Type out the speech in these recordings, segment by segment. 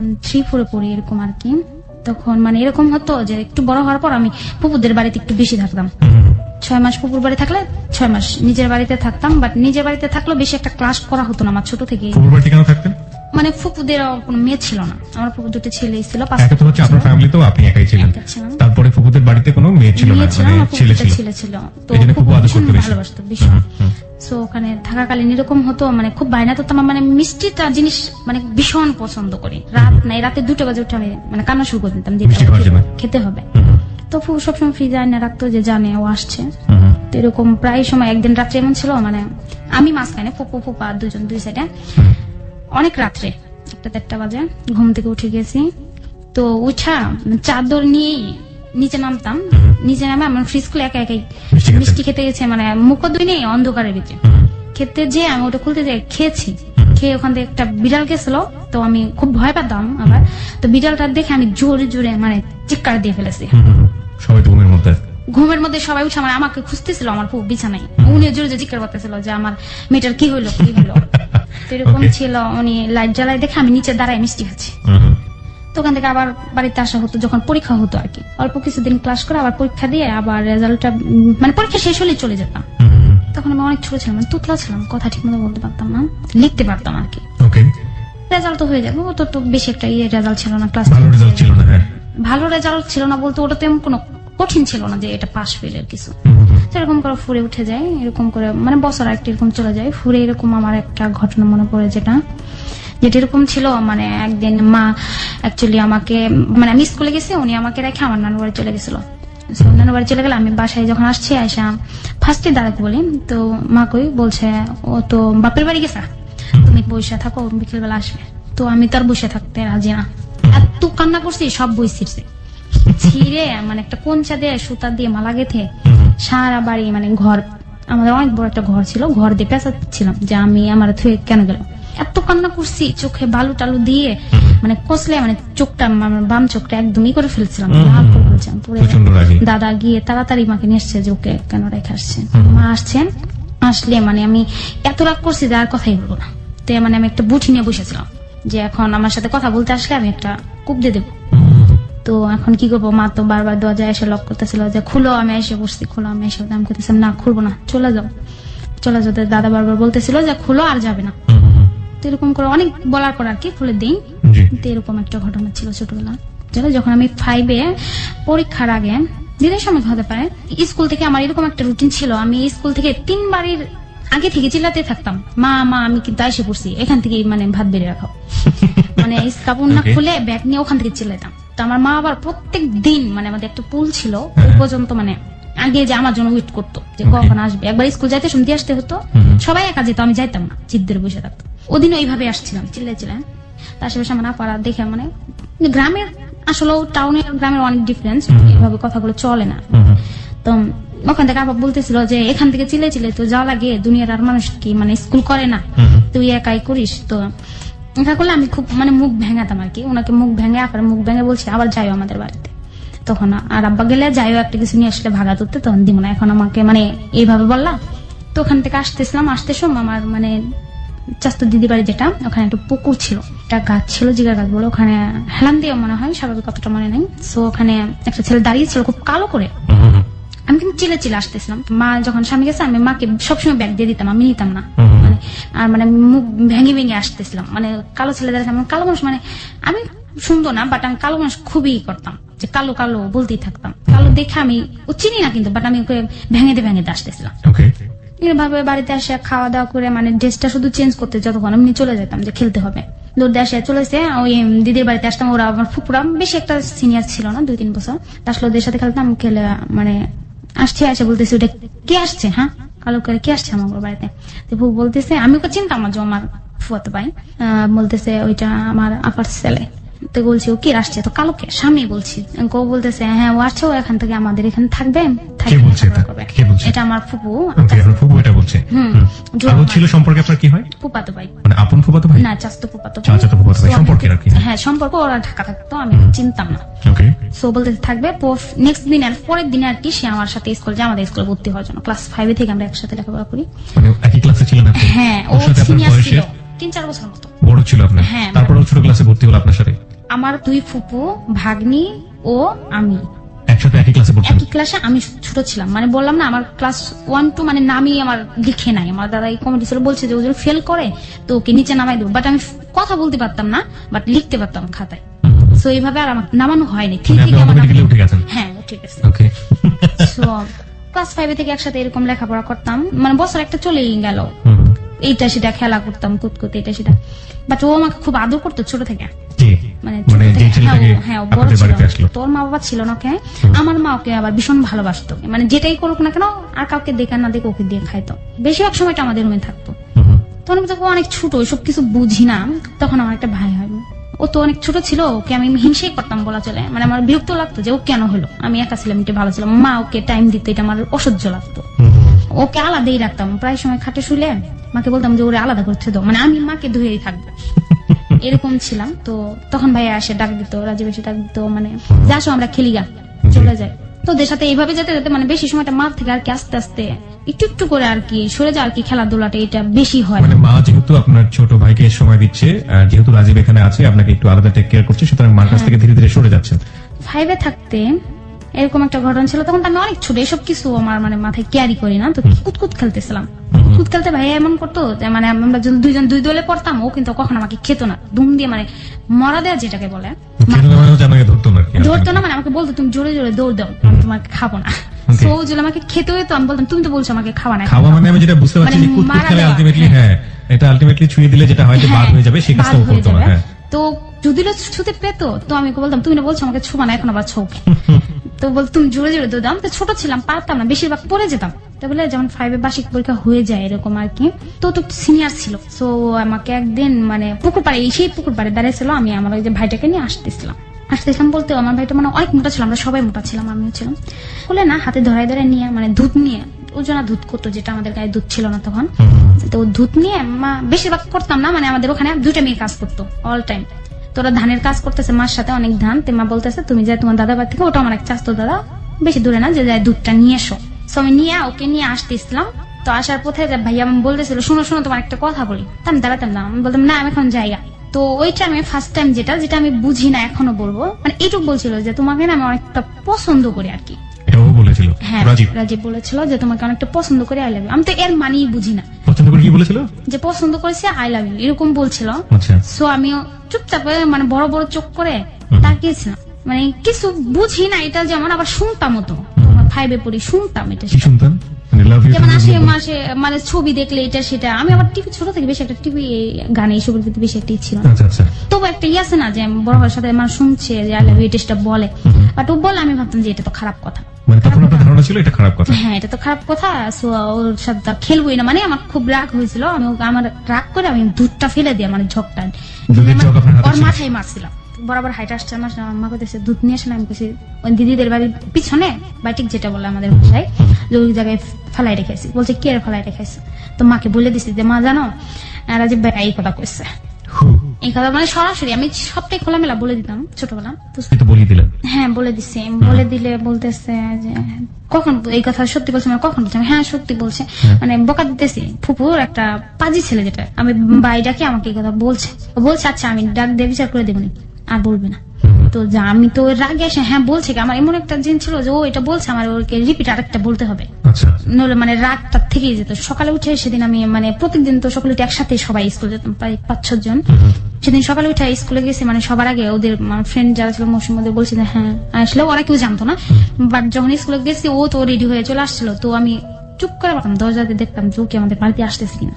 3-4 পড়ি এরকম আর কি। তখন মানে এরকম হতো যে একটু বড় হওয়ার পর আমি ফুপুদের বাড়িতে একটু বেশি থাকতাম। 6 মাস ফুপুর বাড়ি থাকলে 6 মাস নিজের বাড়িতে থাকতাম। বাট নিজের বাড়িতে থাকলেও বেশি একটা ক্লাস করা হতো না আমার ছোট থেকে। ফুপুর বাড়িতে কেন থাকতেন? মানে ফুপুদের কোনো মেয়ে ছিল না, আমার ফুপু দুটো ছেলেই ছিল। একা তো হচ্ছে আপনার ফ্যামিলিতেও আপনি একাই ছিলেন, তারপরে ফুপুদের বাড়িতে কোনো মেয়ে ছিল না, মানে ছেলে ছিল। তো ফুপু ভালোবাসতো ভীষণ। সো ওখানে থাকাকালীন এরকম হতো মানে খুব বায়না করতাম, মানে মিষ্টিটা জিনিস মানে ভীষণ পছন্দ করি। রাত নাই, রাতে 2টা বাজে উঠে আমি মানে কান্না শুরু করে দিতাম যে খেতে হবে। তো ফুপু সবসময় ফ্রিজে আয়না রাখতো যে জানে ও আসছে। তো এরকম প্রায় সময় একদিন রাত্রে এমন ছিল মানে আমি মাঝখানে, ফুপু ফুপা দুজন দুই সাইডে। অনেক রাত্রে 1টা বাজে ঘুম থেকে উঠে গেছি। তো উঠা চাদর নিয়ে নিচে নামতাম, নিচে নামে আমার ফ্রিজ খুলে একা একাই মিষ্টি খেতে গেছে, মানে মুখ দুই নেই অন্ধকারের ভিতরে খেতে যে আমি ওটা খুলতে যাই খেয়েছি। খেয়ে ওখান থেকে একটা বিড়াল গেছিল, তো আমি খুব ভয় পেতাম আবার। তো বিড়ালটা দেখে আমি জোরে জোরে মানে চিৎকার দিয়ে ফেলেছি। ঘুমের মধ্যে সবাই উঠে মানে আমাকে খুঁজতেছিল, আমার খুব বিছানায় উনি জোরে জোরে চিৎকার করতেছিল যে আমার মেয়েটার কি হইলো কি হইলো। তো এরকম ছিল, উনি লাইট জ্বালাই দেখে আমি নিচে দাঁড়ায় মিষ্টি খাচ্ছি। তো ওখান থেকে আবার বাড়িতে আসা হতো যখন পরীক্ষা হতো আর কি। অল্প কিছুদিন ক্লাস করে আবার পরীক্ষা দিয়ে আবার রেজাল্টটা মানে পরীক্ষা শেষ হলেই চলে যেতাম। তখন আমি অনেক ছোট ছিলাম, তুতলা ছিলাম, কথা ঠিক মতো বলতে পারতাম না, লিখতে পারতাম আর কি। রেজাল্ট তো হয়ে যাবে, ও তো বেশি একটা রেজাল্ট ছিল না, ক্লাস ভালো রেজাল্ট ছিল না বলতে ওটা তো এমন কোনো কঠিন ছিল না যে এটা পাস ফেলের কিছু। এরকম করে ফুরে উঠে যায়, এরকম করে মানে বছর একটা এরকম চলে যায় ফুরে। এরকম আমার একটা ঘটনা মনে পড়ে যেটা এরকম ছিল, মানে একদিন মা অ্যাকচুয়ালি আমাকে মানে আমি স্কুলে গেছি, উনি আমাকে রেখে আমার নানু বাড়ি চলে গেছিল। নানু বাড়ি চলে গেলে আমি বাসায় যখন আসছি আয়সা ফার্স্টে দাঁড়াতে বলি, তো মা কই বলছে ও তো বাপের বাড়ি গেছে, তুমি বসে থাকো, বিকেল বেলা আসবে। তো আমি তার বসে থাকতে রাজি না, এত কান্না করছি সব বই ছিঁড়ছে ছিঁড়ে মানে একটা কোঞ্চা দিয়ে সুতা দিয়ে মালা গেথে সারা বাড়ি মানে ঘর, আমাদের অনেক বড় একটা ঘর ছিল, ঘর দিয়ে পেঁচাচ্ছিলাম যে আমি আমার থুয়ে কেন গেল। এত কান্না করছি, চোখে বালু টালু দিয়ে মানে কষলে মানে চোখটা বাম চোখটা একদমই করে ফেলছিলাম, লাল করে ফেলছিলাম। দাদা গিয়ে তাড়াতাড়ি মাকে নিয়ে এসছে যে ওকে কেন রেখে আসছেন। মা আসছেন, আসলে মানে আমি এত রাগ করছি যে আর কথাই বলবো না। তো মানে আমি একটা বুঠি নিয়ে বসেছিলাম যে এখন আমার সাথে কথা বলতে আসলে আমি একটা কুপ দিয়ে দেবো। তো এখন কি করবো, মা তো বারবার দরজায় এসে লক করতেছিল যে খুলো, আমি এসে বসছি, খুলো আমি এসে, আমি করতেছিলাম না খুলবো না, চলে যাও চলে যাও। দাদা বারবার বলতেছিল যে খুলো আর যাবে না। তো এরকম করে অনেক বলার পর আর কি খুলে দিই। তো এরকম একটা ঘটনা ছিল ছোটবেলা, যখন আমি 5-এ পরীক্ষার আগে দিনের সময় হতে পারে, স্কুল থেকে আমার এরকম একটা রুটিন ছিল, আমি স্কুল থেকে 3 বাড়ির আগে থেকে চিল্লাতে থাকতাম মা মা আমি কিন্তু এসে পড়ছি, এখান থেকে মানে ভাত বেড়ে রাখাও মানে কাপড় না খুলে ব্যাগ নিয়ে ওখান থেকে চিল্লাইতাম। তো আমার মা আবার প্রত্যেক দিন মানে আমাদের একটা পুল ছিল ওই পর্যন্ত মানে আগে যে আমার জন্য ওয়েট করতো যে কখন আসবে। একবার স্কুল যাইতে শুনতে আসতে হতো, সবাই একা যেত, আমি যাইতাম না, জিদ্দের বসে থাকতো। ওদিন ওইভাবে আসছিলাম চিল্লাইছিলাম। তার আশেপাশে আমার আপারা দেখে মানে গ্রামের আসলে টাউনের গ্রামের অনেক ডিফারেন্স, এভাবে কথাগুলো চলে না। তো ওখান থেকে আবার বলতেছিল যে এখান থেকে চিল্লাই চিল্লাই তো যা লাগে, দুনিয়ার আর মানুষ কি মানে স্কুল করে না, তুই একাই করিস। তো এটা করলে আমি খুব মানে মুখ ভেঙাতাম আর কি, ওনাকে মুখ ভেঙে আবার মুখ ভেঙে বলছি আবার যাইও আমাদের বাড়িতে। তখন আর আব্বা গেলে যাইও একটা কিছু নিয়ে আসলে ভাগা তুলতে, তখন দিব না, এখন আমাকে মানে এইভাবে বললাম। তো ওখান থেকে আসতেছিলাম, আসতে সময় আমার মানে চাস্তো দিদি বাড়ি যেটা, ওখানে একটা পুকুর ছিল, একটা গাছ ছিল জিগার গাছ বলে, ওখানে হেলান দিয়ে মনে হয়, স্বাভাবিক কতটা মনে নেই। সো ওখানে একটা ছেলে দাঁড়িয়ে ছিল খুব কালো করে, আমি কিন্তু চিলে চিলে আসতেছিলাম। মা যখন স্বামী গেছে আমি মাকে সবসময় ব্যাগ দিয়ে দিতাম, আমি নিতাম না মানে, আর মানে মুখ ভেঙে ভেঙে আসতেছিলাম। মানে কালো ছেলে দাঁড়িয়ে, কালো মানুষ মানে আমি সুন্দর না, বাট আমি কালো মানুষ খুবই করতাম যে কালো কালো বলতেই থাকতাম। কালো দেখে আমি ও চিনি না কিন্তু, বাট আমি ওকে ভেঙে দিয়ে আসতেছিলাম। এভাবে বাড়িতে আসে খাওয়া দাওয়া করে মানে ড্রেসটা শুধু চেঞ্জ করতে যতক্ষণ আমি চলে যেতাম যে খেলতে হবে, দৌড়ে আসে চলেছে। ওই দিদির বাড়িতে আসতাম, ওরা আমার ফুপুরা বেশি একটা সিনিয়র ছিল না, 2-3 বছর, আসলে ওদের সাথে খেলতাম। খেলে মানে আসছে আসে বলতেছে ওটা কে আসছে, হ্যাঁ কালো করে কে আসছে আমার বাড়িতে। তো ফুপু বলতেছে, আমি ওকে চিনতাম না যে আমার ফুয়াতো ভাই, বলতেছে ওইটা আমার আপার ছেলে। তো বলছি ও কি আসছে, তো কালোকে সামনে বলছি, ও বলতেছে হ্যাঁ ও আসছে, ও এখান থেকে আমাদের এখানে থাকবে। এটা আমার ফুপু। ছিল সম্পর্কে আপনার কি হয়? ফুপাতো ভাই, মানে আপন ফুপাতো ভাই না, চাচাতো ফুপাতো ভাই সম্পর্কে আর কি। হ্যাঁ সম্পর্ক, ওরা ঢাকা থাকতো, আমি চিনতাম না। সো বলতেছে থাকবে, নেক্সট দিন আর পরের দিনে আর কি সে আমার সাথে স্কুল যায়, আমাদের স্কুলে ভর্তি হওয়ার জন্য। ক্লাস 5 থেকে আমরা একসাথে লেখাপড়া করি। মানে একই ক্লাসে ছিলেন আপনি? হ্যাঁ ও সিনিয়র ছিল, 3-4 বছর মতো বড় ছিল আপনার। হ্যাঁ, তারপর ছোট ক্লাসে ভর্তি হলো আপনার সাথে। আমার 2 ফুপু, ভাগ্নি ও আমি একসাথে একই ক্লাসে পড়ছেন? একই ক্লাসে। আমি ছোট ছিলাম, মানে বললাম না আমার ক্লাস 1-2 মানে নামই আমার লিখে নাই। আমার দাদা এই কমিটি ছিল, বলছে যে ও যদি ফেল করে তো ওকে নিচে নামাই দেবো, বাট আমি কথা বলতে পারতাম না, বাট লিখতে পারতাম খাতায়। সো এইভাবে আর আমার নামানো হয়নি। ঠিক আপনি automatically উঠে গেছেন? হ্যাঁ ঠিক আছে। ওকে। সো ক্লাস 5 থেকে একসাথে এরকম লেখাপড়া করতাম, মানে বছর একটা চলেই গেল, এইটা সেটা খেলা করতাম, কুতকুত এটা সেটা। বাট ও আমাকে খুব আদর করতো ছোট থেকে, মানে ছোট থেকে। হ্যাঁ ও বড় ছিল, তোর মা বাবা ছিল না ওকে, আমার মা ওকে আবার ভীষণ ভালোবাসতো, মানে যেটাই করুক না কেন আর কাউকে দেখা না দেখে ওকে দিয়ে খাইতো। বেশিরভাগ সময়টা আমাদের রুমে থাকতো। তখন আমি তো অনেক ছোট, ওইসব কিছু বুঝি না। তখন আমার একটা ভাই হয়, ও তো অনেক ছোট ছিল, ওকে আমি হিংসেই করতাম বলা চলে, মানে আমার বিরক্ত লাগতো যে ও কেন হলো, আমি একা ছিলাম, এটা ভালো ছিলাম, মা ওকে টাইম দিত, এটা আমার অসহ্য লাগতো। ওকে আলাদাই রাখতাম, প্রায় সময় খাটে শুলে মাকে বলতাম যে ওরে আলাদা করতে দাও, মানে আমি মাকে ধুয়েই থাকবো, এরকম ছিলাম। তো তখন ভাইয়া এসে ডাক দিত, রাজীব এসে ডাক দিত, মানে যা আসো আমরা খেলি গা, চলে যায়। তো ওদের সাথে এইভাবে যেতে যেতে মানে বেশি সময়টা মার থেকে আর কি আস্তে আস্তে একটু একটু করে আর কি সরে যায় আর কি, খেলাধুলাটা এটা বেশি হয়। মানে মা যেহেতু আপনার ছোট ভাইকে সময় দিচ্ছে, আর যেহেতু রাজীব এখানে আছে আপনাকে একটু আলাদা টেক কেয়ার করছে, সুতরাং মার কাছ থেকে ধীরে ধীরে সরে যাচ্ছেন। 5-এ থাকতে এরকম একটা ঘটনা ছিল, তখন তো আমি অনেক ছোট, এসব কিছু আমার মানে মাথায় ক্যারি করি না। তো কুতকুত খেলতেছিলাম, কুতকুত খেলতে ভাইয়া এমন করতো যে মানে আমরা দুইজন দুই দলে পড়তাম, ও কিন্তু কখনো আমাকে খেত না, দুম দিয়ে মানে মরা দেওয়া যেটাকে বলে, ধরতো না, মানে আমাকে বলতো তুমি জোরে জোরে দৌড় দাও, আমি তোমাকে খাবো না। তো ও যদি আমাকে খেতে হতো আমি বলতাম তুমি তো বলছো আমাকে খাওয়া না, খাওয়া মানে আমি যেটা বুঝতে পারছি যে কুতকুত খেলে আলটিমেটলি, হ্যাঁ এটা আলটিমেটলি ছুঁয়ে দিলে যেটা হয় যে বাদ হয়ে যাবে, সেই কাজটা ও করতো না। হ্যাঁ, তো যদি ছুতে পেতো তো আমি বলতাম তুমি না বলছো আমাকে ছোবা না, এখন আবার ছোকে। তো বলতো তুমি জোরে জোরে দৌড় দাও, তো ছোট ছিলাম পারতাম না, বেশিরভাগ পড়ে যেতাম। তো বলে যেমন 5-এ বার্ষিক পরীক্ষা হয়ে যায় এরকম আর কি, তো সিনিয়র ছিল। তো আমাকে একদিন মানে পুকুর পাড়ে, সেই পুকুর পাড়ে দাঁড়িয়েছিল, আমি আমার ওই যে ভাইটাকে নিয়ে আসতেছিলাম বলতে, আমার ভাইটা মানে অনেক মোটা ছিল, আমরা সবাই মোটা ছিলাম, আমিও ছিলাম। বলে না হাতে ধরাই ধরে নিয়ে মানে দুধ নিয়ে, ওজনা দুধ করতো, যেটা আমাদের গায়ে দুধ ছিল না তখন, তো দুধ নিয়ে মা বেশিরভাগ করতাম না, মানে আমাদের ওখানে 2টা মেয়ে কাজ করতো অল টাইম। তোরা ধানের কাজ করতেছে মার সাথে, অনেক ধান, তো মা বলতেছে তুমি যাই তোমার দাদা বাড়ি থেকে, ওটা আমার এক চাস্তো দাদা বেশি দূরে না, যে যাই দুধটা নিয়ে এসো। তো আমি নিয়ে ওকে নিয়ে আসতেছিলাম। তো আসার পথে ভাইয়া বলতেছিল শোনো শোনো তোমার একটা কথা বলি, তা আমি দাঁড়াতাম না, আমি বলতাম না আমি এখন জায়গা। তো ওইটা আমি ফার্স্ট টাইম যেটা আমি বুঝি না এখনো বলবো, মানে এইটুকু বলছিল যে তোমাকে না আমি অনেকটা পছন্দ করি আর কি। বলেছিল রাজীব বলেছিল যে তোমাকে অনেকটা পছন্দ করে আই লাভ ইউ। আমি তো এর মানেই বুঝি না, পছন্দ করে কি বলেছিল, যে পছন্দ করেছে আই লাভ ইউ এরকম বলছিল। সো আমিও চুপচাপ মানে বড় বড় চোখ করে তাকিয়েছিলাম, মানে কিছু বুঝি না, এটা যেমন আবার শুনতাম, তো 5-এ পড়ি শুনতাম, এটা শুনতাম যেমন মাসে মানে ছবি দেখলে এটা সেটা। আমি আবার টিভি ছোট থেকে বেশি একটা টিভি গানে এইসবের প্রতি বেশি একটা ছিল, তবু একটা আছে না যে বড় হওয়ার সাথে মানুষ শুনছে যে আই লাভ ইউ এটা বলে, বাট ও বলে আমি ভাবতাম যে এটা তো খারাপ কথা, হ্যাঁ এটা তো খারাপ কথা। সো ওর সাথে তার খেলবোই না, মানে আমার খুব রাগ হয়েছিল, আমি আমার রাগ করে আমি দুধটা ফেলে দিই, মানে ঝকটা ওর মাথায় মারছিলাম, বরাবর হাইট আসছে আমার মা কইতেছে দুধ নিয়ে আসে না, আমি কইছি ওই দিদিদের বাড়ির পিছনে বাটিক যেটা বলে আমাদের ভাষায়, যে ওই জায়গায় ফেলাই রেখেছি। বলছে কে ফেলাই রেখেছি, তো মাকে বলে দিছি যে মা জানো রাজীব ভাই এই কথা কইছে, এই কথা মানে সরাসরি আমি সবটাই খোলামেলা বলে দিতাম ছোটবেলা। হ্যাঁ বলে দিছি, বলে দিলে বলতেছে যে কখন এই কথা সত্যি বলছে, মানে কখন বলছে, হ্যাঁ সত্যি বলছে, মানে বকা দিতেছি। ফুপুর একটা পাজি ছেলে যেটা আমি বাইরাকে আমাকে এই কথা বলছে, বলছে আচ্ছা আমি ডাক দিয়ে বিচার করে দেবনি, আর বলবে না। তো যা আমি তো রাগে এসে হ্যাঁ বলছে, আমার এমন একটা জিন ছিল যে ও এটা বলছে, আমার ওকে রিপিট আরেকটা বলতে হবে, নইলে মানে রাগটা থেকেই যেত। সকালে উঠে সেদিন আমি মানে প্রত্যেকদিন তো সকালে উঠে একসাথে সবাই স্কুল যেতাম, প্রায় 5-6 জন। সেদিন সকালে উঠে স্কুলে গেছি, মানে সবার আগে ওদের ফ্রেন্ড যারা ছিল মৌসুম ওদের বলছে যে হ্যাঁ আসলে ওরা কেউ জানতো না, বাট যখন স্কুলে গেছি ও তো রেডি হয়ে চলে আসছিল। তো আমি চুপ করে পারতাম দরজাতে দেখতাম যে ও কি আমাদের বাড়িতে আসতেছে কিনা।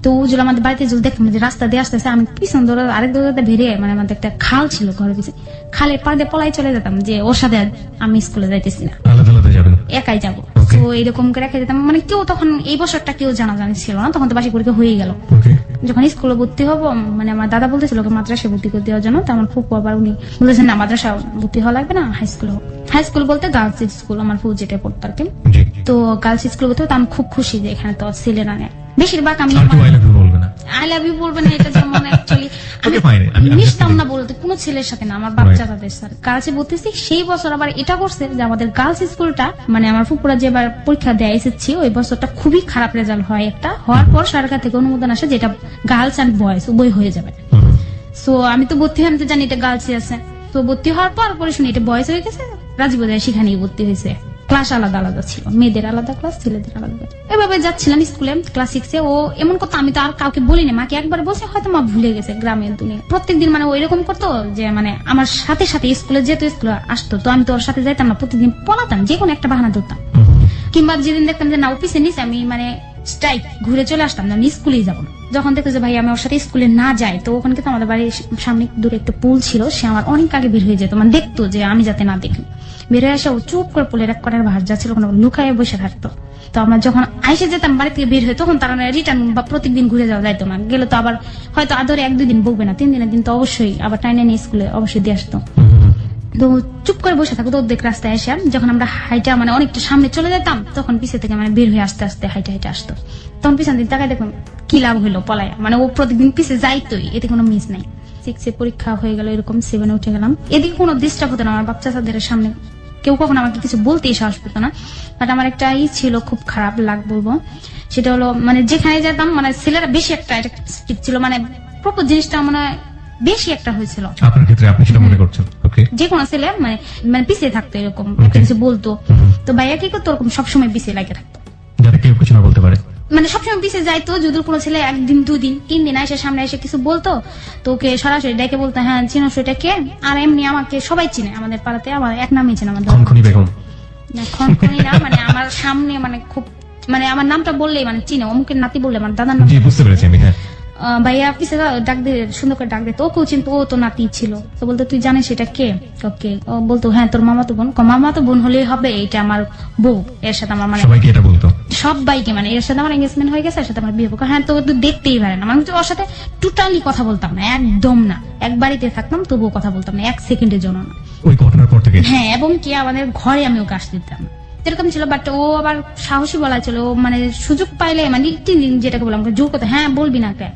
তো ও যদি আমাদের বাড়িতে যদি দেখতাম যে রাস্তা দিয়ে আসতেছে, আমি পিছন দরজা আরেক দরজাতে বেরিয়ে, মানে আমাদের একটা খাল ছিল ঘরের পিছনে, খালের পাড়ে পলাই চলে যেতাম যে ওর সাথে আমি স্কুলে যাইতেছি না, একাই যাবো। তো এইরকম করে রেখে যেতাম, মানে কেউ তখন এই বছরটা কেউ জানাজানি ছিল না, তখন তো বার্ষিক পরীক্ষা হয়ে গেল। যখন স্কুলে ভর্তি হবো, মানে আমার দাদা বলতেছিল মাদ্রাসায় ভর্তি করে দেওয়ার জন্য, তো আমার ফুপু আবার উনি বলেছেন না মাদ্রাসা ভর্তি হওয়া লাগবে না, হাই স্কুল হোক। হাই স্কুল বলতে গার্লস স্কুল, আমার ফুপু যেটা পড়তো আর কি। তো গার্লস স্কুল বলতে আমি খুব খুশি যে এখানে তো ছেলেরা নেয় বেশিরভাগ। আমি আই লাভ ইউ বলবে না, এটা যেমন অ্যাকচুয়ালি Okay, fine. আমি মিশতাম না বলতে কোনো ছেলের সাথে না, আমার বাচ্চা তাদের সাথে। গার্লসে বলতেছি সেই বছর আবার এটা করছে যে আমাদের গার্লস স্কুলটা মানে আমার ফুপুরা যেবার পরীক্ষা দেয় এসেছি ওই বছরটা খুবই খারাপ রেজাল্ট হয়, একটা হওয়ার পর সরকার থেকে অনুমোদন আসে যেটা গার্লস অ্যান্ড বয়েজ উভয় হয়ে যাবে। সো আমি তো ভর্তি হয়ে আমি তো জানি এটা গার্লসই আছে। তো ভর্তি হওয়ার পরে শুনি এটা বয়েজ হয়ে গেছে, রাজীব বোধহয় সেখানেই ভর্তি হয়েছে। ক্লাস আলাদা আলাদা ছিল, মেয়েদের আলাদা ক্লাস, ছেলেদের আলাদা ক্লাস। এভাবে যাচ্ছিলাম স্কুলে ক্লাস 6 এ। ও এমন করতো, আমি তো আর কাউকে বলিনি, মাকে একবার বলছে, হয়তো মা ভুলে গেছে গ্রামের দুনিয়া। প্রত্যেকদিন মানে ওই রকম করতো যে মানে আমার সাথে সাথে স্কুলে যেহেতু স্কুলে আসতো, তো আমি তো ওর সাথে যাইতাম না, প্রত্যেকদিন পলাতাম, যে কোনো একটা বাহানা ধরতাম। কিংবা যেদিন দেখতাম যে না অফিসে নিছে, আমি মানে স্ট্রাইক ঘুরে চলে আসতাম, না আমি স্কুলেই যাবো না। যখন দেখতো যে ভাই আমি ওর সাথে স্কুলে না যাই, তো ওখানে কিন্তু আমাদের বাড়ির সামনে দূরে একটা পুল ছিল, সে আমার অনেক আগে বের হয়ে যেত, মানে দেখতো যে আমি যাতে না দেখি। বের হয়ে আসে ও চুপ করে পুলের এক করার ভাত যাচ্ছিল, ওখানে লুকায় বসে থাকতো। তো আমরা যখন আইসে যেতাম বাড়ি থেকে বের হয়ে, তখন তারা রিটার্ন বা প্রত্যেকদিন ঘুরে যাওয়া যাইতো না, গেলে তো আবার হয়তো আদরে 1-2 দিন বকবে না, 3 দিনের দিন তো অবশ্যই আবার টাইনে নিয়ে স্কুলে অবশ্যই দিয়ে আসতো। তো চুপ করে বসে থাকতো, দেখ রাস্তায় এসে যখন আমরা হাইটা মানে অনেকটা সামনে চলে যেতাম, তখন পিছিয়ে থেকে মানে বের হয়ে আস্তে আস্তে হাইটে হাইটে আসতো। তখন পিছন দিন তাকায় দেখুন কি লাভ হইলো পলায়, মানে ও প্রতিদিন পিছিয়ে যাইতোই, এতে কোনো মিস নাই। 6 এ পরীক্ষা হয়ে গেল, এরকম 7 এ উঠে গেলাম। এদিকে কোনো ডিস্টার্ব হতো না, আমার বাচ্চা তাদের সামনে কেউ কখনো আমাকে কিছু বলতেই সাহস পেতো না। বাট আমার একটা ছিল, খুব খারাপ লাগ বলবো, সেটা হলো মানে যেখানে যেতাম মানে ছেলেরা বেশি একটা স্ট্রিক্ট ছিল, মানে প্রপোজ জিনিসটা মানে বেশি একটা হয়েছিল আপনার ক্ষেত্রে, আপনি সেটা মনে করছেন? ওকে, যে কোনো ছেলে মানে মানে পিছিয়ে থাকতো, এরকম একটা কিছু বলতো, তো ভাইয়া কি করতো ওরকম সবসময় পিছিয়ে লাগে থাকতো, যাতে কেউ কিছু না বলতে পারে। মানে সবসময় পিছিয়ে যাইতো। যদি কোনো ছেলে 1 দিন 2 দিন 3 দিন এসে সামনে এসে কিছু বলতো, তো ওকে সরাসরি ডেকে বলতো হ্যাঁ চিনো সেটা কে। আর এমনি আমাকে সবাই চিনে আমাদের পাড়াতে, আমার এক নামই চিনে, আমাদের খনখনি বেগম। খনখনি না, মানে আমার সামনে মানে খুব মানে আমার নামটা বললেই মানে চিনে, অমুকের নাতি বললে আমার দাদার নাম। জি, বুঝতে পেরেছি আমি। হ্যাঁ, ভাইয়া পিছিয়ে ডাক দিয়ে সুন্দর করে ডাক দিত, ওকেও চিনতো, ও তো নাতি ছিল। তো বলতো তুই জানিস এটা কে? ওকে। ও বলতো হ্যাঁ তোর মামা তো বোন। মামা তো বোন হলেই হবে, এটা আমার বউ, এর সাথে আমার মানে সবাইকে এটা বলতো, সবাইকে, মানে এর সাথে আমার এঙ্গেজমেন্ট হয়ে গেছে, এর সাথে আমার বিয়ে হবে। হ্যাঁ তো তুই দেখতেই পারে না, মানে ওর সাথে টোটালি কথা বলতাম না, একদম না। এক বাড়িতে থাকতাম তবুও কথা বলতাম না 1 সেকেন্ডের জন্য না। ওই ঘটনার পর থেকে? হ্যাঁ, এবং কি আমাদের ঘরে আমি ওকে আসতে দিতাম না, এরকম ছিল। বাট ও আবার সাহসী বলা ছিল, ও মানে সুযোগ পাইলে মানে যেটাকে বললাম জোর কথা, হ্যাঁ বলবি না কে,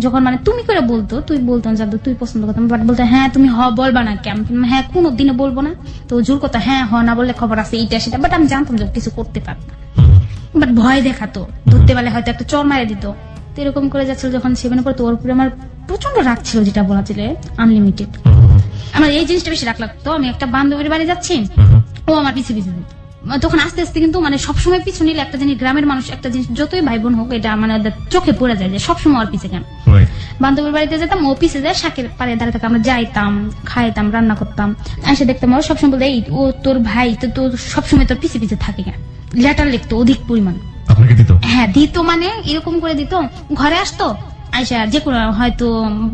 যখন মানে তুমি করে বলতো, তুই বলতো যাদু তুই পছন্দ করতাম, বাট বলতো হ্যাঁ তুমি বলবা না কেন, হ্যাঁ কোনো দিনে বলবো না। তো জোর কথা হ্যাঁ না বললে খবর আছে এইটা সেটা, বাট আমি জানতাম যে কিছু করতে পারত না, বাট ভয় দেখাতো, ধরতে পারলে হয়তো একটা চর মারে দিত। তো এরকম করে যাচ্ছিল। যখন 7 পড়তো ওর উপরে আমার প্রচন্ড রাগ ছিল, যেটা বলা ছিল আনলিমিটেড। আমার এই জিনিসটা বেশি রাগ লাগতো, আমি একটা বান্ধবীর বাড়ি যাচ্ছি, ও আমার পিছিয়ে পিছিয়ে দিত। তখন আস্তে আস্তে কিন্তু মানে সবসময় পিছু নিলে একটা জিনিস, গ্রামের মানুষ একটা জিনিস যতই ভাই বোন হোক, এটা মানে চোখে পড়ে যায় যে সবসময় ওর পিছিয়ে কেন। বান্ধবীর বাড়িতে যেতাম, ও পিছিয়ে যায়, শাকের পাড়ে দাঁড়িয়ে থাকে, আমরা যাইতাম, খাইতাম, রান্না করতাম, এসে দেখতাম ও সবসময় বলতো এই ও তোর ভাই তো তোর সবসময় তোর পিছিয়ে পিছিয়ে থাকে কেন। লেটার লিখতো অধিক পরিমাণ, আপনাকে দিত? হ্যাঁ দিত, মানে এরকম করে দিত। ঘরে আসতো আইসা যে কোনো হয়তো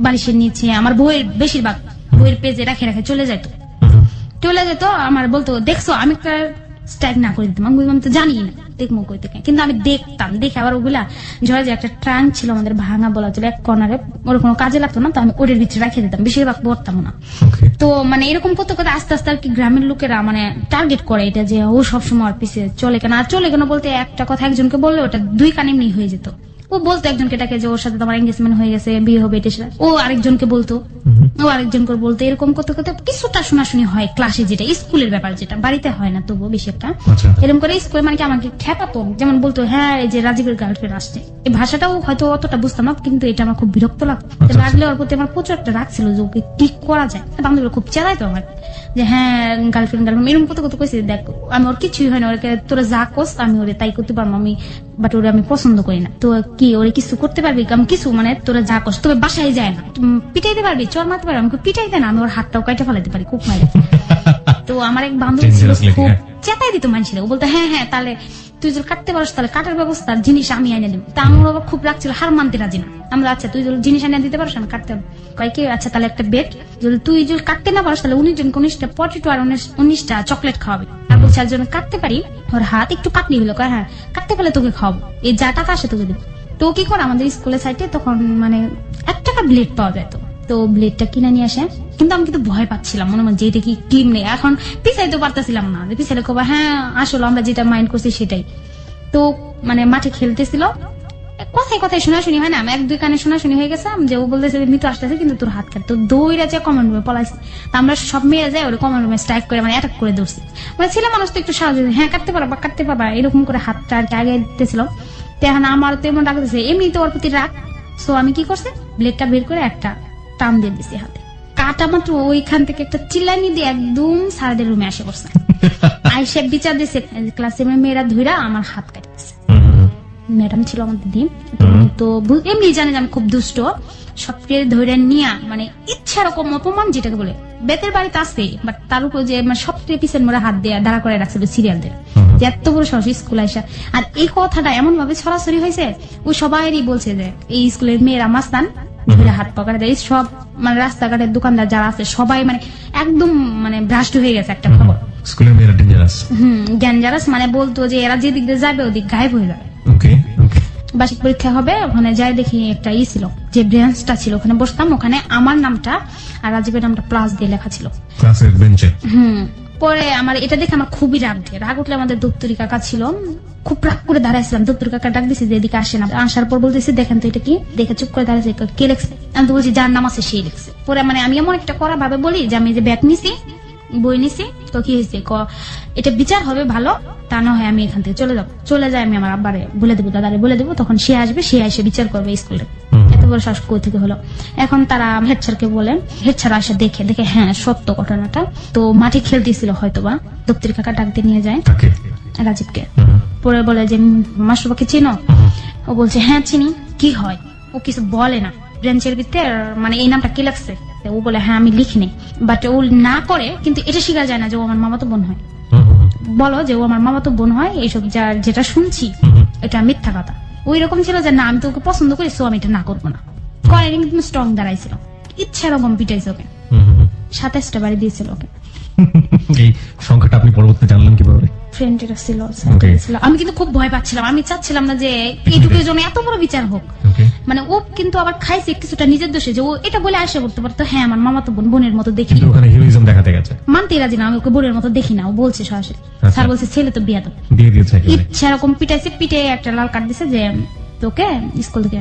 বালিশের নিচে আমার বইয়ের, বেশিরভাগ বইয়ের পেজে রাখে রাখে চলে যেত। আমার বলতো দেখছো, আমি একটা স্ট্রাইক না করে দিতাম, আমি তো জানি না দেখবো কই থেকে, কিন্তু আমি দেখতাম, দেখে আবার ওগুলা ঝরে যে একটা ট্রাঙ্ক ছিল আমাদের ভাঙা বলা ছিল এক কর্নারে, ওর কোনো কাজে লাগতো না, তো আমি ওদের ভিতরে রেখে দিতাম, বেশিরভাগ পড়তাম না। তো মানে এরকম করতে করতে আস্তে আস্তে আর কি গ্রামের লোকেরা মানে টার্গেট করে এটা যে ও সবসময় ওর পিছিয়ে চলে কেন। আর চলে কেন বলতে একটা কথা একজনকে বললে ওটা 2 কান এমনি হয়ে যেত। ও বলতো একজনকে ডাকে যে ওর সাথে তোমার এঙ্গেজমেন্ট হয়ে গেছে, বিয়ে হবে, এটা সেটা। ও আরেকজনকে বলতো, ও আরেকজনকে বলতো, এরকম করতে করতে কিছুটা শোনাশুনি হয় ক্লাসে, যেটা স্কুলের ব্যাপার, যেটা বাড়িতে হয় না তবুও বেশি একটা। এরকম করে স্কুলে মানে কি আমাকে ঠেকাতো, যেমন বলতো হ্যাঁ এই যে রাজীবের গার্লফ্রেন্ড আসছে, এই ভাষাটাও হয়তো অতটা বুঝতাম না, কিন্তু এটা আমার খুব বিরক্ত লাগতো। লাগলে ওর প্রতি আমার প্রচুর একটা রাগ ছিল যে ওকে কি করা যায়। বান্ধবীরা খুব চেলাইতো আমার যে হ্যাঁ গার্লফ্রেন্ড এরকম করতে করতে কইছে দেখ আমি ওর কিছুই হয় না, ওকে তোরা যা কোস আমি ওরে তাই করতে পারবো, আমি বাট ওরে আমি পছন্দ করি না। তো কি ওরে কিছু করতে পারবি? আমি কিছু মানে তোরা যা কোস, তবে বাসায় যায় না, পিটাইতে পারবি, চর মারতে পারবি, আমাকে পিটাইতে না, আমি ওর হাতটাও কাইটা ফেলাইতে পারি খুব মারে। তো আমার এক বান্ধবী ছিল খুব চেতাই দিত মানুষের, ও বলতো হ্যাঁ তাহলে তুই যদি কাটতে পারিস তাহলে কাটার ব্যবস্থার জিনিস আমি এনে দেবো। তা আমার বাবা খুব রাখছিল, হার মানতে রাজি না। আমরা আচ্ছা তুই যদি জিনিস এনে দিতে পারিস আমি কাটতে হবে, কয় কি আচ্ছা তাহলে একটা বেড, যদি তুই যদি কাটতে না পারিস তাহলে 19 জন 19টা পটেটো আর 19টা চকলেট খাওয়াবে। আর বলছে আর যদি কাটতে পারি, ওর হাত একটু কাটনি হলো, কয় হ্যাঁ কাটতে পারলে তোকে খাওয়াবো, এই যা টাকা আসে তোকে দেবো। তো কি করে আমাদের স্কুলের সাইডে তখন মানে 1 টাকা ব্লেড পাওয়া যেত, তো ব্লেডটা কিনে নিয়ে আসে। কিন্তু আমি কিন্তু ভয় পাচ্ছিলাম, মনে মনে যে এটা কি টিম নেই, এখন পিছাইতে পারতেছিলাম না, পিছাইলে কবা হ্যাঁ আসলে আমরা যেটা মাইন্ড করছি সেটাই। তো মানে মাঠে খেলতেছিল, কথায় কথায় শোনাশুনি হয় না, আমি 1-2 কানে শোনাশুনি হয়ে গেছে যে ও বলতেছে মৃত্যু আসতেছে কিন্তু তোর হাত কাট, তো দৌড়া যে কমন রুমে পলাইছে। তা আমরা সব মেয়ে যায় ওর কমন রুমে স্ট্রাইক করে মানে অ্যাটাক করে দৌড়ছি। মানে ছেলে মানুষ তো একটু সাহায্য, হ্যাঁ কাটতে পারবা এরকম করে হাতটা আর কি আগে দিতেছিল। তো এখন আমার তো এমন রাখতেছে, এমনি তো ওর প্রতি রাখ। সো আমি কি করছি, ব্লেডটা বের করে একটা টান দিয়ে দিছি হাতে, কাটা মাত্র ওইখান থেকে একটা চিল্লানি দিয়ে একদম স্যারদের রুমে আসে বসছে। আইসে বিচার দিছে, ক্লাসে মেয়েরা ধইরা আমার হাত কাটতেছে। ম্যাডাম ছিল আমার দিদি, তো এমনি জানে যে আমি খুব দুষ্ট, সবকে ধরে নিয়ে মানে ইচ্ছা রকম অপমান যেটাকে বলে বেতের বাড়িতে আসছে, বাট তার উপর যে মানে সবকে পিছন মোড়া হাত দিয়ে দাঁড়া করে রাখছিল সিরিয়ালদের, যে এত বড় সাহস স্কুল আইসা। আর এই কথাটা এমন ভাবে ছড়াছড়ি হয়েছে, ওই সবাইরই বলছে যে এই স্কুলের মেয়েরা মাস্তান, ধরে হাত পকড়ে দেয় সব, মানে রাস্তাঘাটের দোকানদার যারা আছে সবাই মানে একদম মানে ভ্রাষ্ট হয়ে গেছে একটা খবর। স্কুলের মেয়েরা ডেঞ্জারাস। ডেঞ্জারাস মানে বলতো যে এরা যেদিক দিয়ে যাবে ওদিক গায়েব হয়ে যাবে। ওকে ওকে। বার্ষিক পরীক্ষা হবে, ওখানে যাই দেখি একটা ছিল, যে ব্রাঞ্চটা ছিল ওখানে বসতাম, ওখানে আমার নামটা আর রাজীবের নামটা প্লাস দিয়ে লেখা ছিল ক্লাসের বেঞ্চে। পরে আমার এটা দেখে আমার খুবই রাগ উঠলে, আমাদের দপ্তরি কাকা ছিল, খুব রাগ করে দাঁড়াইছিলাম। দপ্তরি কাকা ডাক দিছি যে এদিকে আসে না, আসার পর বলতেছি দেখেন তো এটা কি, দেখে চুপ করে দাঁড়াইছে, কে লিখছে? আমি তো বলছি যার নাম আছে সেই লিখছে। পরে মানে আমি এমন একটা করা ভাবে বলি যে আমি যে ব্যাগ নিছি, বই নিছি, তো কি হয়েছে এটা বিচার হবে ভালো, তা না হয় আমি এখান থেকে চলে যাবো। চলে যাই আমি আমার আব্বারে বলে দেবো, দাদারে বলে দেবো, তখন সে আসবে, সে এসে বিচার করবে স্কুলে। এত বড় শ্বাস কই থেকে হলো। এখন তারা হেড স্যারকে বলে, হেড স্যার আসে দেখে হ্যাঁ সত্য ঘটনাটা। তো মাঠে খেলতেছিল হয়তোবা, দপ্তরি কাকা ডাকতে নিয়ে যায় রাজীবকে। পরে বলে যে মাস্টারবাকে চিনো? ও বলছে হ্যাঁ চিনি। কি হয়? ও কিছু বলে না, ব্রেঞ্চের ভিতরে মানে এই নামটা কি লাগছে? ও বলে হ্যাঁ আমি লিখিনি, বাট ও না করে, কিন্তু এটা শিখা যায় না যে ও আমার মামাতো বোন হয়। বলো যে ও আমার মামাতো বোন হয়, এইসব যেটা শুনছি এটা মিথ্যা কথা। ওই রকম ছিল যে না আমি তো ওকে পছন্দ করি, সো আমি এটা না করবো না। করেনি, কিন্তু স্ট্রং দাঁড়াইছিল, ইচ্ছা রকম পিটাইছে ওকে, 27টা বাড়ি দিয়েছিল ওকে। এই সংখ্যাটা আপনি পরবর্তীতে জানলেন কিভাবে? ফ্রেন্ডেরা ছিল, আমি কিন্তু খুব ভয় পাচ্ছিলাম, আমি চাচ্ছিলাম না যে এইটুকুর জন্য এত বড় বিচার হোক। মানে ও কিন্তু আবার খাইছে কিছুটা নিজের দোষে, যে ও এটা বলে আসে করতে পারতো হ্যাঁ আমার মামাতো বোন, বোনের মতো দেখি, কিন্তু ওখানে হিরোইজম দেখাতে গেছে। মানতে রাজি না, আমি ওকে বোনের মতো দেখি না, ও বলছে সরাসরি। স্যার বলছে ছেলে তো বিয়া দিয়ে দিয়েছে, ইচ্ছা এরকম পিটাইছে, পিটে একটা লাল কার্ড দিছে যে তোকে স্কুল থেকে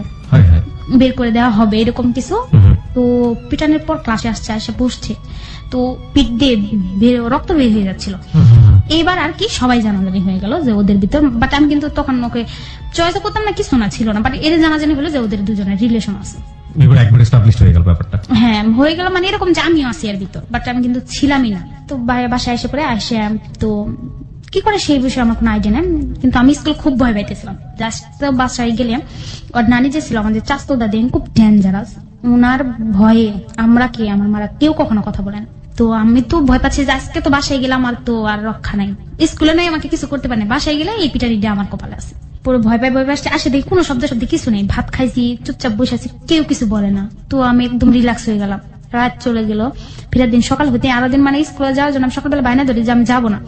বের করে দেওয়া হবে, এরকম কিছু। তো পিটানোর পর ক্লাসে আসে বসছে, তো পিঠ দিয়ে রক্ত বের হয়ে যাচ্ছিল। এইবার আর কি সবাই জানাজানি হয়ে গেল যে ওদের ভিতর, বাট আমি কিন্তু তখন ওকে চয়েস করতাম না, কিছু না ছিল না, বাট এর জানাজানি হলো যে ওদের দুজনের রিলেশন আছে। হ্যাঁ হয়ে গেল, মানে এরকম যে আমিও আছি এর ভিতর, বাট আমি কিন্তু ছিলামই না। তো বাসায় এসে পরে আসে, তো কি করে সেই বিষয়ে আমার কোনো আইডিয়া নেই, কিন্তু আমি স্কুল খুব ভয় পাইতেছিলাম। জাস্ট বাসায় গেলে ওর নানি যে ছিল আমাদের চাস্তো দাদি, খুব ডেঞ্জারাস, ওনার ভয়ে আমরা কি আমার মারা কেউ কখনো কথা বলে না। তো আমি তো ভয় পাচ্ছি যে আজকে তো বাসায় গেলাম আর তো আর রক্ষা নাই, স্কুলে নাই আমাকে কিছু করতে পারে, বাসায় গেলে এই পিটারি দিয়ে আমার কপালে আছে। পুরো ভয় পাই আসে দেখি কোনো শব্দ কিছু নেই, ভাত খাইছি, চুপচাপ বসে আছি, কেউ কিছু বলে না। তো আমি একদম রিল্যাক্স হয়ে গেলাম। রাত চলে গেল, ফেরার দিন সকাল হতে আরো দিন মানে স্কুলে যাওয়ার জন্য আমি সকালবেলা বাইনা ধরি যে আমি যাবো না।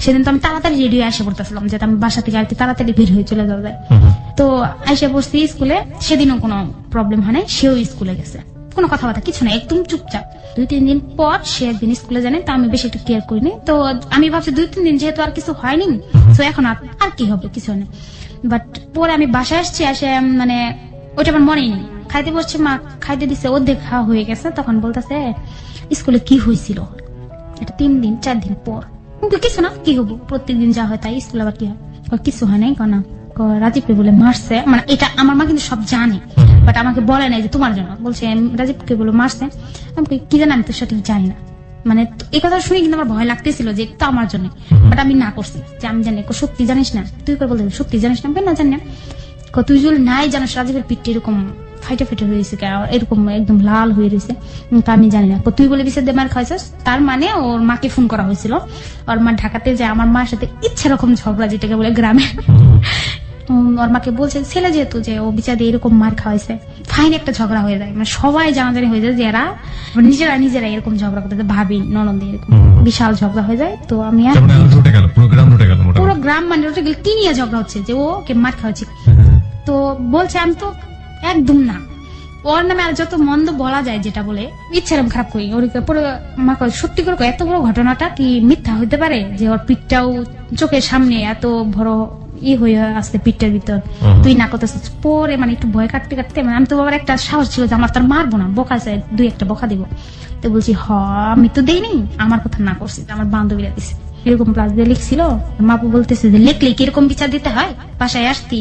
সেদিন তো আমি তাড়াতাড়ি রেডি হয়ে আসে পড়তেছিলাম, যাতে আমি বাসা থেকে আর কি তাড়াতাড়ি বের হয়ে চলে যাওয়া যায়। তো এসে বসছি স্কুলে, সেদিনও কোনো প্রবলেম হয় নাই, সেও স্কুলে গেছে, কোনো কথাবার্তা কিছু নাই, একদম চুপচাপ। 2-3 দিন পর সে একদিন স্কুলে জানে, তো আমি বেশি একটু কেয়ার করিনি। তো আমি ভাবছি 2-3 দিন যেহেতু আর কিছু হয়নি, তো এখন আর কি হবে, কিছু নেই। বাট পরে আমি বাসায় আসছি, আসে মানে ওইটা আমার মনেই নেই। খাইতে বসছে, মা খাইতে দিচ্ছে, অর্ধেক খাওয়া হয়ে গেছে, তখন বলতেছে স্কুলে কি হয়েছিল। এটা 3-4 দিন পর, কিন্তু কিছু না, কি হবো, প্রত্যেকদিন যা হয় তাই, স্কুলে আবার কি হয়? কিছু হয় নাই কেন, রাজীবকে বলে মারছে, মানে এটা আমার মা কিন্তু সব জানে, বাট আমাকে বলে নাই যে তোমার জন্য, বলছে রাজীবকে বলে মারছে। আমি কি জানি, আমি তো সঠিক জানি না, মানে এই কথা শুনে কিন্তু আমার ভয় লাগতেছিল যে তো আমার জন্য, বাট আমি না করছি যে আমি জানি। সত্যি জানিস না? তুই করে বলতে সত্যি জানিস না? না জানি না। তুই যদি নাই জানিস রাজীবের পিঠটা এরকম ফাইটে রয়েছে, এরকম একদম লাল হয়ে রয়েছে, আমি জানি না। তুই বলে বিষয় দিয়ে মার খাইছিস, তার মানে ওর মাকে ফোন করা হয়েছিল, ওর মা ঢাকাতে যায়, আমার মার সাথে ইচ্ছা রকম ঝগড়া, যেটাকে বলে গ্রামে। ওর মাকে বলছে ছেলে যেহেতু যে ও বিচার দিয়ে এরকম মার খাওয়াইছে, ফাইন একটা ঝগড়া হয়ে যায়, মানে সবাই জানাজানি হয়ে যায় যে এরা নিজেরা এরকম ঝগড়া করতে, ভাবি ননদ এরকম বিশাল ঝগড়া হয়ে যায়। তো আমি পুরো গ্রাম মানে টিনিয়া ঝগড়া হচ্ছে যে ওকে মার খাওয়াচ্ছি। তো বলছে আমি তো একদম না, ওর নামে আর যত মন্দ বলা যায়, যেটা বলে ইচ্ছারাম খারাপ করি ওর পুরো মা কয় সত্যি করে এত বড় ঘটনাটা কি মিথ্যা হইতে পারে, যে ওর পিঠটাও চোখের সামনে এত বড় হয়ে আসছে পিঠটার ভিতর, তুই না করতেছিস। পরে মানে একটু ভয় কাটতে কাটতে মানে আমি তো বাবার একটা সাহস ছিল যে আমার তার মারবো না, বকা চাই, 2-1টা বকা দিব। তো বলছি আমি তো দেইনি, আমার কথা না করছি, আমার বান্ধবীরা দিছে। এরকম প্লাস দিয়ে লিখছিল। মাপু বলতেছে যে লিখলে কিরকম বিচার দিতে হয়, বাসায় আসতি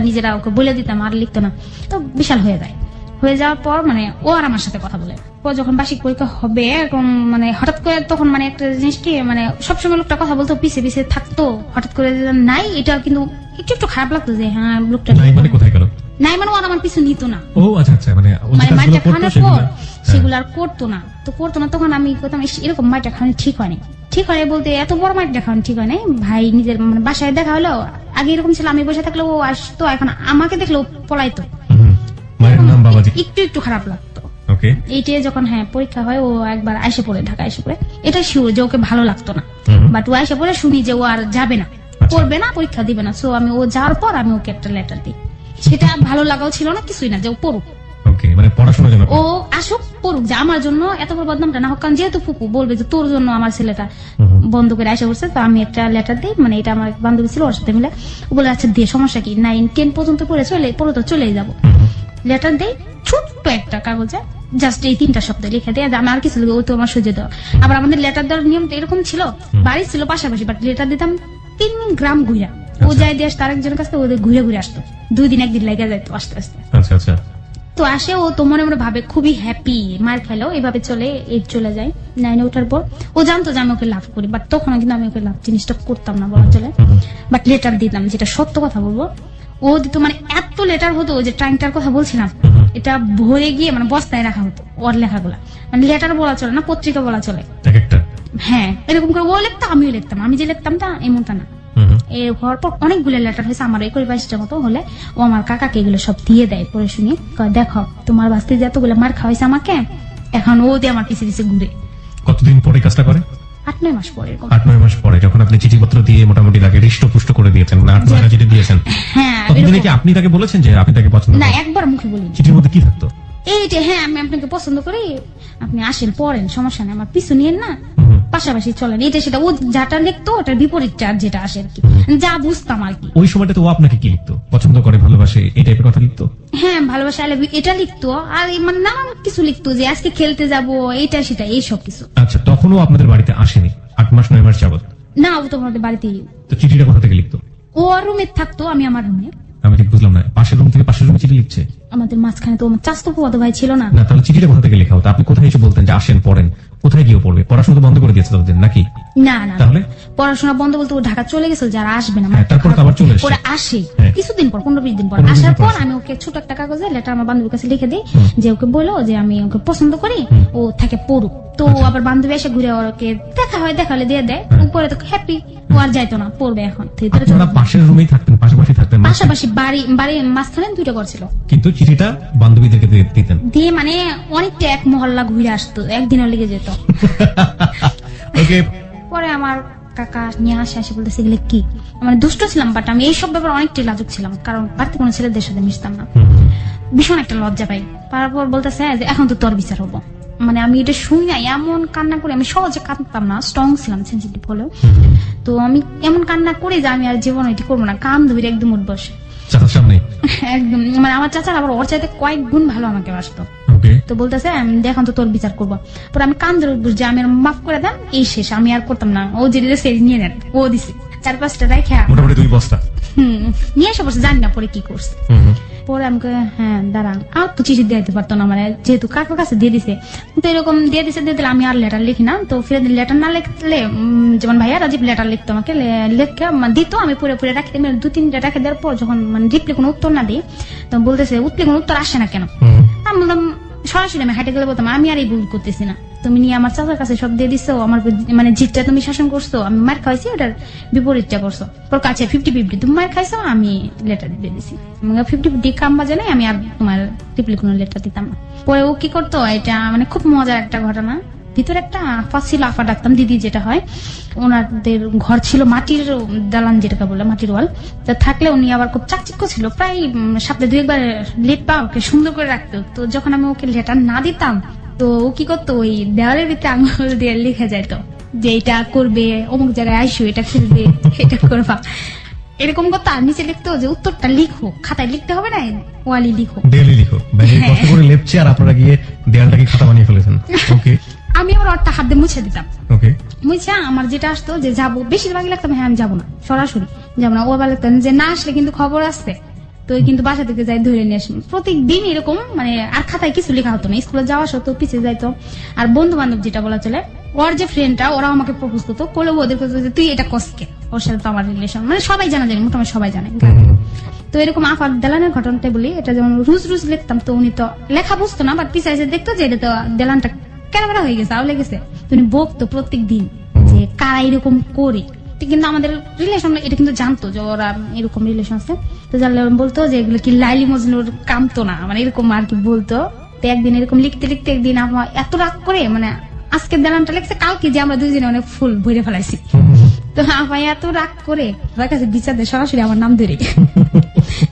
নিজেরা ওকে বলে দিতাম, আর লিখতো না। তো বিশাল হয়ে যায়। হয়ে যাওয়ার পর মানে ও আর আমার সাথে কথা বলে। ও যখন বার্ষিক পরীক্ষা হবে এরকম মানে হঠাৎ করে তখন মানে একটা জিনিস কি মানে সবসময় লোকটা কথা বলতো, পিছে পিছে থাকতো, হঠাৎ করে নাই, এটা কিন্তু একটু একটু খারাপ লাগতো যে হ্যাঁ লোকটা নাই মানে কোথায় গেল, নাই মানে ও আর আমার পিছু নিত না। ও আচ্ছা আচ্ছা, মানে ও যে মাইটা কাজগুলো করতো খাওয়ানোর পর সেগুলো আর করতো না। তো করতো না, তখন আমি করতাম এরকম মাইটা খাওয়ানো ঠিক হয়নি। ঠিক হয় বলতে এত বড় মাইটা খাওয়ানো ঠিক হয় নাই। ভাই নিজের মানে বাসায় দেখা হলো, আগে এরকম ছিল আমি বসে থাকলে ও আসতো, এখন আমাকে দেখলে ও পলাইতো। মায়ের নাম বাবাজি, একটু একটু খারাপ লাগতো। ওকে, এইটাই যখন পরীক্ষা হয় ও একবার আইসে পড়ে, ঢাকা আইসে পড়ে, এটা শিওর যে ওকে ভালো লাগতো না, বাট ও আইসে পড়ে শুনি যে ও আর যাবে না, পড়বে না, পরীক্ষা দিবে না। সো আমি ও যাওয়ার পর আমি ওকে একটা লেটার দিই। সেটা ভালো লাগাও ছিল না, কিছুই না, যে ও পড়ুক, ওকে, মানে পড়াশোনার জন্য ও আসুক পড়ুক, যে আমার জন্য এত বড় বদনামটা না হোক। কারণ যেহেতু ফুপু বলবে যে তোর জন্য আমার ছেলেটা বন্ধ করে আইসা পড়ছে, তো আমি একটা লেটার দিই। মানে এটা আমার বান্ধবী ছিল, ওর সাথে মিলে ও বলে আচ্ছা দিয়ে সমস্যা কি, 9-10 পর্যন্ত পড়ে তো চলেই যাবো। লেটার দেই ছোট্ট একটা কাগজে, জাস্ট এই 3টা শব্দ লিখে দেয়, আমি আর কিছু লিখে, ও তো আমার সহ্য দেওয়া। আবার আমাদের লেটার দেওয়ার নিয়মটা এরকম ছিল, বাড়ি ছিল পাশাপাশি, বাট লেটার দিতাম 3 গ্রাম ঘুরা। ও যাই দিয়ে আসতো আরেকজনের কাছে, ওদের ঘুরে ঘুরে আসতো, 2 দিন 1 দিন লেগে যাইতো আস্তে আস্তে। আচ্ছা আচ্ছা, তো আসে ও তো মনে মনে ভাবে খুবই হ্যাপি, মার খেলো এভাবে চলে যায় 9-এ ওঠার পর। ও জানতো যে আমি ওকে লাভ করি, বাট তখন কিন্তু আমি ওকে লাভ জিনিসটা করতাম না বলা চলে। বাট লেটার দিতাম, যেটা সত্য কথা বলবো, ও দিত মানে এত লেটার হতো, যে টাইমটার কথা বলছিলাম, এটা ভরে গিয়ে মানে বস্তায় রাখা হতো ওর লেখাগুলা। মানে লেটার বলা চলে না, পত্রিকা বলা চলে একটা, হ্যাঁ এরকম করে ও লিখতো, আমিও লিখতাম। আমি যে লিখতাম তা এমনটা না। এর হওয়ার পর অনেকগুলো লেটার হয়েছে, আমার 21-22টা মতো হলে ও আমার কাকাকে এগুলো সব দিয়ে দেয়। পরে শুনি দেখো তোমার বাস্তি যে এতগুলো মার খাওয়াইছে আমাকে, এখন ও দিয়ে আমার পিছিয়ে পিছিয়ে ঘুরে। কতদিন পরে কাজটা করে? 8-9 মাস পরে। 8-9 মাস পরে, যখন আপনি চিঠিপত্র দিয়ে মোটামুটি তাকে হৃষ্টপুষ্ট করে দিয়েছেন, না 8-9টা চিঠি দিয়েছেন, হ্যাঁ ততদিনে কি আপনি তাকে বলেছেন যে আপনি তাকে পছন্দ না? করেন? একবার মুখে বলি। চিঠির মধ্যে কি থাকতো? এইটা হ্যাঁ আমি আপনাকে পছন্দ করি, আপনি আসেন পড়েন, সমস্যা নেই, আমার পিছু নিয়েন না, পাশাপাশি চলেন, এটা সেটা। ও যাটা লিখতো ওটার বিপরীত যেটা আসে আর কি, যা বুঝতাম আর কি। ওই সময়টা তো ও আপনাকে কি লিখতো? পছন্দ করে, ভালোবাসে, এই টাইপের কথা লিখতো? হ্যাঁ ভালোবাসা, আই লাভ ইউ এটা লিখতো, আর মানে নানান কিছু লিখতো, যে আজকে খেলতে যাবো, এটা সেটা এইসব কিছু। আচ্ছা, তখনও আপনাদের বাড়িতে আসেনি 8 মাস 9 মাস যাবত? না, ও তো আমাদের বাড়িতেই। তো চিঠিটা কোথা থেকে লিখতো? ও রুমে থাকতো, আমি আমার রুমে। আমি ঠিক বুঝলাম না, পাশের রুম থেকে পাশের রুমে চিঠি লিখছে? আমাদের মাঝখানে তো আমার চাচতো ফুফাতো ভাই ছিল না। না, তাহলে চিঠিটা কোথা থেকে লেখা হতো? আপনি কোথায় এসে বলতেন যে আসেন পড়েন? কোথায় গিয়ে পড়বে? পড়াশোনা তো বন্ধ করে দিয়েছে ততদিন নাকি? না না, তাহলে পড়াশোনা বন্ধ বলতে ও ঢাকা চলে গেছিল, যারা আসবে না তারপর তো আবার চলে আসে। ওরা আসে কিছুদিন পর, 15-20 দিন পর। 15-20 আসার দিন পর পর আমি ওকে ছোট একটা কাগজে লেটার আমার বান্ধবীর কাছে লিখে দিই, যে ওকে বলো যে আমি ওকে পছন্দ করি, ও থাকে পড়ুক। তো আবার বান্ধবী এসে ঘুরে ওকে দেখা হলে দিয়ে দেয়, উপরে তো হ্যাপি, ও আর যাইতো না, পড়বে এখন। আপনারা পাশের রুমেই থাকতেন, পাশাপাশি থাকতেন? পাশাপাশি বাড়ির মাঝখানে 2টা ঘর ছিল, কিন্তু চিঠিটা বান্ধবীদেরকে দিতেন? দিয়ে মানে অনেকটা এক মহল্লা ঘুরে আসতো, একদিনও লেগে যেত। ওকে, পরে আমার কাকা নিয়ে আসে বলতেছে এগুলো কি। মানে দুষ্ট ছিলাম, বাট আমি এইসব ব্যাপারে অনেকটাই লাজুক ছিলাম, কারণ বাড়িতে কোনো ছেলেদের সাথে মিশতাম না, ভীষণ একটা লজ্জা পাই। তারপর বলতেছে যে এখন তো তোর বিচার হবো। মানে আমি এটা শুনি না, এমন কান্না করে, আমি সহজে কাঁদতাম না, স্ট্রং ছিলাম, সেন্সিটিভ হলেও। তো আমি এমন কান্না করি যে আমি আর জীবন এটি করবো না, কান ধরে একদম উঠবস চাচার সামনে একদম। মানে আমার চাচার আবার ওর চাইতে কয়েক গুণ ভালো আমাকে বাসতো। তো বলতেছে এখন তো তোর বিচার করবো। পরে আমি কান ধরে উঠবস যে আমি আর মাফ করে দেন, এই শেষ, আমি আর করতাম না। ও যে নিয়ে নেন, ও দিছে 4-5টা রাইখা মোটামুটি 2 বস্তা নিয়ে এসে বসে, জানি না পরে কি করছে। পরে আমাকে হ্যাঁ দাঁড়ান, আর তো চিঠি দিয়ে দিতে পারতো না, মানে যেহেতু কাকার কাছে দিয়ে দিছে, তো এরকম দিয়ে দিলে আমি আর লেটার লিখি না। তো ফিরে লেটার না লিখলে, যেমন ভাইয়া রাজীব লেটার লিখতো আমাকে, লেখা দিত, আমি পুরো রাখি দিই, 2-3টা রাখে দেওয়ার পর যখন মানে রিপ্লি কোনো উত্তর না দিই, তো বলতেছে কোনো উত্তর আসে না কেন। আমি বললাম সরাসরি আমি হাঁটে গেলে বলতাম আমি আর এই ভুল করতেছি না, তুমি নিয়ে আমার চাচার কাছে সব দিয়ে দিচ্ছ, আমার মানে জিতটা তুমি শাসন করছো, আমি মার খাইছি, ওটার বিপরীতটা করছো, তোর কাছে 50-50 তুমি মার খাইছো, আমি লেটার দিয়ে দিছি, 50-50 কাম বাজে নাই, আমি আর তোমার রিপ্লি কোনো লেটার দিতাম না। পরে ও কি করতো, এটা মানে খুব মজার একটা ঘটনা। ভিতরে একটা আফা ছিল, আফা ডাকতাম দিদি যেটা হয়, ওনাদের ঘর ছিল মাটির দালান, যেটাকে বলে মাটির ওয়াল। তা থাকলে উনি আবার খুব চাকচিক্য ছিল, প্রায় সপ্তাহে 2-1 লেপা ওকে সুন্দর করে রাখতো। তো যখন আমি ওকে লেটার না দিতাম, তো ও কি করতো, ওই দেওয়ালের ভিতরে আঙুল দিয়ে লিখে যাইতো যে এটা করবে, অমুক জায়গায় আইসো, এটা খেলবে, এটা করবা। এরকম করতো, আর নিচে লিখতো যে উত্তরটা লিখো, খাতায় লিখতে হবে না, ওয়ালি লিখো, ডেইলি লিখো। ব্যাগে কষ্ট করে লেপছে আর আপনারা গিয়ে দেয়ালটাকে খাতা বানিয়ে ফেলেছেন। ওকে আমি আবার ওরটা হাত দিয়ে মুছে দিতাম। ওকে মুছে আমার যেটা আসতো যে যাবো, বেশিরভাগই লাগতাম হ্যাঁ আমি যাবো না, সরাসরি যাবো না। ও আবার লাগতাম যে না আসলে কিন্তু খবর আসছে, তো ওই কিন্তু বাসা থেকে যাই ধরে নিয়ে আসবো। প্রত্যেকদিন এরকম, মানে আর খাতায় কিছু লেখা হতো না, স্কুলে যাওয়া সত্ত্বেও পিছিয়ে যাইতো। আর বন্ধু বান্ধব যেটা বলা চলে, ওর যে ফ্রেন্ডটা, ওরা আমাকে প্রপোজ করতো, করলে ওদের কাছে যে তুই এটা কসকে, ওর সাথে তো আমার রিলেশন, মানে সবাই জানা যায়, মোটামুটি সবাই জানে। তো এরকম আফার দেলানের ঘটনাটা বলি, এটা যেমন রুজ রুজ লিখতাম, তো উনি তো লেখা বুঝতো না, বাট পিছিয়ে এসে দেখতো যে এটা তো দেলানটা কেনাবেড়া হয়ে গেছে, আউলে গেছে। তুমি বকতো প্রত্যেক দিন যে কারা এরকম করে, কিন্তু আমাদের রিলেশন এটা কিন্তু জানতো যে ওরা এরকম রিলেশন আছে। তো জানলে বলতো যে এগুলো কি লাইলি মজনুর কাম তো না, মানে এরকম আর কি বলতো। তো একদিন এরকম লিখতে লিখতে একদিন আমার এত রাগ করে, মানে আজকের দেলানটা লিখছে, কালকে যে আমরা দুইজনে অনেক ফুল ভরে ফেলাইছি। তো আমার এত রাগ করে ওর কাছে বিচার দেয় সরাসরি আমার নাম ধরে।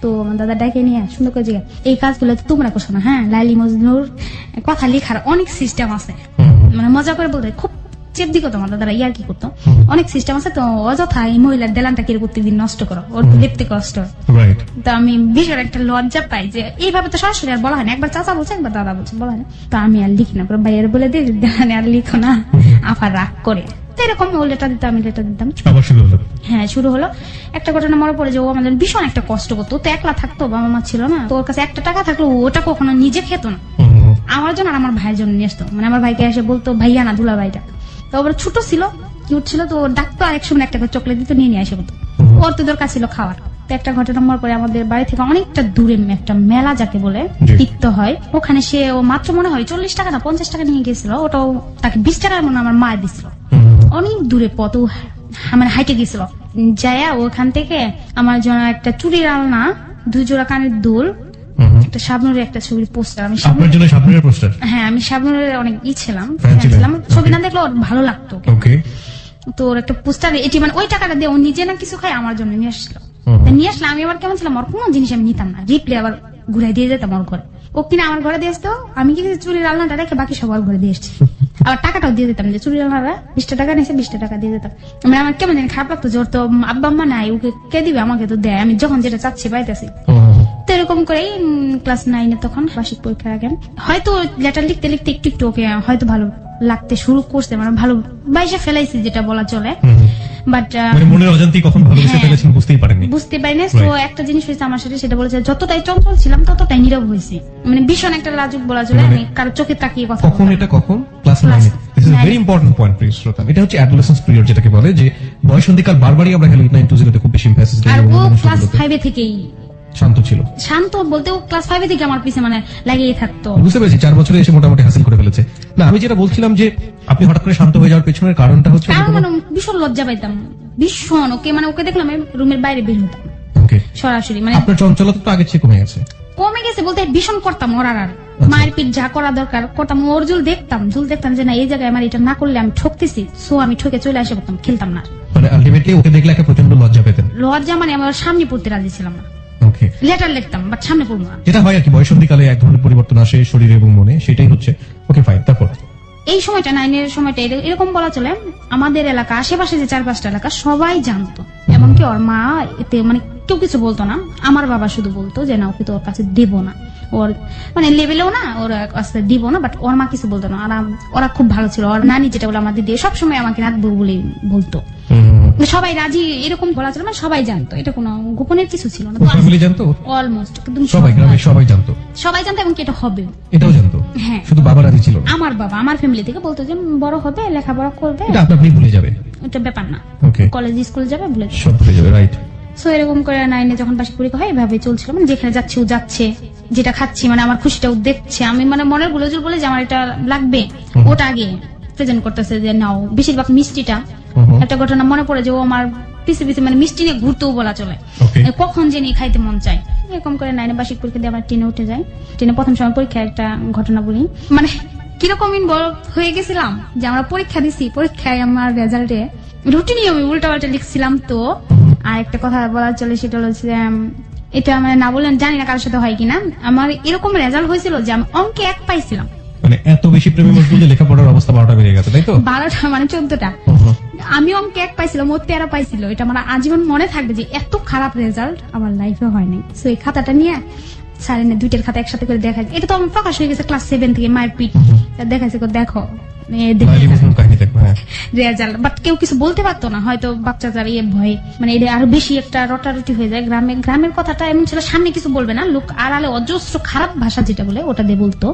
তো আমার দাদা ডাকে নিয়ে সুন্দর করে জিজ্ঞাসা, এই কাজগুলো তো তোমরা করছো না? হ্যাঁ, লাইলি মজনুর কথা লেখার অনেক সিস্টেম আছে, মানে মজা করে বলতে খুব চেপ দিক তোমার দাদারা ইয়ার কি করতো, অনেক সিস্টেম আছে, তো অযথা এই মহিলার দেলানটা কি প্রত্যেকদিন নষ্ট করো, ওর তো দেখতে কষ্ট। তো আমি ভীষণ একটা লজ্জা পাই যে এইভাবে তো সরাসরি আর বলা হয় না, একবার চাচা বলছে একবার দাদা বলছে, বলা হয় না। তো আমি আর লিখি না, ভাইয়ের বলে দিই দেলানে আর লিখো না, আফার রাগ করে। তো এরকম ও লেটার দিতাম, আমি লেটার দিতাম। হ্যাঁ, শুরু হলো। একটা ঘটনা মনে পড়ে যে ও আমাদের ভীষণ একটা কষ্ট করতো, তো একলা থাকতো, বাবা মা ছিল না, তো ওর কাছে একটা টাকা থাকলো ওটা কখনো নিজে খেতো না, আমার জন্য আর আমার ভাইয়ের জন্য নিয়ে আসতো। মানে আমার ভাইকে এসে বলতো ভাইয়া না দুলা ভাইটা, তো ওর ছোট ছিল, কিউট ছিল, তো ওর ডাকতো, আর এক সময় একটা করে চকলেট দিত, নিয়ে আসে বলতো, ওর তো দরকার ছিল খাওয়ার। তো একটা ঘটনা মনে পড়ে, আমাদের বাড়ি থেকে অনেকটা দূরে একটা মেলা যাকে বলে তিক্ত হয়, ওখানে সে ও মাত্র মনে হয় 40 টাকা না 50 টাকা নিয়ে গেছিল, ওটাও তাকে 20 টাকার মনে আমার মা দিছিল। অনেক দূরে পথ, আমার হাইটে গেছিল, যায়া ওখান থেকে আমার জন্য একটা চুড়ির আলনা, 2 জোড়া কানের দুল, একটা শাবনুরের একটা ছবির পোস্টার। আমি শাবনুরের পোস্টার, হ্যাঁ আমি শাবনুরের অনেক ছিলাম, ছবি না দেখলে ওর ভালো লাগতো। তো ওর একটা পোস্টার, এটি মানে ওই টাকাটা দিয়ে ও নিজে না কিছু খায়, আমার জন্য নিয়ে আসলো। নিয়ে আসলে আমি আবার কেমন ছিলাম, ওর কোনো জিনিস আমি নিতাম না, রিপ্লে আবার ঘুরাই দিয়ে যেতাম ওর ঘরে। ও কিনা আমার ঘরে দিয়ে আসতো, আমি কি চুরির আলনাটা রেখে বাকি সবার ঘরে দিয়ে এসছি, আবার টাকাটাও দিয়ে দিতাম, যে চুরির আলনাটা 20 টাকা নিয়েছে 20 টাকা দিয়ে দিতাম। মানে আমার কেমন জানি খারাপ লাগতো যে ওর তো আব্বা আম্মা নাই, ওকে কে দিবে, আমাকে তো দেয়, আমি যখন যেটা চাচ্ছি পাইতেছি। তো এরকম করেই ক্লাস 9-এ তখন বার্ষিক পরীক্ষার আগে হয়তো লেটার লিখতে লিখতে একটু একটু ওকে হয়তো ভালো লাগতে শুরু করছে, মানে ভালো বাইসে ফেলাইছি যেটা বলা চলে, বাট মনের অজান্তেই কখন ভালোবেসে ফেলেছেন বুঝতে পারিনি। তো একটা জিনিস হয়েছে আমার সাথে, সেটা বলেছে যতটাই চঞ্চল ছিলাম ততটাই নীরব হয়েছি, মানে ভীষণ একটা লাজুক বলা চলে, আমি কারো চোখে তাকিয়ে কথা কখন এটা কখন class 9 this is very important point please শ্রোতা। এটা হচ্ছে অ্যাডোলেসেন্স পিরিয়ড যেটাকে বলে, যে বয়সন্ধিকাল। বারবারই আমরা হেলো 920 তে খুব বেশি এমফাসিস দিই। আর ও ক্লাস 5 থেকেই শান্ত ছিল, শান্ত বলতে ও ক্লাস 5 থেকে আমার পিছে মানে লাগিয়ে থাকতো। বুঝতে পেরেছি, 4 বছরে এসে মোটামুটি হাসিল করে ফেলেছে। না আমি যেটা বলছিলাম যে আপনি হঠাৎ করে শান্ত হয়ে যাওয়ার পেছনের কারণটা হচ্ছে, মানে ভীষণ লজ্জা পাইতাম, ভীষণ। ওকে মানে ওকে দেখলাম আমি রুমের বাইরে বের হতাম সরাসরি, মানে আপনার চঞ্চলতা তো আগে চেয়ে কমে গেছে। কমে গেছে বলতে ভীষণ করতাম ওর আর মায়ের পিঠ যা করা দরকার করতাম, ওর ঝুল দেখতাম যে না এই জায়গায় আমার এটা না করলে আমি ঠকতেছি, সো আমি ঠকে চলে আসে করতাম, খেলতাম না। মানে আলটিমেটলি ওকে দেখলে একটা প্রচন্ড লজ্জা পেতেন। লজ্জা মানে আমার সামনে পড়তে রাজি ছিলাম না, লেটার লিখতাম বাট সামনে পড়বো না। যেটা হয় আর কি, বয়সন্ধিকালে এক ধরনের পরিবর্তন আসে শরীরে এবং মনে, সেটাই হচ্ছে। ওকে ফাইন, তারপর এই সময়টা 9-এর সময়টা এরকম বলা চলে, আমাদের এলাকা আশেপাশে যে 4-5টা এলাকা সবাই জানতো, এমনকি ওর মা এতে মানে কেউ কিছু বলতো না, আমার বাবা শুধু বলতো যে না ওকে তো ওর কাছে দেবো না, ওর মানে লেভেলেও না ওর কাছে দিব না, বাট ওর মা কিছু বলতো না। আর ওরা খুব ভালো ছিল, ওর নানি যেটা বলে আমার দিদি সবসময় আমাকে রাখবো বলে বলতো, সবাই রাজি এরকম বলা ছিল, মানে সবাই জানতো, এটা কোনো গোপনের কিছু ছিল না। ফ্যামিলি জানতো অলমোস্ট একদম সবাই, গ্রামের সবাই জানতো, এবং কি এটা হবে এটাও জানতো। হ্যাঁ, শুধু বাবা রাজি ছিল না। আমার বাবা আমার ফ্যামিলি থেকে বলতো যে বড় হবে, লেখাপড়া করবে, এটা আপনি ভুলে যাবে, এটা ব্যাপার না, কলেজ স্কুল যাবে ভুলে সব ভুলে যাবে, রাইট। সো এরকম করে 9-এ যখন বার্ষিক পরীক্ষা হয় এভাবে চলছিল, মানে যেখানে যাচ্ছে ও যাচ্ছে, যেটা খাচ্ছি মানে আমার খুশিটাও দেখছে, আমি মানে মনের গুলোজুল বলে যে আমার এটা লাগবে, ওটা আগে প্রেজেন্ট করতেছে যে নাও, বেশিরভাগ মিষ্টিটা। একটা ঘটনা মনে পড়ে যে ও আমার পিছে পিছে মানে মিষ্টি নিয়ে ঘুরতেও বলা চলে, কখন যে নিয়ে খাইতে মন চায়। এরকম করে 9-এ বার্ষিক পরীক্ষা দিয়ে আমরা 10-এ উঠে যাই। 10-এ প্রথম সময় পরীক্ষায় একটা ঘটনা বলি, মানে কিরকম ইনভলভ হয়ে গেছিলাম যে আমরা পরীক্ষা দিছি, পরীক্ষায় আমার রেজাল্টে রুটিনই আমি উল্টা পাল্টা লিখছিলাম। তো আর একটা কথা বলা চলে, সেটা হচ্ছে এটা মানে না বললেন জানি না কারোর সাথে হয় কিনা, আমার এরকম রেজাল্ট হয়েছিল যে আমি অঙ্কে 1 পাইছিলাম। মানে এত বেশি প্রেমে মশগুল যে লেখাপড়ার অবস্থা 12টা বেড়ে গেছে, তাই তো? 12টা মানে 14টা। আমি অঙ্কে 1 পাইছিলাম, ও 13 পাইছিল। এটা আমার আজীবন মনে থাকবে যে এত খারাপ রেজাল্ট আমার লাইফে হয়নি। সো এই খাতাটা নিয়ে স্যার এনে দুইটার খাতা একসাথে করে দেখাই, এটা তো আমার প্রকাশ হয়ে গেছে ক্লাস 7 থেকে, মায়ের পিঠ দেখাইছে, দেখো রেজাল্ট। বাট কেউ কিছু বলতে পারতো না, হয়তো বাচ্চা যারা ভয়ে মানে এটা আরো বেশি একটা রটারটি হয়ে যায়। গ্রামের কথাটা এমন ছিল, সামনে কিছু বলবে না, লোক আড়ালে অজস্র খারাপ ভাষা যেটা বলে ওটা দিয়ে বলতো।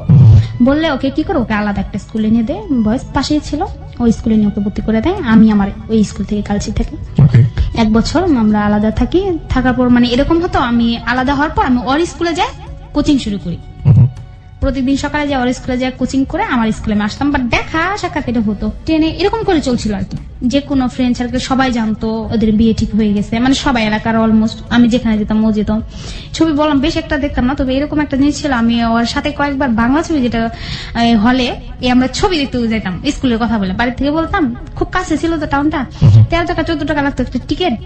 বললে ওকে কি করে, ওকে আলাদা একটা স্কুলে নিয়ে দেয়, বয়স পাশেই ছিল, ওই স্কুলে নিয়ে ওকে ভর্তি করে দেয়। আমি আমার ওই স্কুল থেকে কালচি থাকি 1 বছর, আমরা আলাদা থাকি। থাকার পর মানে এরকম হতো, আমি আলাদা হওয়ার পর আমি ওর স্কুলে যাই, কোচিং শুরু করি। প্রতিদিন সকালে যাই ওর স্কুলে যাই, কোচিং করে আমার স্কুলে আমি আসতাম। বাট দেখা সাক্ষাৎ এটা হতো ট্রেনে, এরকম করে চলছিল আর কি। যে কোনো ফ্রেন্ড সার্কেল সবাই জানতো ওদের বিয়ে ঠিক হয়ে গেছে, মানে সবাই এলাকার অলমোস্ট। আমি যেখানে যেতাম ও যেত। ছবি বললাম বেশ একটা দেখতাম না, তবে এরকম একটা জিনিস ছিল, আমি ওর সাথে কয়েকবার বাংলা ছবি যেটা হলে আমরা ছবি দেখতে যেতাম, স্কুলের কথা বলে বাড়ি থেকে বলতাম, খুব কাছে ছিল তো টাউনটা, 13 টাকা 14 টাকা লাগতো একটা টিকিট।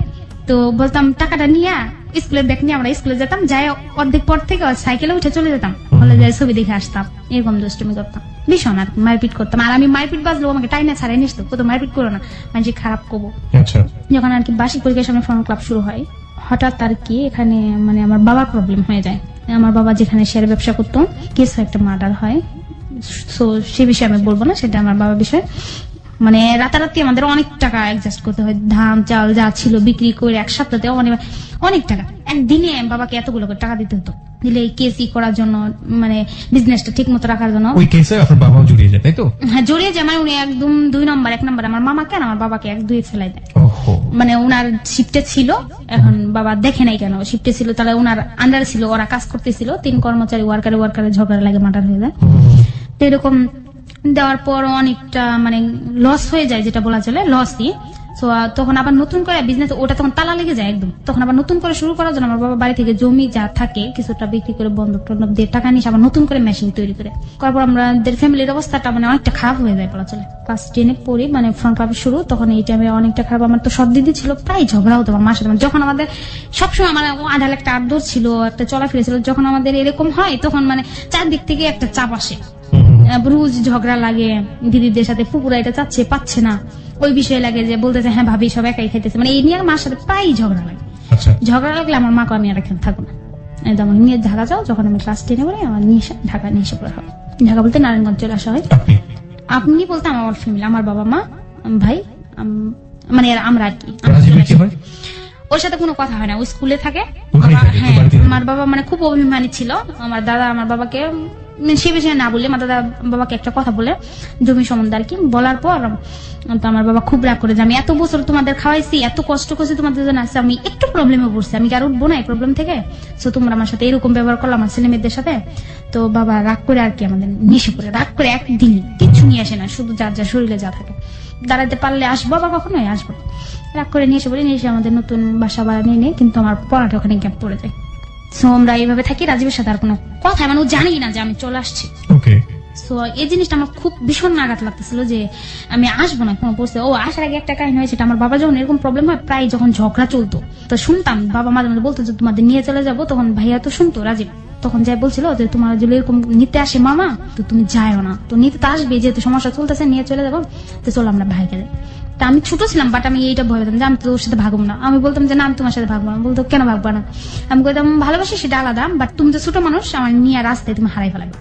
তো বলতাম টাকাটা নিয়ে স্কুলের ব্যাগ নিয়ে আমরা স্কুলে যেতাম, যাই অর্ধেক পর থেকে সাইকেলে উঠে চলে যেতাম, হলে যাই ছবি দেখে আসতাম। এরকম দুষ্টুমি করতাম ভীষণ, আর মারপিট করতাম। আর আমি মারপিট বাজলেও আমাকে টাইনা ছাড়াই নিস, তো কত মারপিট করো না, মানে খারাপ করবো। যখন আর কি বার্ষিক পরীক্ষার সামনে ফর্ম ক্লাব শুরু হয়, হঠাৎ আর কি এখানে মানে আমার বাবার প্রবলেম হয়ে যায়। আমার বাবা যেখানে শেয়ার ব্যবসা করতো, কিছু একটা মার্ডার হয়। সো সে বিষয়ে আমি বলবো না, সেটা আমার বাবার বিষয়। মানে রাতারাতি আমাদের অনেক টাকা অ্যাডজাস্ট করতে হয়, ধান চাল যা ছিল বিক্রি করে এক সপ্তাহে অনেক টাকা। একদিনে বাবাকে এতগুলো করে টাকা দিতে হতো, দিলে কেসি করার জন্য, মানে বিজনেসটা ঠিক মতো রাখার জন্য। ওই কেসে আপনার বাবাও জড়িয়ে যায়, তাই তো? হ্যাঁ, জড়িয়ে যায়, মানে উনি একদম 2 নম্বর 1 নম্বর আমার মামাকে আর আমার বাবাকে 1-2 ফেলাই দেয়। মানে উনার শিফটে ছিল, এখন বাবা দেখে নাই কেন শিফটে ছিল, তাহলে উনার আন্ডারে ছিল, ওরা কাজ করতেছিল, 3 কর্মচারী ওয়ার্কারে ঝগড়া লাগে, মার্ডার হয়ে যায়। তো এরকম দেওয়ার পর অনেকটা মানে লস হয়ে যায়, যেটা বলা চলে লসই। তো তখন আবার নতুন করে বিজনেস, ওটা তখন তালা লেগে যায় একদম। তখন আবার নতুন করে শুরু করার জন্য আমার বাবা বাড়ি থেকে জমি যা থাকে কিছুটা বিক্রি করে বন্ধক টন্ধক দিয়ে টাকা নিয়ে আবার নতুন করে মেশিন তৈরি করে করার পর আমাদের ফ্যামিলির অবস্থাটা মানে অনেকটা খারাপ হয়ে যায় বলা চলে। ক্লাস 10-এ পড়ি, মানে ফ্রন্ট ক্লাবে শুরু, তখন এই টাইমে অনেকটা খারাপ। আমার তো সব দিদি ছিল, প্রায় ঝগড়া হতো আমার মার সাথে। যখন আমাদের সবসময় আমার আধার একটা আদর ছিল, একটা চলাফেরা ছিল, যখন আমাদের এরকম হয় তখন মানে চারদিক থেকে একটা চাপ আসে, রোজ ঝগড়া লাগে। দিদিদের সাথে ফুপুরা এটা চাচ্ছে পাচ্ছে না, ওই বিষয়ে লাগে যে বলতেছে হ্যাঁ ভাবি সব একাই খাইতেছে, মানে এই নিয়ে মার সাথে প্রায় ঝগড়া লাগে। ঝগড়া লাগলে আমার মাকে আমি আর এখানে থাকবো না, আমার নিয়ে ঢাকা যাও। যখন আমি ক্লাস 10-এ পড়ি আমার নিয়ে ঢাকা নিয়ে এসে পড়া হয়। ঢাকা বলতে নারায়ণগঞ্জ চলে আসা হয়। আপনি বলতে আমার ফ্যামিলি, আমার বাবা মা ভাই, মানে আমরা আর কি। ওর সাথে কোনো কথা হয় না, ও স্কুলে থাকে। হ্যাঁ, আমার বাবা মানে খুব অভিমানী ছিল। আমার দাদা আমার বাবাকে সে বিষয়ে না বলে, আমার দাদা বাবাকে একটা কথা বলে জমি সম্বন্ধে আর কি, বলার পর তো আমার বাবা খুব রাগ করে যে আমি এত বছর তোমাদের খাওয়াইছি, এত কষ্ট করছি তোমাদের জন্য, আসছে আমি একটু প্রবলেমে পড়ছি, আমি কি আর উঠবো না এই প্রবলেম থেকে? সো তোমরা আমার সাথে এরকম ব্যবহার করলো আমার ছেলে মেয়েদের সাথে। তো বাবা রাগ করে আর কি আমাদের নিশে করে, রাগ করে একদিন কিচ্ছু নিয়ে আসে না, শুধু যার যা শরীরে যা থাকে, দাঁড়াতে পারলে আসবো বা কখনোই আসবো, রাগ করে নিয়ে এসে বলে নিয়ে এসে আমাদের নতুন বাসা ভাড়া নিয়ে নেই। কিন্তু আমার পড়াটা ওখানে গ্যাপ পড়ে যায়। সো আমরা এইভাবে থাকি, রাজীবের সাথে আর কোনো কথা মানে ও জানি না যে আমি চলে আসছি। সো এই জিনিসটা আমার খুব ভীষণ আঘাত লাগতেছিল যে আমি আসবো না কোনো পরিস্থিতি। ও আসার আগে একটা কাহিনী হয়েছে, আমার বাবা যখন এরকম প্রবলেম হয়, প্রায় যখন ঝগড়া চলতো তো শুনতাম বাবা মাঝে মাঝে বলতো যে তোমাদের নিয়ে চলে যাবো। তখন ভাইয়া তো শুনতো, রাজীব তখন যাই বলছিল যে তোমার যদি এরকম নিতে আসে মামা, তো তুমি যাও না, তো নিতে তো আসবে, যেহেতু সমস্যা চলতেছে নিয়ে চলে যাবো, তো চলো আমরা ভাইকে যাই। তা আমি ছোট ছিলাম, বাট আমি এইটা ভয় পেতাম যে আমি তো ওর সাথে ভাগবো না। আমি বলতাম যে না আমি তোমার সাথে ভাগবো না। বলতো কেন ভাগবো না? আমি বলতাম ভালোবাসি সেটা আলাদা, বাট তুমি তো ছোট মানুষ, আমার নিয়ে রাস্তায় তুমি হারাই ফেলাবে,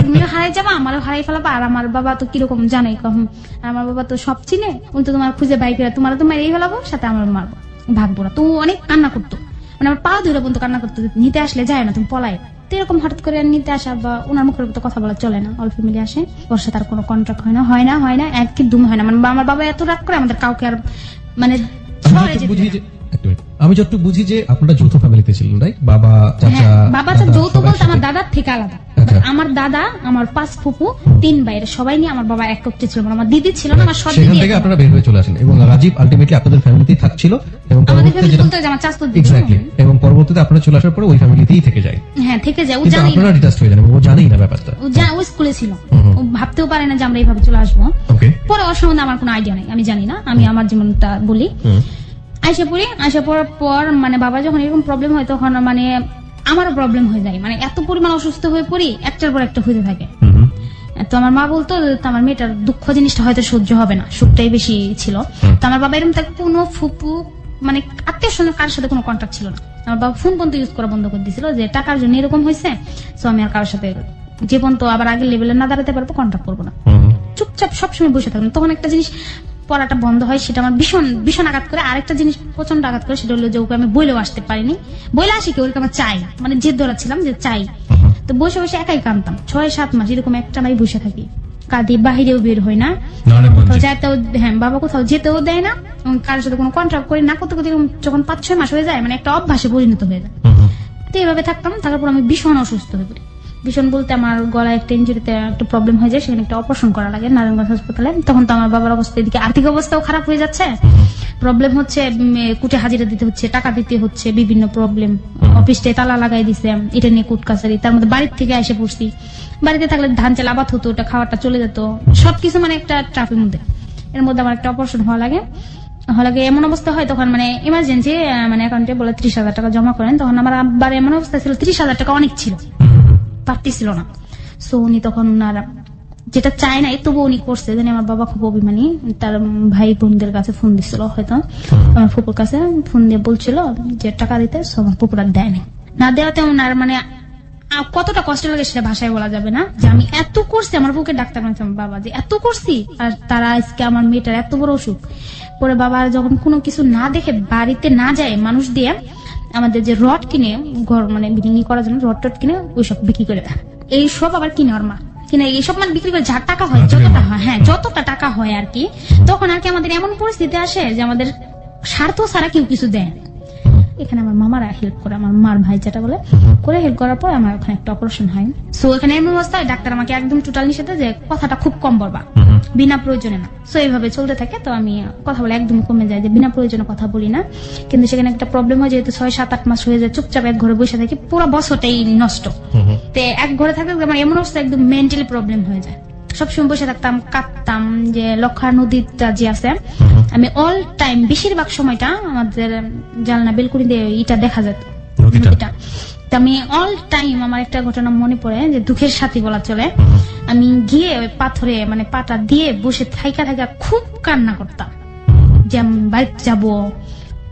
তুমিও হারাই যাবা, আমারও হারাই ফেলাবা। আর আমার বাবা তো কিরকম জানোই, কখন আমার বাবা তো সব চিনে, উনি তো তোমার খুঁজে বাইক তোমার তো মারিয়ে ফেলাবো, সাথে আমার মারবো, ভাগবো না। তো অনেক কান্না করতো, মানে আমার পা ধরে পর্যন্ত কান্না করতো, নিতে আসলে যায় না, তুমি পলাই। তো এরকম হঠাৎ করে নিতে আসা বা ওনার মুখের তো কথা বলা চলে না, অল ফ্যামিলি আসে, ওর সাথে আর কোনো কন্ট্রাক্ট হয় না একই দুম হয় না। মানে আমার বাবা এত রাগ করে আমাদের কাউকে আর মানে আমি যতটুকু বুঝি যে আপনারা যৌথ ফ্যামিলিতে ছিলেন, রাইট? বাবা চাচা, বাবা যৌথ বলতে আমার দাদার থেকে আলাদা। আমার দাদা, আমার 5 ফুপু, 3 ভাই, সবাই নিয়ে আমার বাবা একত্রে ছিল, আমার দিদি ছিল না, আমার সব দিদি। সেখান থেকে আপনারা বের হয়ে চলে আসেন এবং রাজীব আলটিমেটলি আপনাদের ফ্যামিলিতেই থাকছিল এবং এবং পরবর্তীতে আপনারা চলে আসার পরে ওই ফ্যামিলিতেই থেকে যায়। হ্যাঁ, থেকে যায়। ও জানে আপনারা ডিটাস্ট হয়ে যান, ও জানেই না ব্যাপারটা। ও স্কুলে ছিল, ও ভাবতেও পারে না যে আমরা এইভাবে চলে আসবো। পরে ওর সম্বন্ধে আমার কোনো আইডিয়া নেই, আমি জানি না, আমি আমার জীবনটা বলি। আশা পড়ার পর মানে বাবা যখন এরকম প্রবলেম হয় তখন মানে আমারও প্রবলেম হয়ে যায়, মানে এত পরিমাণ অসুস্থ হয়ে পড়ি, একটার পর একটা হতে থাকে। তো আমার মা বলতো তো আমার মেয়েটার দুঃখ জিনিসটা হয়তো সহ্য হবে না, সুখটাই বেশি ছিল। তো আমার বাবা এরকম তার কোনো ফুপু মানে আত্মীয় স্বজন কারোর সাথে কোনো কন্ট্যাক্ট ছিল না। আমার বাবা ফোন পর্যন্ত ইউজ করা বন্ধ করে দিয়েছিল যে টাকার জন্য এরকম হয়েছে, তো আমি আর কারোর সাথে জীবন তো আবার আগের লেভেলে না দাঁড়াতে পারবো, কন্ট্যাক্ট করবো না, চুপচাপ সবসময় বসে থাকবেন। তখন একটা জিনিস পড়াটা বন্ধ হয়, সেটা আমার ভীষণ ভীষণ আঘাত করে। আরেকটা জিনিস প্রচন্ড আঘাত করে, সেটা হলো যে ওকে আমি বইলেও আসতে পারিনি, বইলে আসি কি ওকে আমার চাই, মানে জেদ ধরা ছিলাম যে চাই। তো বসে বসে একাই কাঁদতাম 6-7 মাস এরকম একটা নাই বসে থাকি, কাঁদি, বাহিরেও বের হয় না, কোথাও যাইতেও, হ্যাঁ বাবা কোথাও যেতেও দেয় না, এবং কারোর সাথে কোনো কন্ট্রাক্ট করি না, করতে করতে যখন 5-6 মাস হয়ে যায় মানে একটা অভ্যাসে পরিণত হয়ে যায়। তো এইভাবে থাকতাম, থাকার পর আমি ভীষণ অসুস্থ হয়ে পড়ি। ভীষণ বলতে আমার গলায় একটা ইঞ্জুরিতে একটা প্রবলেম হয়ে যায়, সেখানে একটা অপারেশন করা লাগে নারায়ণগঞ্জ হাসপাতালে। তখন তো আমার বাবার অবস্থা, এদিকে আর্থিক অবস্থাও খারাপ হয়ে যাচ্ছে, প্রবলেম হচ্ছে, কুটে হাজিরা দিতে হচ্ছে, টাকা দিতে হচ্ছে, বিভিন্ন প্রবলেম, অফিসটায় তালা লাগাই দিছে, এটা নিয়ে কুট কাছারি, তার মধ্যে বাড়ির থেকে এসে পড়ছি। বাড়িতে থাকলে ধান চাল আবাদ হতো, ওটা খাওয়াটা চলে যেত, সবকিছু মানে একটা ট্রাফের মধ্যে। এর মধ্যে আমার একটা অপারেশন হওয়া লাগে, এমন অবস্থা হয় তখন মানে ইমার্জেন্সি মানে অ্যাকাউন্টে বলে 30,000 টাকা জমা করেন। তখন আমার আব্বার এমন অবস্থা ছিল 30,000 টাকা অনেক ছিল, পারতেছিল না। সো উনি তখন আর যেটা চায় নাই তবু উনি করছে, জানি আমার বাবা খুব অভিমানী, তার ভাই বোনদের কাছে ফোন দিচ্ছিল, হয়তো আমার ফুপুর কাছে ফোন দিয়ে বলছিল যে টাকা দিতে, সো আমার ফুপুরা দেয় না দেওয়াতে ওনার মানে কতটা কষ্ট লাগে সেটা ভাষায় বলা যাবে না, যে আমি এত করছি, আমার বুকে ডাক্তার বলছে বাবা যে এত করছি, আর তারা আজকে আমার মেয়েটার এত বড় অসুখ। পরে বাবা যখন কোনো কিছু না দেখে বাড়িতে না যায়, মানুষ দিয়ে আমাদের যে রড কিনে ঘর মানে বিল্ডিং করার জন্য রড টড কিনে ওইসব বিক্রি করে দেয়, এইসব আবার কিনে ওর মা কিনে এইসব মানে বিক্রি করে যা টাকা হয়, যতটা হয়, হ্যাঁ যতটা টাকা হয় আর কি, তখন আর কি আমাদের এমন পরিস্থিতি আসে যে আমাদের স্বার্থ ছাড়া কেউ কিছু দেয়। এখানে আমার মামারা হেল্প করে, আমার মার ভাই যেটা বলে করে হেল্প করার পর আমার ওখানে একটা অপারেশন হয়। সো এখানে এমন অবস্থায় ডাক্তার আমাকে একদম টোটাল নিষেধ যে কথাটা খুব কম বলবা, বিনা প্রয়োজনে না। সো এইভাবে চলতে থাকে, তো আমি কথা বলে একদম কমে যায় যে বিনা প্রয়োজনে কথা বলি না। কিন্তু সেখানে একটা প্রবলেম হয়, যেহেতু 6-7-8 মাস হয়ে যায় চুপচাপ এক ঘরে বসে থাকি, পুরো বছরটাই নষ্ট। তো এক ঘরে থাকলে আমার এমন অবস্থা একদম মেন্টালি প্রবলেম হয়ে যায়, সবসময় বসে থাকতাম, কাঁদতাম। যে লক্ষা নদীটা যে আছে, আমি অল টাইম বেশিরভাগ সময়টা আমাদের জানলা বেলকুনি দিয়ে ইটা দেখা যেত নদীটা। আমি অল টাইম আমার একটা ঘটনা মনে পড়ে, যে দুঃখের সাথী বলা চলে, আমি গিয়ে ওই পাথরে মানে পাটা দিয়ে বসে থাইকা খুব কান্না করতাম যে আমি বাড়িতে যাব।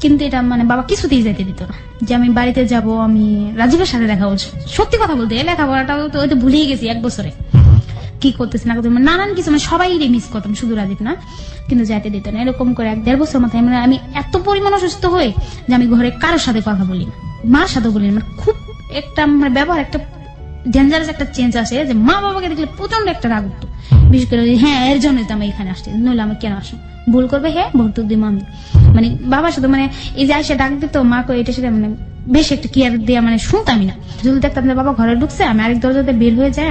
কিন্তু এটা মানে বাবা কিছুতেই যেতে দিত না, যে আমি বাড়িতে যাব, আমি রাজীবের সাথে দেখা হচ্ছে। সত্যি কথা বলতে লেখাপড়াটাও তো ওই তো ভুলেই গেছি 1 বছরে, কি করতেছে না করতে নানান কিছু, মানে সবাই মিস করতাম, শুধু রাজীব না, কিন্তু যাইতে দিত না। এরকম করে 1-1.5 বছর মাথায় আমি এত পরিমাণ অসুস্থ হই যে আমি ঘরে কারোর সাথে কথা বলি না, মার সাথে বলি না। মানে খুব একটা আমার ব্যবহার একটা ডেঞ্জারাস একটা চেঞ্জ আসে, যে মা বাবাকে দেখলে প্রচন্ড একটা রাগ উঠতো, বিশেষ করে হ্যাঁ এর জন্যই তো আমি এখানে আসছি, নইলে আমি কেন আসবো, ভুল করবে হ্যাঁ ভর্তুক দিব আমি। মানে বাবার সাথে মানে এই যে এসে ডাক দিত মাকে, এটা সেটা মানে বেশ একটা কেয়ার দিয়ে মানে শুনতামই না। যদি দেখতাম যে বাবা ঘরে ঢুকছে, আমি আরেক দরজাতে বের হয়ে যায়,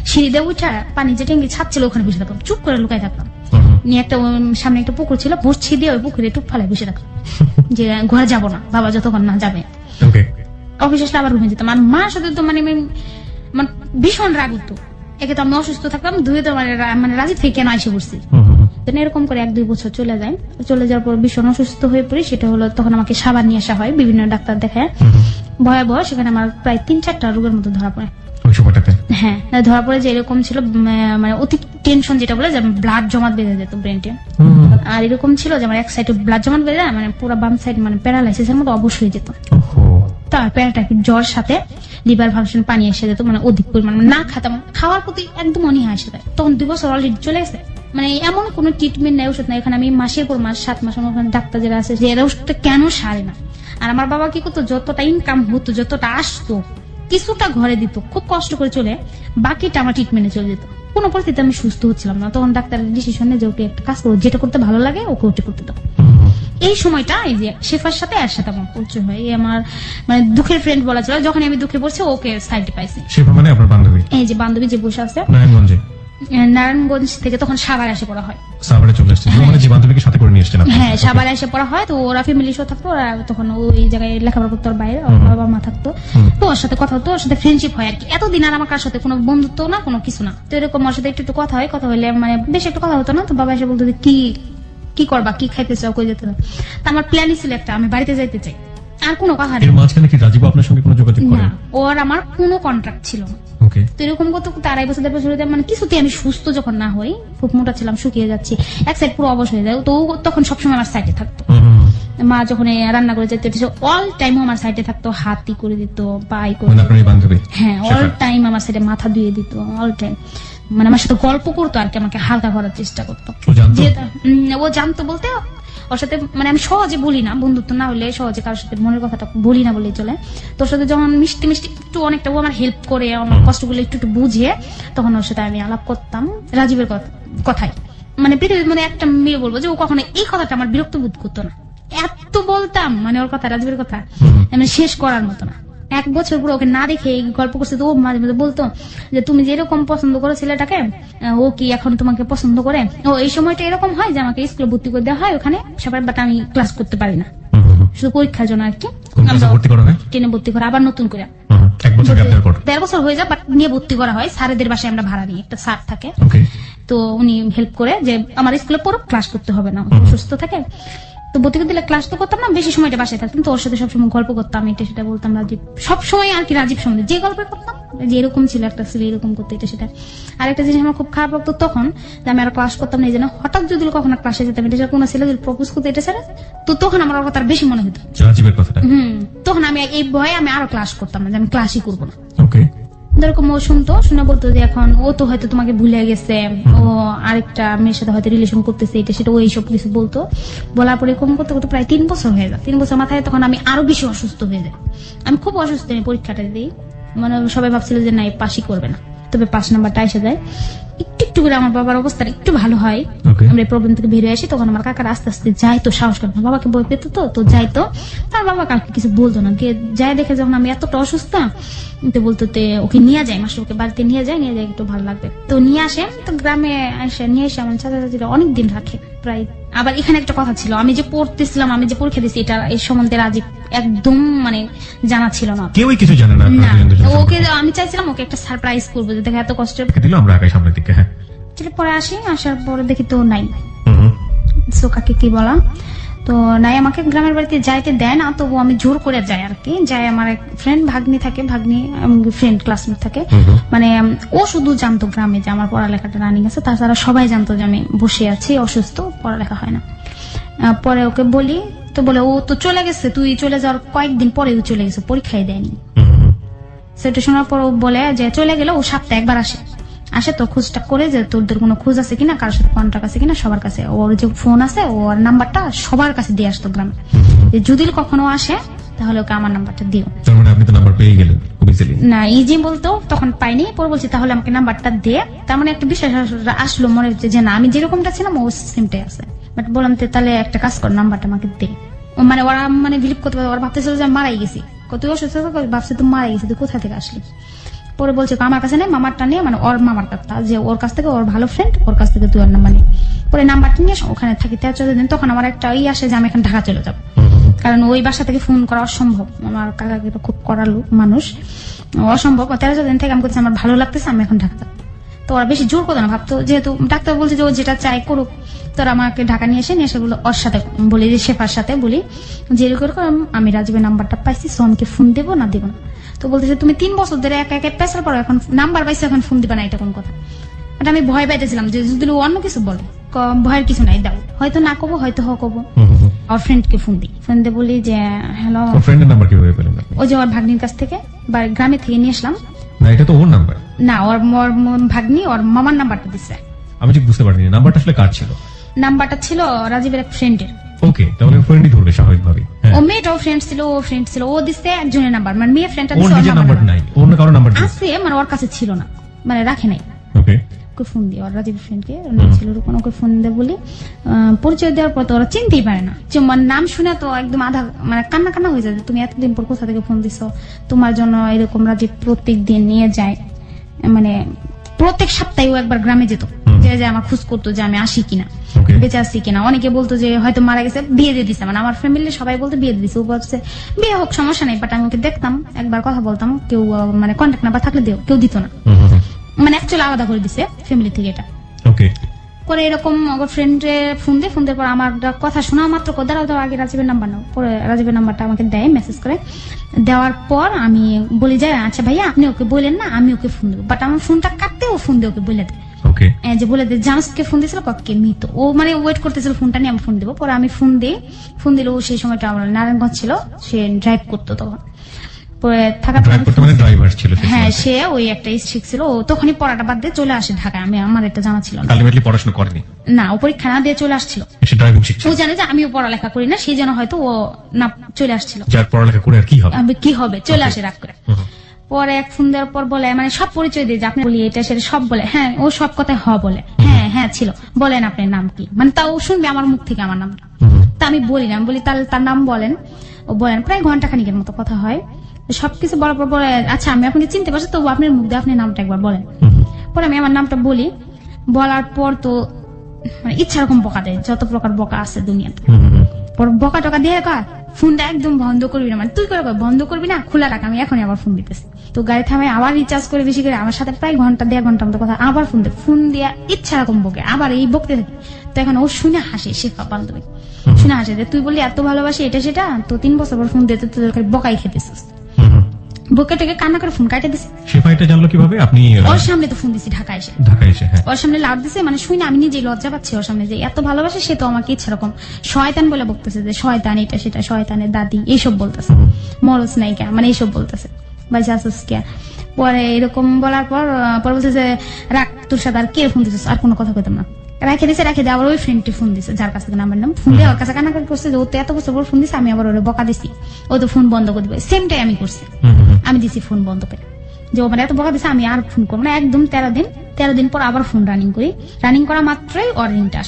সিঁড়ি দিয়ে উঠা পানি যে ট্যাঙ্কি ছাড়ছিল ওখানে বসে থাকতাম, চুপ করে লুকাই থাকতাম। নিয়ে একটা সামনে একটা পুকুর ছিল, বসছি দিয়ে ওই পুকুরে টুপ ফালাই বসে থাকতাম, যে ঘরে যাবো না, বাবা যতক্ষণ না যাবে। অফিস আসলে আবার ঘুমিয়ে যেতাম। আর মার সাথে তো মানে ভীষণ রাগ উঠতো, একে তো আমি অসুস্থ থাকতাম, দুই তো মানে রাজি থেকে কেন এসে পড়ছি। এরকম করে 1-2 বছর চলে যায়। চলে যাওয়ার পর ভীষণ অসুস্থ হয়ে পড়ি, সেটা হলো তখন আমাকে সাবান নিয়ে আসা হয় বিভিন্ন ডাক্তার দেখায়, ভয়াবহ। সেখানে আমার প্রায় 3-4টা রোগের মতো ধরা পড়ে। হ্যাঁ ধরা পড়ে যে এরকম ছিল, মানে অতি টেনশন যেটা বলে, যে ব্লাড জমাট বেঁধে যেত ব্রেনটে। আর এরকম ছিল যে আমার এক সাইড ব্লাড জমাট বেঁধে যায়, মানে পুরো বাম সাইড মানে প্যারালাইসিস এর মতো অবশ হয়ে যেত। তার প্যারাটাইফাইড জ্বর সাথে লিভার ফাংশন পানি এসে যেত, মানে অধিক পরিমাণ না খাতাম, খাওয়ার প্রতি একদম অনীহা এসে যায়। তখন 2 বছর অলরেডি চলে গেছে, মানে এমন কোন ট্রিটমেন্ট নেই, ওষুধ নেই। এখানে আমি মাসের পর মাস 7 মাস আমার ডাক্তার যারা আছে যে এরা ওষুধটা কেন সারে না। আর আমার বাবা কি করতো, যতটা ইনকাম হতো, যতটা আসতো, কিছুটা ঘরে দিত, খুব কষ্ট করে চলে, বাকিটা আমার ট্রিটমেন্টে চলে যেত। কোনো পরিস্থিতি আমি সুস্থ হচ্ছিলাম না। তখন ডাক্তারের ডিসিশন নেই যে ওকে একটা কাজ করো, যেটা করতে ভালো লাগে ওকে ওটা করতে দাও। এই সময়টা এই যে শেফার সাথে এর সাথে আমার পরিচয় হয়, আমার মানে দুঃখের ফ্রেন্ড বলা চলে। যখন আমি দুঃখে পড়ছি ওকে সাইডে পাইছি। শেফা মানে আপনার বান্ধবী? এই যে বান্ধবী যে বসে আছে নারায়ণগঞ্জ থেকে, তখন সাভারে এসে পড়া হয়। সাভারে চলে আসছে, মানে যে বান্ধবীকে সাথে করে নিয়ে আসছেন? হ্যাঁ সাভারে এসে পড়া হয়। তো ওরা ফ্যামিলি শো থাকতো, ওরা তখন ওই জায়গায় লেখাপড়া করতো, ওর বাইরে ওর বাবা মা থাকতো। তো ওর সাথে কথা হতো, ওর সাথে ফ্রেন্ডশিপ হয় আর কি। এতদিন আর আমার কার সাথে কোনো বন্ধুত্ব না, কোনো কিছু না। তো এরকম ওর সাথে একটু কথা হয়, কথা হলে মানে বেশি একটু কথা হতো না। তো বাবা এসে বলতো যে কি করবা, কি খাইতে চাও, কই যেতে চাও। তো আমার প্ল্যানই ছিল একটা, আমি বাড়িতে যাইতে চাই, আর কোনো কথা নেই। এর মাঝখানে কি রাজীব আপনার সঙ্গে কোনো যোগাযোগ করে? না, ওর আমার কোনো কন্ট্রাক্ট ছিল না। ওকে। তো এরকম করতে করতে 2.5 বছর 3 বছর হয়ে যায়, মানে কিছুতে আমি সুস্থ যখন না হই, খুব মোটা ছিলাম, শুকিয়ে যাচ্ছি, এক সাইড পুরো অবশ হয়ে যায়। তো ও তখন সবসময় আমার সাইডে থাকতো। মা যখন রান্না করে যেত অল টাইম আমার সাইডে থাকতো, হাতই করে দিত, পাই করে মানে দিত। আপনার এই বান্ধবী? হ্যাঁ, অল টাইম আমার সাইডে মাথা ধুয়ে দিত, অল টাইম। মানে আমার সাথে গল্প করতো আর কি, আমাকে হালকা করার চেষ্টা করতো। ও জানতো? ও জানতো বলতে ওর সাথে মানে আমি সহজে বলি না, বন্ধুত্ব না হলে সহজে কারোর সাথে মনের কথাটা বলি না বলেই চলে। তোর সাথে যখন মিষ্টি মিষ্টি একটু অনেকটা ও আমার হেল্প করে, আমার কষ্টগুলো একটু একটু বুঝিয়ে, তখন ওর সাথে আমি আলাপ করতাম রাজীবের কথাই। মানে পৃথিবীর মধ্যে একটা মেয়ে বলবো যে ও কখনো এই কথাটা আমার বিরক্ত বোধ করতো না, এত বলতাম মানে ওর কথা, রাজীবের কথা মানে শেষ করার মতো না। 1 বছর পুরো ওকে না দেখে গল্প করছে, তো ও মাঝে মাঝে বলতো যে তুমি যেরকম পছন্দ করো ছেলেটাকে, ও কি এখন তোমাকে পছন্দ করে? ও এই সময়টা এরকম হয় যে আমাকে স্কুলে ভর্তি করে দেওয়া হয় ওখানে সবাই, বাট আমি ক্লাস করতে পারি না, শুধু পরীক্ষার জন্য আর কি। ভর্তি করা হয়? টেনে ভর্তি করা, আবার নতুন করে 1 বছর গ্যাপ দেওয়ার পর 1.5 বছর হয়ে যায়, বাট নিয়ে ভর্তি করা হয়। স্যারেদের বাসায় আমরা ভাড়া নিই, একটা স্যার থাকে, ওকে। তো উনি হেল্প করে যে আমার স্কুলে পড়ো, ক্লাস করতে হবে না, সুস্থ থাকে। তো ভর্তি করে দিলে ক্লাস তো করতাম না, বেশি সময়টা বাসায় থাকতাম। তো ওর সাথে সবসময় গল্প করতাম, এটা সেটা বলতাম রাজীব সবসময় আর কি, রাজীব সম্বন্ধে যে গল্প করতাম, যে এরকম ছিল একটা ছেলে, এরকম করতে, এটা সেটা। আর একটা জিনিস আমার খুব খারাপ লাগতো তখন, যে আমি আর ক্লাস করতাম না, এই জন্য হঠাৎ যদি কখনো ক্লাসে যেতাম, এটা কোনো ছেলে যদি প্রপোজ করতে এটা ছেড়ে, তো তখন আমার ওর কথা আর বেশি মনে হতো, রাজীবের কথাটা। তখন আমি এই ভয়ে আমি আরো ক্লাস করতাম না, যে আমি ক্লাসই করবো না। ওকে। এরকম ও শুনতো, শুনে বলতো যে এখন ও তো হয়তো তোমাকে ভুলে গেছে, ও আরেকটা মেয়ের সাথে হয়তো রিলেশন করতেছে, এটা সেটা, ও এইসব কিছু বলতো। বলার পরে এরকম করতে করতে প্রায় 3 বছর হয়ে যায়। 3 বছর মাথায় তখন আমি আরো বেশি অসুস্থ হয়ে যাই। আমি খুব অসুস্থ, আমি পরীক্ষাটা দিই, মানে সবাই ভাবছিল যে না পাশই করবে না, তবে 5 নাম্বারটা এসে যায়। একটু একটু করে আমার বাবার অবস্থা একটু ভালো হয়, আমরা এই প্রবলেম থেকে বেরিয়ে আসি। তখন আমার কাকার আস্তে আস্তে যাইতো, সাহস করে বাবাকে বই পেতো, তো যাইতো। তার বাবা কালকে কিছু বলতো না, যাই দেখে যখন আমি এতটা অসুস্থ, তো বলতো ওকে নিয়ে যায়, মাসে ওকে বাড়িতে নিয়ে যায় একটু ভালো লাগবে। তো নিয়ে আসে, তো গ্রামে এসে নিয়ে এসে আমার চাচা চাচিরা অনেকদিন রাখে প্রায়। আবার এখানে একটা কথা ছিল, আমি যে পড়তেছিলাম, আমি যে পরীক্ষা দিচ্ছি, এটা এই সম্বন্ধে রাজীব একদম মানে জানা ছিল না, কেউই কিছু জানে না। ওকে আমি চাইছিলাম ওকে একটা সারপ্রাইজ করবো, যে দেখে এত কষ্ট দিল, আমরা আগে সামনের দিকে। হ্যাঁ, পরে আসি, আসার পরে দেখি তো নাই। সো কাকে কি বলা, তো নাই, আমাকে গ্রামের বাড়িতে যাইতে দেয় না, তবু আমি জোর করে যাই আর কি। যাই, আমার এক ফ্রেন্ড ভাগ্নি থাকে, ভাগ্নি ফ্রেন্ড ক্লাসমেট থাকে, মানে ও শুধু জানতো গ্রামে যে আমার পড়ালেখাটা রানিং আছে, তাছাড়া সবাই জানতো যে আমি বসে আছি অসুস্থ, পড়ালেখা হয় না। পরে ওকে বলি, তো বলে ও তো চলে গেছে, তুই চলে যাওয়ার কয়েকদিন পরে ও চলে গেছে, পরীক্ষায় দেয়নি। সেটা শোনার পর ও বলে যে চলে গেলে, ও সপ্তাহে একবার আসে, তো খোঁজটা করে যে তোদের কোনো খোঁজ আছে কিনা, কারোর সাথে কন্ট্যাক্ট আছে কিনা, সবার কাছে ওর যে ফোন আছে, ওর নাম্বারটা সবার কাছে দিয়ে আসতো গ্রামে, যদি কখনো আসে তাহলে ওকে আমার নাম্বারটা দিও। আপনি তো নাম্বার পেয়ে গেলেন খুব ইজিলি? না, ইজি বলতো তখন পাইনি, পরে বলছি তাহলে আমাকে নাম্বারটা দে। তার মানে একটা বিশ্বাস আসলো মনে হচ্ছে যে না, আমি যেরকমটা ছিলাম ও সেমটাই আছে। বাট বললাম তাহলে একটা কাজ কর, নাম্বারটা আমাকে দে। মানে ওরা মানে বিলিভ করতে পারে, ওরা ভাবতেছিল যে আমি মারাই গেছি, কত অসুস্থ ভাবছে তুই মারাই গেছি, তুই কোথা থেকে আসলি? পরে বলছে আমার কাছে নেই, মামারটা নিয়ে, মানে ওর মামার কাছটা, যে ওর কাছ থেকে, ওর ভালো ফ্রেন্ড, ওর কাছ থেকে তুই ওর নাম্বার নিয়ে। পরে নাম্বারটা নিয়ে ওখানে থাকি 13-14 দিন। তখন আমার একটা আসে যে আমি এখন ঢাকা চলে যাবো, কারণ ওই বাসা থেকে ফোন করা অসম্ভব, আমার কাকাকে তো খুব করালো মানুষ, অসম্ভব। 13-14 দিন থেকে আমি বলছি আমার ভালো লাগতেছে, আমি এখন ঢাকা যাবো। তো ওরা বেশি জোর করতো না, ভাবতো যেহেতু ডাক্তার বলছে যে ও যেটা চাই করুক, তোরা আমাকে ঢাকা নিয়ে এসে বলো ওর সাথে বলি, যে শেফার সাথে বলি যে এরকম আমি রাজীবের নাম্বারটা পাইছি, সোমকে ফোন দেবো না দেবো না। তো বলতেছে তুমি 3 বছর ধরে একা একা পেশার পর এখন নাম্বার পাইছো, এখন ফোন দিবা না, এটা কোন কথা? এটা আমি ভয় পাইতেছিলাম যে যদি অন্য কিছু বলে, ভয়ের কিছু নাই, দাও, হয়তো না কবো, হয়তো হকবো। ওর ফ্রেন্ডকে ফোন দিই, ফোন দিয়ে বলি যে হ্যালো। ফ্রেন্ডের নাম্বার কিভাবে পেলেন আপনি? ওই যে ওর ভাগ্নির কাছ থেকে বা গ্রামে থেকে নিয়ে আসলাম। না, এটা তো ওর নাম্বার না, ওর ভাগ্নি ওর মামার নাম্বারটা দিচ্ছে। আমি ঠিক বুঝতে পারিনি নাম্বারটা আসলে কার ছিল। নাম্বারটা ছিল রাজীবের এক ফ্রেন্ডের। ওকে, তাহলে ফ্রেন্ডই ধরবে স্বাভাবিকভাবেই। ও মেয়েটাও ফ্রেন্ড ছিল, ও ফ্রেন্ড ছিল, ও দিচ্ছে একজনের নাম্বার, মানে মেয়ে ফ্রেন্ডটা দিছে, ওর নিজের নাম্বার নাই, অন্য কারো নাম্বার আছে, মানে ওর কাছে ছিল না, মানে রাখে নাই। ওকে, ওকে ফোন দিই, ওর রাজীব ফ্রেন্ডকে ছিল রূপন, ওকে ফোন দিয়ে বলি, পরিচয় দেওয়ার পর তো ওরা চিনতেই পারে না, নাম শুনে তো একদম আধা মানে কান্না হয়ে যায়, তুমি এতদিন পর কোথা থেকে ফোন দিছো, তোমার জন্য এরকম রাজীব প্রত্যেক দিন নিয়ে যায়, মানে প্রত্যেক সপ্তাহে ও একবার গ্রামে যেত, যে আমার খোঁজ করতো যে আমি আসি কিনা, বেঁচে আসছি কিনা। অনেকে বলতো যে হয়তো মারা গেছে, বিয়ে দিয়ে দিচ্ছে, মানে আমার ফ্যামিলির সবাই বলতো বিয়ে দিয়ে দিচ্ছে। ও বলছে বিয়ে হোক সমস্যা নেই, বাট আমি ওকে দেখতাম, একবার কথা বলতাম, কেউ মানে কন্ট্যাক্ট নাম্বার থাকলে কেউ দিত না, মানে অ্যাকচুয়ালি আলাদা করে দিছে ফ্যামিলি থেকে এটা। ওকে, পরে এরকম ফ্রেন্ডে ফোন দেওয়ার পর আমার কথা শোনা মাত্র দাঁড়াও আগে রাজীবের নাম্বার নাও, পরে রাজীবের নাম্বারটা আমাকে দেয় মেসেজ করে। দেওয়ার পর আমি বলি যে আচ্ছা ভাইয়া আপনি ওকে বললেন না, আমি ওকে ফোন দেবো, বাট আমার ফোনটা কাটতে ও ফোন দিয়ে ওকে বলে দেয় যে বলে দে জানসকে ফোন দিয়েছিল কে মিত, ও মানে ওয়েট করতেছিল ফোনটা নিয়ে আমি ফোন দেবো। পরে আমি ফোন দিল, ও সেই সময়টা আমার নারায়ণগঞ্জ ছিল, সে ড্রাইভ করতো তখন। পরে থাকার ড্রাইভার ছিল, হ্যাঁ সে ওই একটা স্ট্রিক ছিল, ও তখনই পড়াটা বাদ দিয়ে চলে আসে ঢাকায়। আমার এটা জানা ছিল পড়াশোনা করেনি না, ও পরীক্ষা না দিয়ে চলে আসছিল। ও জানে যে আমিও পড়ালেখা করি না, সেই জন্য হয়তো ও না চলে আসছিল, যার পড়ালেখা করে আর কি হবে চলে আসে রাগ করে। পরে এক ফোন দেওয়ার পর বলে মানে সব পরিচয় দিয়ে যে আপনি বলি এটা সেটা সব বলে, হ্যাঁ ও সব কথায় বলে হ্যাঁ ছিল, বলেন আপনার নাম কি, মানে তাও শুনবে আমার মুখ থেকে আমার নামটা। তা আমি বলি না, আমি বলি তার নাম বলেন। ও বলেন, প্রায় ঘন্টা খানিকের মতো কথা হয়। সবকিছু বলার পর বলে আচ্ছা আমি আপনাকে চিনতে পারছি, তবু আপনার মুখ দিয়ে আপনার নামটা একবার বলেন। পরে আমি আমার নামটা বলি, বলার পর তো মানে ইচ্ছা রকম বকা দেয়, যত প্রকার বকা আছে দুনিয়াতে। পর বকা টকা দিয়ে ফোনটা একদম বন্ধ করবি না, মানে তুই করে বন্ধ করবি না, খোলা রাখ, আমি এখনই আবার ফোন দিতেছি। তো গাড়ি থামে, আবার রিচার্জ করে বেশি করে আমার সাথে প্রায় দেড় ঘন্টা মতো কথা, আবার ফোন দিয়া ইচ্ছা রকম বকে, আবার এই বকতে থাকে। তো এখন ও শুনে হাসে, শেফা বান্ধবী শুনে হাসে যে তুই বললি এত ভালোবাসি এটা সেটা, তো 3 বছর পর ফোন দিতে তোর বকাই খেতেছিস। বুকে টেকে কান্না করে ফোন কাটে দিছে। শেফাইটা জানলো কিভাবে? আপনি ওর সামনে তো ফোন দিছি, ঢাকায় এসে ওর সামনে লাভ দিছে, মানে শুনে আমি নিজেই লজ্জা পাচ্ছি ওর সামনে যে এত ভালোবাসে সে তো আমাকে ইচ্ছা রকম শয়তান বলে বলতেছে, যে শয়তান এটা সেটা, শয়তানের দাদি এইসব বলতেছে, মরস নাইকা মানে এইসব বলতেছে, বাজে আসুস কে। পরে এরকম বলার পর বলতেছে রাখ, তোর সাথে আর কে ফোন দিছিস, আর কোনো কথা কইতাম না। রেখে দিছে, আবার ওই ফ্রেন্ডটি ফোন দিছে যার কাছে নাম্বার নাম, ফোন দিয়ে ওর কাছে কান্নাকাটি করছে যে ও তো এত বছর পর ফোন দিছে, আমি আবার ওরে বকা দিছি, ও তো ফোন বন্ধ করে দিবে। সেমটাই আমি করছি, আমি দিছি ফোন বন্ধ করে, যে ও মানে এত বকা দিছে আমি আর ফোন করবো না। একদম 13 দিন পর আবার ফোন রানিং করা মাত্রই ওর রিংটা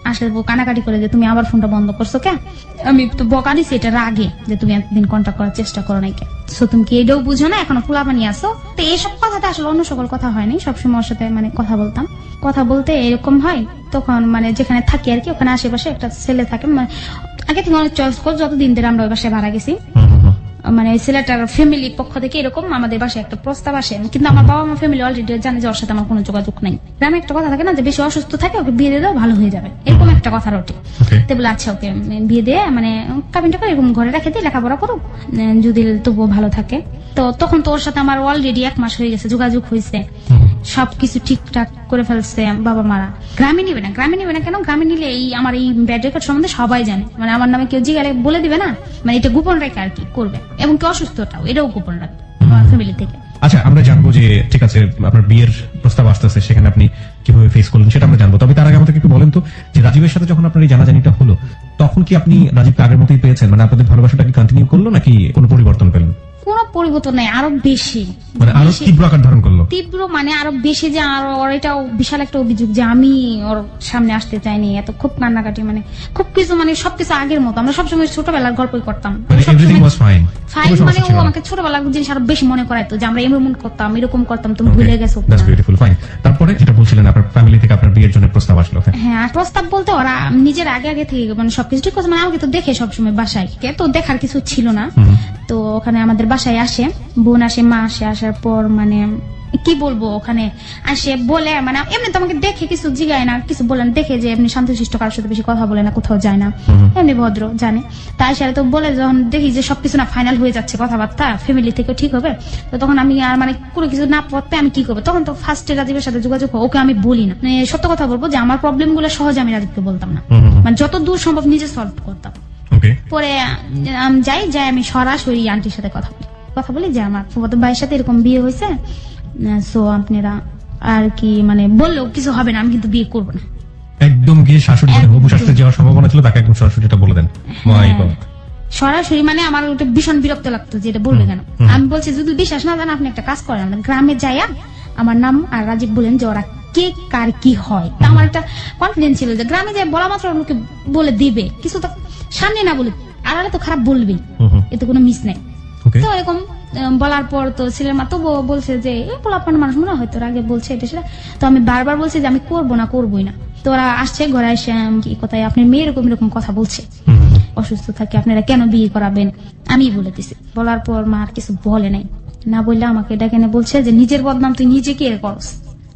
আসলে ও কানাকাটি করে যে তুমি আবার ফোনটা বন্ধ করছো কে, আমি তো বকা দিছি এটা রাগে যে তুমি এতদিন কন্ট্যাক্ট করার চেষ্টা করো নাই কে, সো তুমি কি এটাও বুঝো না, এখনো পোলা পানি আসো। তো এইসব কথাতে আসলে অন্য সকল কথা হয়নি, সবসময় ওর সাথে মানে কথা বলতাম, কথা বলতে এরকম হয়। তখন মানে যেখানে থাকি আর কি, ওখানে আশেপাশে একটা ছেলে থাকে, মানে আগে থেকে অনেক চয়েস করে, যতদিন ধরে আমরা ওই বাসায় ভাড়া গেছি, মানে ছেলেটার ফ্যামিলির পক্ষ থেকে এরকম আমাদের বাসায় একটা প্রস্তাব আসে, কিন্তু আমার বাবা মা ফ্যামিলি অলরেডি জানে যে ওর সাথে আমার কোনো যোগাযোগ নাই। গ্রামে একটা কথা থাকে না যে বেশি অসুস্থ থাকে ওকে বিয়ে দিয়ে দাও ভালো হয়ে যাবে, এরকম একটা কথা রটে। তো বলে আচ্ছা ওকে বিয়ে দিয়ে মানে কাবিনটা করে এরকম ঘরে রেখে দিয়ে লেখাপড়া করো, যদি তবুও ভালো থাকে। তো তখন তো ওর সাথে আমার অলরেডি 1 মাস হয়ে গেছে, যোগাযোগ হয়েছে, সবকিছু ঠিকঠাক করে ফেলছে বাবা মারা। গ্রামে নিবে না কেন, গ্রামে নিলে এই আমার এই ব্যাড রেকর্ড সম্বন্ধে সবাই জানে, মানে আমার নামে কেউ জিজ্ঞাসা বলে দিবে না, মানে এটা গোপন রেখে আর কি করবে, এবং কি অসুস্থটাও এটাও গোপন রাখবে আমার ফ্যামিলি থেকে। আচ্ছা আমরা জানবো যে ঠিক আছে আপনার বিয়ের প্রস্তাব আসতেছে, সেখানে আপনি কিভাবে ফেস করলেন সেটা আমরা জানবো। তবে তার আগে আমাদেরকে একটু বলেন তো যে রাজীবের সাথে যখন আপনার এই জানাজানিটা হলো তখন কি আপনি রাজীবকে আগের মতোই পেয়েছেন, মানে আপনাদের ভালোবাসাটা কি কন্টিনিউ করলো নাকি কোনো পরিবর্তন পেলেন? কোনো পরিবর্তন নাই, আরো বেশি, মানে আরো তীব্র আকার ধারণ করলো। তীব্র মানে আরো বেশি, যে আর ওর এটাও বিশাল একটা অভিযোগ যে আমি ওর সামনে আসতে চাইনি, এত খুব কান্নাকাটি, মানে খুব কিছু, মানে সবকিছু আগের মতো। আমরা সবসময় ছোটবেলার গল্পই করতাম, ফাইন মানে ও আমাকে ছোটবেলার জিনিস আরো বেশি মনে করাইতো যে আমরা এমন করতাম, এরকম করতাম, তুমি ভুলে গেছো। তারপরে যেটা বলছিলেন আপনার ফ্যামিলি থেকে আপনার বিয়ের জন্য প্রস্তাব আসলো। হ্যাঁ প্রস্তাব বলতে ওরা নিজের আগে থেকে মানে সবকিছু ঠিক আছে, মানে আমাকে তো দেখে সবসময় বাসায়, তো দেখার কিছু ছিল না। তো ওখানে আমাদের বাসায় আসে, বোন আসে, মা আসে, আসার পর মানে কি বলবো, ওখানে আসে বলে মানে এমনি তো আমাকে দেখে কিছু জিগায় না, কিছু বলেন, দেখে যে এমনি শান্তশিষ্ট, কারোর সাথে বেশি কথা বলে না, কোথাও যায় না, এমনি ভদ্র জানে। তাই সাথে তো বলে যখন দেখি যে সবকিছু না ফাইনাল হয়ে যাচ্ছে, কথাবার্তা ফ্যামিলি থেকে ঠিক হবে, তো তখন আমি আর মানে কোনো কিছু না পড়তে আমি কি করবো, তখন তো ফার্স্টে রাজীবের সাথে যোগাযোগ, ওকে আমি বলি না, মানে সত্য কথা বলবো যে আমার প্রবলেম গুলো সহজে আমি রাজীবকে বলতাম না, মানে যত দূর সম্ভব নিজে সলভ করতাম। পরে যাই আমি সরাসরি আন্টির সাথে কথা বলি যে আমার ফুফাতো ভাইয়ের সাথে এরকম বিয়ে হয়েছে, সো আপনারা আর কি মানে বললেও কিছু হবে না, আমি কিন্তু বিয়ে করবো না। একদম গিয়ে শাশুড়ি হবু শাশুড়ি যাওয়ার সম্ভাবনা ছিল, তাকে একদম সরাসরি এটা বলে দেন। সরাসরি মানে আমার ওটা ভীষণ বিরক্ত লাগতো যে এটা বলবে কেন। আমি বলছি যদি বিশ্বাস না জানেন আপনি একটা কাজ করেন, গ্রামে যাইয়া আমার নাম আর রাজীব বলেন যে ওরা কে কার কি হয়। তা আমার একটা কনফিডেন্স ছিল যে গ্রামে যাই বলা মাত্র লোকে বলে দিবে, কিছু তো সামনে না বলে আড়ালে তো খারাপ বলবেই, এতে কোনো মিস নেই। তো এরকম বলার পর তো ছেলের মা তো বলছে যে এই পোলাপান মানুষ মনে হয়তো আগে বলছে এটা সেটা, তো আমি বারবার বলছি যে আমি করবোই না। তো ওরা আসছে ঘরে এসে কি কোথায় আপনার মেয়ে এরকম কথা বলছে, অসুস্থ থাকে, আপনারা কেন বিয়ে করাবেন, আমি বলে দিছি। বলার পর মা আর কিছু বলে নাই, না বললে আমাকে ডেকে বলছে যে নিজের বদনাম তুই নিজে কে করস,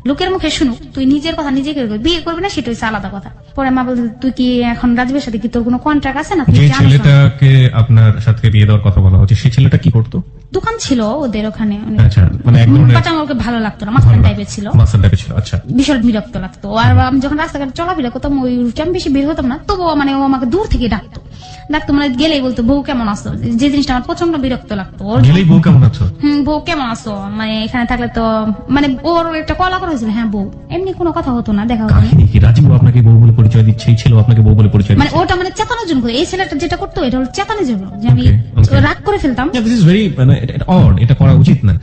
লোকের মুখে শুনুক, তুই নিজের কথা নিজে করবি, বিয়ে করবি না সেটা হচ্ছে আলাদা কথা। পরে মা বলতে তুই কি এখন রাজীবের সাথে কি তোর কোনো কন্ট্রাক্ট আছে না? তুই যে জানোস না? ছেলেটাকে আপনার সাথে বিয়ে দেওয়ার কথা বলা হচ্ছে সেই ছেলেটা কি করতো? দোকান ছিল ওদের ওখানে, আচ্ছা, মানে এক ধরনের বাট আমাকে ভালো লাগতো না, মাস্তান টাইপের ছিল, মাস্টার টাইপের ছিল। আচ্ছা, ভীষণ বিরক্ত লাগতো। আর আমি যখন রাস্তাঘাটে চলাফেরা করতাম ওই রুটে আমি বেশি বের হতাম না, তবুও মানে ও আমাকে দূর থেকে ডাকতো, মানে গেলেই বলতো বউ কেমন আছো, যে জিনিসটা আমার প্রচন্ড বিরক্ত লাগতো। ওর গেলেই বউ কেমন আছো, বউ কেমন আছো, মানে এখানে থাকলে তো মানে ওর একটা কলা করা হয়েছিল, হ্যাঁ বউ, এমনি কোনো কথা হতো না, দেখা হতো না। কাহিনী কি রাজীব আপনাকে বউ বলে পরিচয় দিচ্ছে, এই ছেলে আপনাকে বউ বলে পরিচয় মানে দিচ্ছে? ওটা মানে চেতনার জন্য করে, এই ছেলেটা যেটা করতো এটা হলো চেতনার জন্য, যে আমি Okay, okay. রাগ করে ফেলতাম। দিস ইজ ভেরি মানে অড, এটা করা উচিত না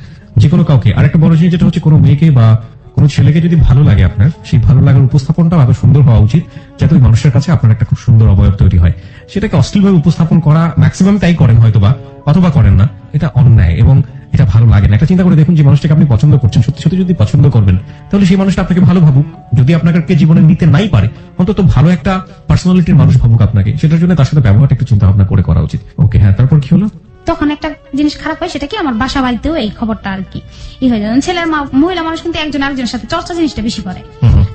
যে কোনো কাউকে। আরেকটা বড় জিনিস যেটা হচ্ছে কোনো মেয়েকে বা কোনো ছেলেকে যদি ভালো লাগে আপনার, সেই ভালো লাগার উপস্থাপনটা এত সুন্দর হওয়া উচিত যাতে ওই মানুষের কাছে আপনার একটা খুব সুন্দর অবয়ব তৈরি হয়। সেটাকে অশ্লীলভাবে উপস্থাপন করা ম্যাক্সিমাম তাই করেন হয়তোবা, অথবা করেন না, এটা অন্যায় এবং এটা ভালো লাগে না। একটা চিন্তা করে দেখুন, যে মানুষটাকে আপনি পছন্দ করছেন, সত্যি সত্যি যদি পছন্দ করবেন তাহলে সেই মানুষটা আপনাকে ভালো ভাবুক, যদি আপনাকে জীবনে নিতে নাই পারে অন্তত ভালো একটা পার্সোনালিটির মানুষ ভাবুক আপনাকে, সেটার জন্য তার সাথে ব্যবহারটা একটু চিন্তা ভাবনা করে করা উচিত। ওকে, হ্যাঁ, তারপর কি হলো? তখন একটা জিনিস খারাপ হয়, সেটা কি আমার বাসা বাড়িতেও এই খবরটা আর কি হয়ে যায়। ছেলের মহিলা মানুষ কিন্তু একজন আরেকজনের সাথে চর্চা জিনিসটা বেশি করে।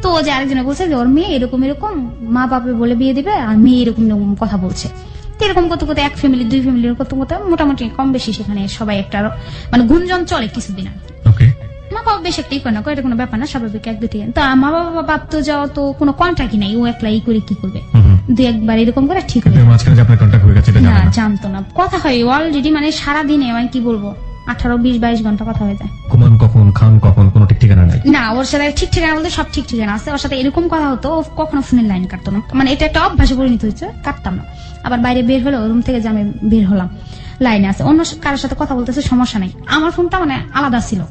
তো ও যে আরেকজনে বলছে যে ওর মেয়ে এরকম এরকম মা বাপে বলে বিয়ে দিবে, আর মেয়ে এরকম এরকম কথা বলছে। তো এরকম করতে করতে এক ফ্যামিলি দুই ফ্যামিলির করতে করতে মোটামুটি কম বেশি সেখানে সবাই একটা মানে গুঞ্জন চলে কিছুদিন আর কি। ওকে, মা বাবা বেশ একটা করে না, এটা কোনো ব্যাপার না, স্বাভাবিক এক দুটি। তা মা বাবা ভাবতো যাও তো কোনো কন্ট্রাক্টই নাই, ও একলা ই করে কি করবে, দুই একবার এরকম করে ঠিক হয়ে মাঝখানে যে আপনার কন্ট্যাক্ট হয়ে গেছে এটা না, জানেন না? জানতো না। কথা হয় অলরেডি মানে সারাদিনে মানে কি বলবো 18, 20, 22 ঘন্টা কথা হয়ে যায়। ঘুমান কখন, খান কখন, কোনো ঠিক ঠিকানা নাই? না, ওর সাথে ঠিক ঠিকানা বলতে সব ঠিক ঠিকানা আছে। ওর সাথে এরকম কথা হতো, ও কখনো ফোনের লাইন কাটতো না, মানে এটা একটা অভ্যাসে পরিণত হয়েছে, কাটতাম না। আবার বাইরে বের হলো, রুম থেকে যে আমি বের হলাম, লাইনে আছে, অন্য কারোর সাথে কথা বলতেছে, সমস্যা নাই। আমার ফোনটা মানে আলাদা ছিল,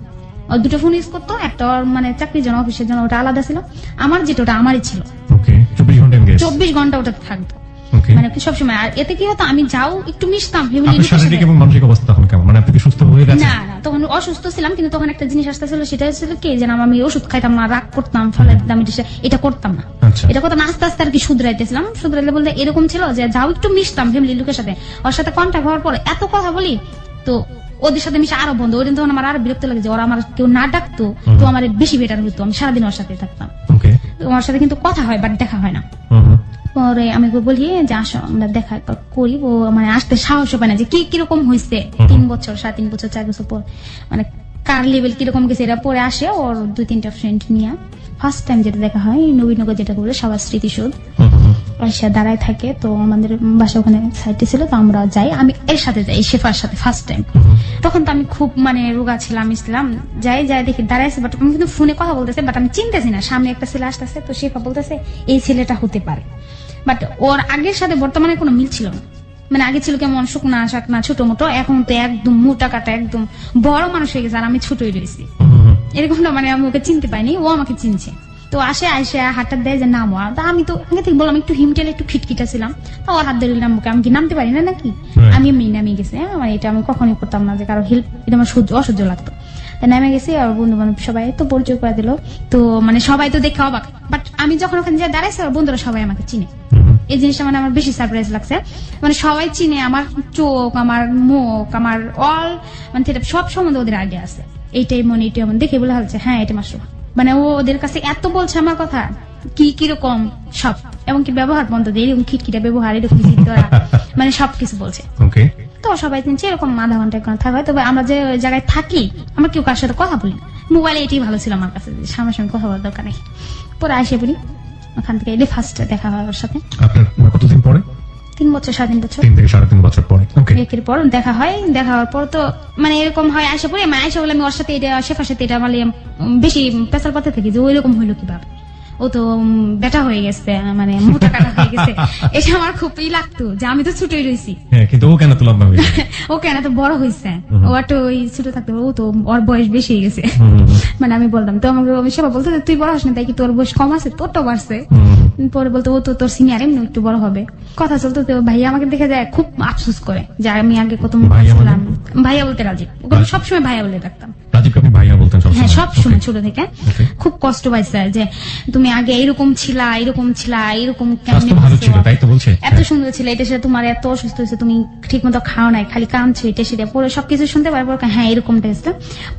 ও দুটো ফোন ইউজ করতো, একটা ওর মানে চাকরির জন্য অফিসের জন্য ওটা আলাদা ছিল, আমার যেটা ওটা আমারই ছিল। ওকে, 24 ঘন্টা এনগেজ? 24 ঘন্টা ওটাতে থাকতো, ওকে। মানে সবসময়। আর এতে কি হতো, আমি যাও একটু মিশতাম আপনার ফ্যামিলির শারীরিক এবং মানসিক অবস্থা তখন কেমন, মানে আপনি কি সুস্থ হয়ে গেছেন? না না, তখন অসুস্থ ছিলাম, কিন্তু তখন একটা জিনিস আসতেছিল, সেটা হচ্ছিল কি, যে আমি ওষুধ খাইতাম না, রাগ করতাম, ফলে দিতাম, এটা করতাম না। আচ্ছা, এটা করতাম আস্তে আস্তে আর কি শুধরাইতেছিলাম। শুধরাইতে বলতে এরকম ছিল যে যাও একটু মিশতাম ফ্যামিলির লোকের সাথে, ওর সাথে কন্ট্যাক্ট হওয়ার পর এত কথা বলি, তো ওদের সাথে মিশে আরো বন্ধ। ওই দিন তখন আমার আরো বিরক্ত লাগে যে ওরা আমার কেউ না ডাকতো, তো আমার বেশি বেটার হতো, আমি সারাদিন ওর সাথে থাকতাম। ওকে, ওর সাথে কিন্তু কথা হয় বাট দেখা হয় না। পরে আমি বলি যে আসো আমরা দেখা করি, ও মানে আসতে সাহস পায় না, যে কি কিরকম হয়েছে 3 বছর 3.5 বছর 4 বছর পর, মানে কার লেভেল কিরকম গেছে এটা। পরে আসে ওর 2-3টা ফ্রেন্ড নিয়ে, ফার্স্ট টাইম যেটা দেখা হয় নবীনগর, যেটা বলে সবার স্মৃতিসৌধ, এসে দাঁড়ায় থাকে। তো আমাদের বাসা ওখানে সাইডে ছিল, তো আমরা যাই, আমি এর সাথে যাই, শেফার সাথে ফার্স্ট টাইম। তখন তো আমি খুব মানে রোগা ছিলাম, যাই দেখি দাঁড়াইছে, বাট আমি কিন্তু ফোনে কথা বলতেছে, বাট আমি চিনতেছি না সামনে একটা ছেলে আসতেছে। তো শেফা বলতেছে এই ছেলেটা হতে পারে, বাট ওর আগের সাথে বর্তমানে কোনো মিল ছিল না। মানে আগে ছিল কেমন শুকনা শাকনা ছোট মোটো, এখন তো একদম মোটা কাটা একদম বড় মানুষ হয়ে গেছে, আর আমি ছোটই রয়েছি। এরকম না, মানে আমি ওকে চিনতে পাইনি, ও আমাকে চিনছে। তো আসে হাতটা দেয় যে নামো, আমি তো আগে থেকে বললাম একটু হিমটেল একটু খিটখিটা ছিলাম, তো ওর হাত ধরে নামবো, আমি কি নামতে পারি না নাকি? আমি এমনি নামিয়ে গেছি, মানে এটা আমি কখনোই করতাম না, যে কারো হেল্প, এটা আমার অসহ্য লাগতো। নেমে গেছি, আর বন্ধু বান্ধব সবাই তো পরিচয় করে দিল, তো মানে সবাই তো দেখে অবাক, বাট আমি যখন ওখানে যে দাঁড়াইছি, আর বন্ধুরা সবাই আমাকে চিনে। এই জিনিসটা মানে আমার বেশি সারপ্রাইজ লাগছে, মানে সবাই চিনে আমার চোখ, আমার মুখ, আমার অল মানে সব সম্বন্ধে ওদের আইডিয়া আছে, এইটাই মনে এইটাই মনে দেখে বলে হচ্ছে হ্যাঁ এটা মাসরুফা। মানে ও ওদের কাছে এত বলছে আমার কথা, কি কিরকম সব, এবং কি ব্যবহার বন্ধ দিয়ে এরকম খিটখিটা ব্যবহার, এরকম মানে সবকিছু বলছে। তো সবাই চিনছে, এরকম আধা ঘন্টা থাকা হয়। তবে আমরা যে জায়গায় থাকি, আমরা কেউ কার সাথে কথা বলি না, মোবাইলে এটাই ভালো ছিল আমার কাছে, সামনাসামনি কথা বলার দরকার নেই। পরে আসে বলি, ওখান থেকে এলে ফার্স্ট দেখা হয় ওর সাথে। আপনার কতদিন পরে? 3 বছর 3.5 বছর, 3 থেকে 3.5 বছর পরে। একের পর দেখা হয়। দেখা হওয়ার পর তো মানে এরকম হয়, আসে পরে মানে আসে বলে আমি ওর সাথে এটা শেফার সাথে এটা মানে বেশি পেশাল পাতে থাকি, যে ওই রকম হইলো কিভাবে, ও তো বেটা হয়ে গেছে, মানে মোটা কাটা হয়ে গেছে। এটা আমার খুবই লাগতো, যে আমি তো ছোটই রয়েছি, কিন্তু ও কেন তো লম্বা হয়েছে, ও কেন তো বড় হয়েছে, ও একটু ওই ছোট থাকতে, ও তো ওর বয়স বেশি হয়ে গেছে। মানে আমি বলতাম, তো আমাকে সেবা বলতো তুই বড় হস না, তাই কি তোর বয়স কম আছে, তোরটাও বাড়ছে। পরে বলতো ও তো তোর সিনিয়র, এমনি একটু বড় হবে। কথা চলতো, তো ভাইয়া আমাকে দেখে যায় খুব আফসোস করে, যে আমি আগে কত ছিলাম। ভাইয়া বলতে রাজীব, ওকে সবসময় ভাইয়া বলে ডাকতাম। রাজীবকে আপনি ভাইয়া বলতেন? হ্যাঁ সময়? সব সময় Okay. ছোট থেকে Okay. খুব কষ্ট পাইছে যে তুমি আগে এরকম ছিলা এরকম স্বাস্থ্য ভালো ছিল তাই তো বলছে? এত সুন্দর ছিল, এটা সেটা তোমার এত অসুস্থ হয়েছে, তুমি ঠিক মতো খাও নাই, খালি কাঁদছো, এটা সেটা পরে সবকিছু শুনতে পারবো। হ্যাঁ এরকমটা হয়েছে।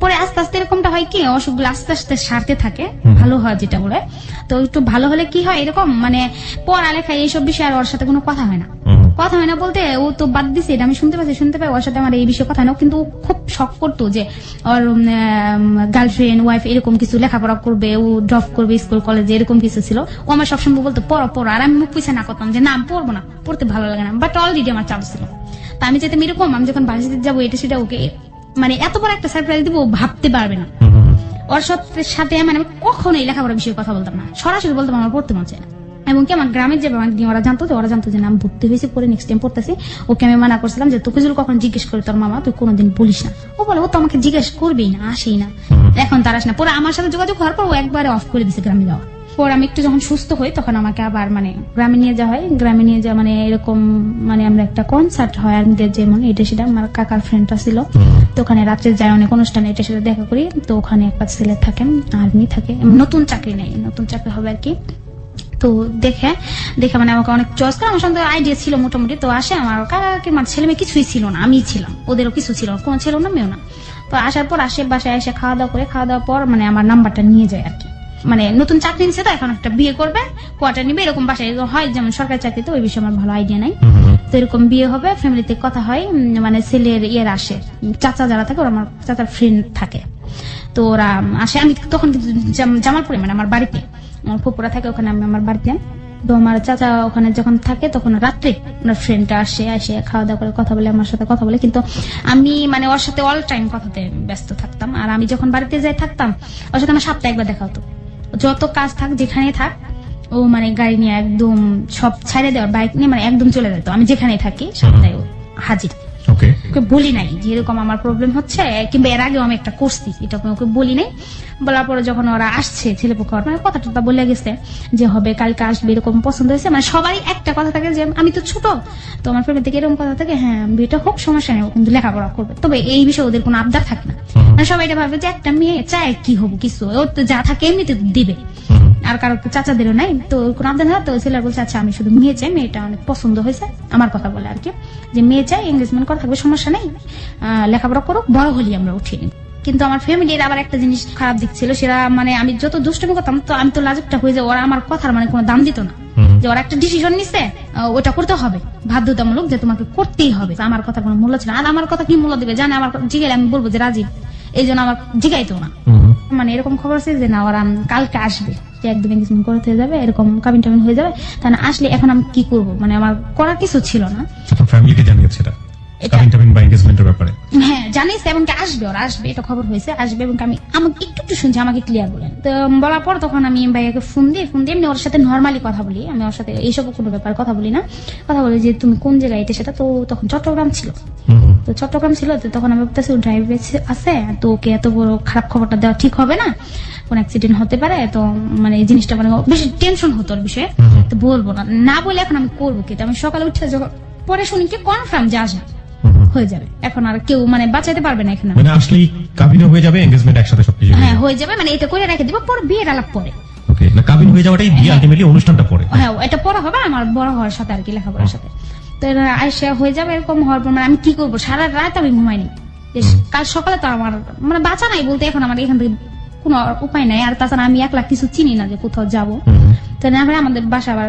পরে আস্তে আস্তে এরকমটা হয় কি অসুখগুলো আস্তে আস্তে সারতে থাকে, ভালো হয় যেটা বলে। তো একটু ভালো হলে কি হয় এরকম মানে পড়ালেখা এইসব বিষয়ে আর ওর সাথে কোনো কথা হয় না। কথা হয় না বলতে ও তো বাদ দিছে, এটা আমি শুনতে পাই ওর সাথে আমার এই বিষয়ে কথা হয় না। কিন্তু ও খুব শখ করতো যে ওর গার্লফ্রেন্ড ওয়াইফ এরকম কিছু লেখাপড়া করবে, ও ড্রপ করবে স্কুল কলেজে, এরকম কিছু ছিল। ও আমার সবসময় বলতো পড়ো, আর আমি মুখ পিছে না করতাম যে না আমি পড়বো না, পড়তে ভালো লাগে না। বাট অলরেডি আমার চাপ ছিল। তা আমি যেতাম এরকম, আমি যখন বাড়িতে যাবো এটা সেটা ওকে মানে এত বড় একটা সারপ্রাইজ দিব ও ভাবতে পারবে না। ওর সাথে মানে আমি কখনোই লেখাপড়ার বিষয়ে কথা বলতাম না, সরাসরি বলতাম আমার পড়তে মন চায় না। এবং কি আমার গ্রামের যে ওরা জানতো যে আমি ভর্তি হয়েছি, পরে নেক্সট টাইম পড়তেছি। ওকে আমি মানা করছিলাম যে তোকে যদি কখন জিজ্ঞেস করে তোর মামা তুই কোনোদিন বলিস না। ও বলে ও তো আমাকে জিজ্ঞেস করবেই না, আসেই না, এখন তার আসে না। পরে আমার সাথে যোগাযোগ হওয়ার পর ও একবারে অফ করে দিছে গ্রামে যাওয়া। পরে আমি একটু যখন সুস্থ হই তখন আমাকে আবার মানে গ্রামে নিয়ে যাওয়া হয়। গ্রামে নিয়ে যাওয়া মানে এরকম মানে আমরা একটা কনসার্ট হয় আর্মিদের, যেমন এটা সেটা আমার কাকার ফ্রেন্ডটা ছিল, তো ওখানে রাত্রে যায় অনেক অনুষ্ঠানে, এটা সেটা দেখা করি। তো ওখানে একটা ছেলে থাকেন, আর্মি থাকে, নতুন চাকরি নেই, নতুন চাকরি হবে আর কি। তো দেখে মানে আমাকে অনেক চয়েস করে, আমার সঙ্গে আইডিয়া ছিল মোটামুটি। তো আসে আমার কাকাকে, আমার ছেলে মেয়ে কিছুই ছিল না, আমি ছিলাম, ওদেরও কিছু ছিল না, কোনো ছিল না মেয়েও না। তো আসার পর আসে বাসায় এসে খাওয়া দাওয়ার পর মানে আমার নাম্বারটা নিয়ে যায় আর কি। মানে নতুন চাকরি নিচ্ছে তো এখন একটা বিয়ে করবে, কোয়ার্টার নিবে, এরকম বাসায় হয় যেমন সরকারি চাকরি, তো ওই বিষয়ে আমার ভালো আইডিয়া নাই। তো এরকম বিয়ে হবে, ফ্যামিলিতে কথা হয়, মানে ছেলের ইয়ের আসে, চাচা যারা থাকে ওরা আমার চাচার ফ্রেন্ড থাকে, তো ওরা আসে। আমি তখন কিন্তু জামালপুরে মানে আমার বাড়িতে, আমার ফুপুরা থাকে ওখানে, আমি আমার বাড়িতে। তো আমার চাচা ওখানে যখন থাকে তখন রাত্রে ওনার ফ্রেন্ডটা এসে খাওয়া দাওয়া করে কথা বলে, আমার সাথে কথা বলে। কিন্তু আমি মানে ওর সাথে অল টাইম কথাতে ব্যস্ত থাকতাম। আর আমি যখন বাড়িতে যাই থাকতাম, ওর সাথে আমার সপ্তাহে একবার দেখা হতো। যত কাজ থাক যেখানে থাক ও মানে গাড়ি নিয়ে একদম সব ছাড়ে দেওয়ার, বাইক নিয়ে মানে একদম চলে যেত, আমি যেখানে থাকি সপ্তাহে হাজির। ওকে বলি নাই যে এরকম আমার প্রবলেম হচ্ছে, কিংবা এর আগেও আমি একটা করছি, এটা ওকে বলি নাই। বলার পরে যখন ওরা আসছে ছেলেপক্ষ মানে কথাটা বলে গেছে যে হবে কালকে আসবে, এরকম পছন্দ হয়েছে। মানে সবারই একটা কথা থাকে যে আমি তো ছোট, তো আমার ফ্যামিলি থেকে এরকম কথা থাকে, হ্যাঁ বিয়েটা হোক সমস্যা নেই, কিন্তু লেখাপড়া করবে। তবে এই বিষয়ে ওদের কোনো আবদার থাকে না, মানে সবাই এটা ভাবে যে একটা মেয়ে চায় কি হবো কিছু, ওর তো যা থাকে এমনিতে দিবে, আর কারো চাচাদেরও নাই, তো কোনো আবদার না। তো ছেলেরা বলছে আচ্ছা আমি শুধু মেয়ে চাই, মেয়েটা অনেক পছন্দ হয়েছে, আমার কথা বলে আর কি, যে মেয়ে চাই, এঙ্গেজমেন্ট করা থাকবে, সমস্যা নেই, লেখাপড়া করুক, বড় হলি আমরা উঠিয়ে নিব। কিন্তু আমার ফ্যামিলির আবার একটা জিনিস খারাপ দিক ছিল, সেটা মানে আমি যত দুষ্টুমি করতাম তো আমি তো লাজুকটা হয়ে যায়, ওরা আমার কথার মানে কোনো দাম দিত না। যে ওরা একটা ডিসিশন নিচ্ছে ওটা করতে হবে বাধ্যতামূলক, যে তোমাকে করতেই হবে, আমার কথা কোনো মূল্য ছিল না। আর আমার কথা কি মূল্য দিবে জানে, আমার জিগাইলে আমি বলবো যে রাজীব, এই জন্য আমার জিগাইতো না। মানে এরকম খবর আছে যে না ওরা কালকে আসবে, যে একদম এঙ্গেজমেন্ট করতে যাবে, এরকম কাবিন টাবিন হয়ে যাবে। তাহলে আসলে এখন আমি কি করবো, মানে আমার করার কিছু ছিল না। ফ্যামিলিকে জানিয়েছে ব্যাপারে? হ্যাঁ জানিস, এবং আসবে, ওরা আসবে, এটা খবর হয়েছে, আসবে। এবং আমি আমাকে একটু শুনছি, আমাকে ক্লিয়ার বলেন। তো বলার পর তখন আমি ভাইয়াকে ফোন দিয়ে এমনি ওর সাথে নর্মালি কথা বলি, আমি ওর সাথে এইসব কোনো ব্যাপারে কথা বলি না, কথা বলি যে তুমি কোন জায়গায়, এটা সেটা। তো তখন চট্টগ্রাম ছিল, তো তখন আমি ভাবতেছি ড্রাইভ আছে, তো ওকে এত বড় খারাপ খবরটা দেওয়া ঠিক হবে না, কোন অ্যাক্সিডেন্ট হতে পারে, তো মানে এই জিনিসটা মানে বেশি টেনশন হতো ওর বিষয়ে, তো বলবো না বলে এখন আমি করবো কি। আমি সকালে উঠে যখন পরে শুনি কি কনফার্ম যে আসবে, হয়ে যাবে, এখন আর কেউ মানে বাঁচাতে পারবে না এখানে, মানে আসলেই কাবিনও হয়ে যাবে, এনগেজমেন্ট একসাথে সবকিছু হ্যাঁ হয়ে যাবে, মানে এটা করে রেখে দিব, পরে বিয়ের আলাপ পরে। ওকে, না কাবিন হয়ে যাওয়াটাই বিয়ে, আলটিমেটলি অনুষ্ঠানটা পরে, হ্যাঁ এটা পরে হবে আমার বড় হওয়ার সাথে আর কি, লেখাপড়ার সাথে। তো আইসা হয়ে যাবে, এরকম হওয়ার পর মানে আমি কি করবো, সারা রাত আমি ঘুমাইনি। কাল সকালে তো আমার মানে বাঁচা নাই বলতে, এখন আমার এখান থেকে কোনো উপায় নাই। আর তাছাড়া আমি একলা কিছু চিনি না যে কোথাও যাবো। তো না ভাই আমাদের বাসা আবার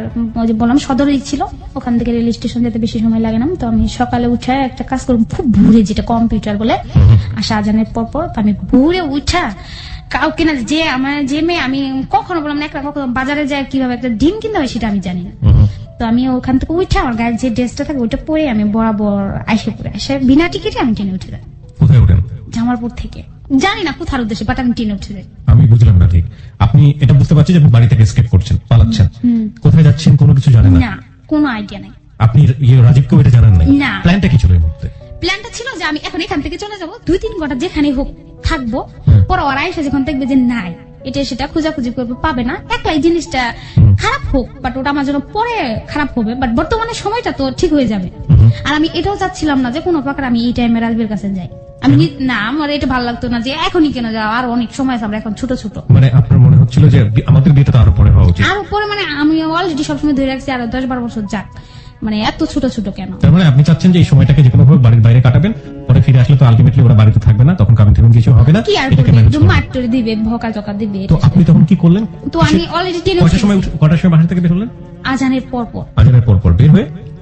বললাম সদরেই ছিল, ওখান থেকে রেল স্টেশন যেতে বেশি সময় লাগে না। তো আমি সকালে উঠে একটা কাজ করবো খুব ভোরে, যেটা কম্পিউটার বলে, আসা আজানের পর তো আমি ভোরে উঠা কাউকে না, যে আমার যে মেয়ে আমি কখনো বললাম না, কখনো বাজারে যায় কিভাবে একটা ডিম কিনতে হয় সেটা আমি জানি না। তো আমি ওখান থেকে উঠে আমার গায়ের যে ড্রেসটা থাকে ওইটা পরে আমি বরাবর আইসে বিনা টিকিটে আমি ট্রেনে উঠে যাই। কোথায় ওঠেন? জামালপুর থেকে, জানি না কোথার উদ্দেশ্যে, বাট আমি ট্রেনে উঠে যাই। আমি বুঝলাম না ঠিক, আপনি এটা বুঝতে পারছেন যে আপনি বাড়ি থেকে এসকেপ করছেন, পালাচ্ছেন, কোথায় যাচ্ছেন কোনো কিছু জানেন না, কোনো আইডিয়া নাই। আপনি রাজীবকেও এটা জানেন নাই? না। প্ল্যানটা কি ছিল এই মুহূর্তে? প্ল্যানটা ছিল যে আমি এখন এখান থেকে চলে যাবো, 2-3 ঘন্টা যেখানে হোক থাকবো, পরে ওরা এসে যখন দেখবে যে নাই এটা সেটা খোঁজাখুঁজি করবে, পাবে না, একলাই জিনিসটা খারাপ হোক, বাট ওটা আমার জন্য পরে খারাপ হবে, বাট বর্তমানে সময়টা তো ঠিক হয়ে যাবে। আর আমি এটাও চাচ্ছিলাম না যে কোনো প্রকার আমি এই টাইমে রাজবীর কাছে যাই। আমি না, আমার এটা ভালো লাগতো না যে এখনই কেন যাও, আর অনেক সময় আছে, আমরা এখন ছোট ছোট। মানে আপনার মনে হচ্ছিল যে আমাদের বিয়েটা তো আরো পরে হওয়া উচিত। আরো পরে মানে আমি অলরেডি সবসময় ধরে রাখছি আরো 10-12 বছর যাক, মানে এত ছোট ছোট কেন। তার মানে আপনি চাচ্ছেন যে এই সময়টাকে যে কোনো ভাবে বাড়ির বাইরে কাটাবেন, পরে ফিরে আসলে তো আলটিমেটলি ওরা বাড়িতে থাকবে না, তখন কারণ থেকে কিছু হবে না, কি আর এটাকে করবে, manage একদম করবেন। মারটরে দিবে, ভকা জকা দিবে। তো আপনি তখন কি করলেন? তো আমি অলরেডি কটার সময় বাসা থেকে বের হলেন? আজানের পর পর আজানের পর পর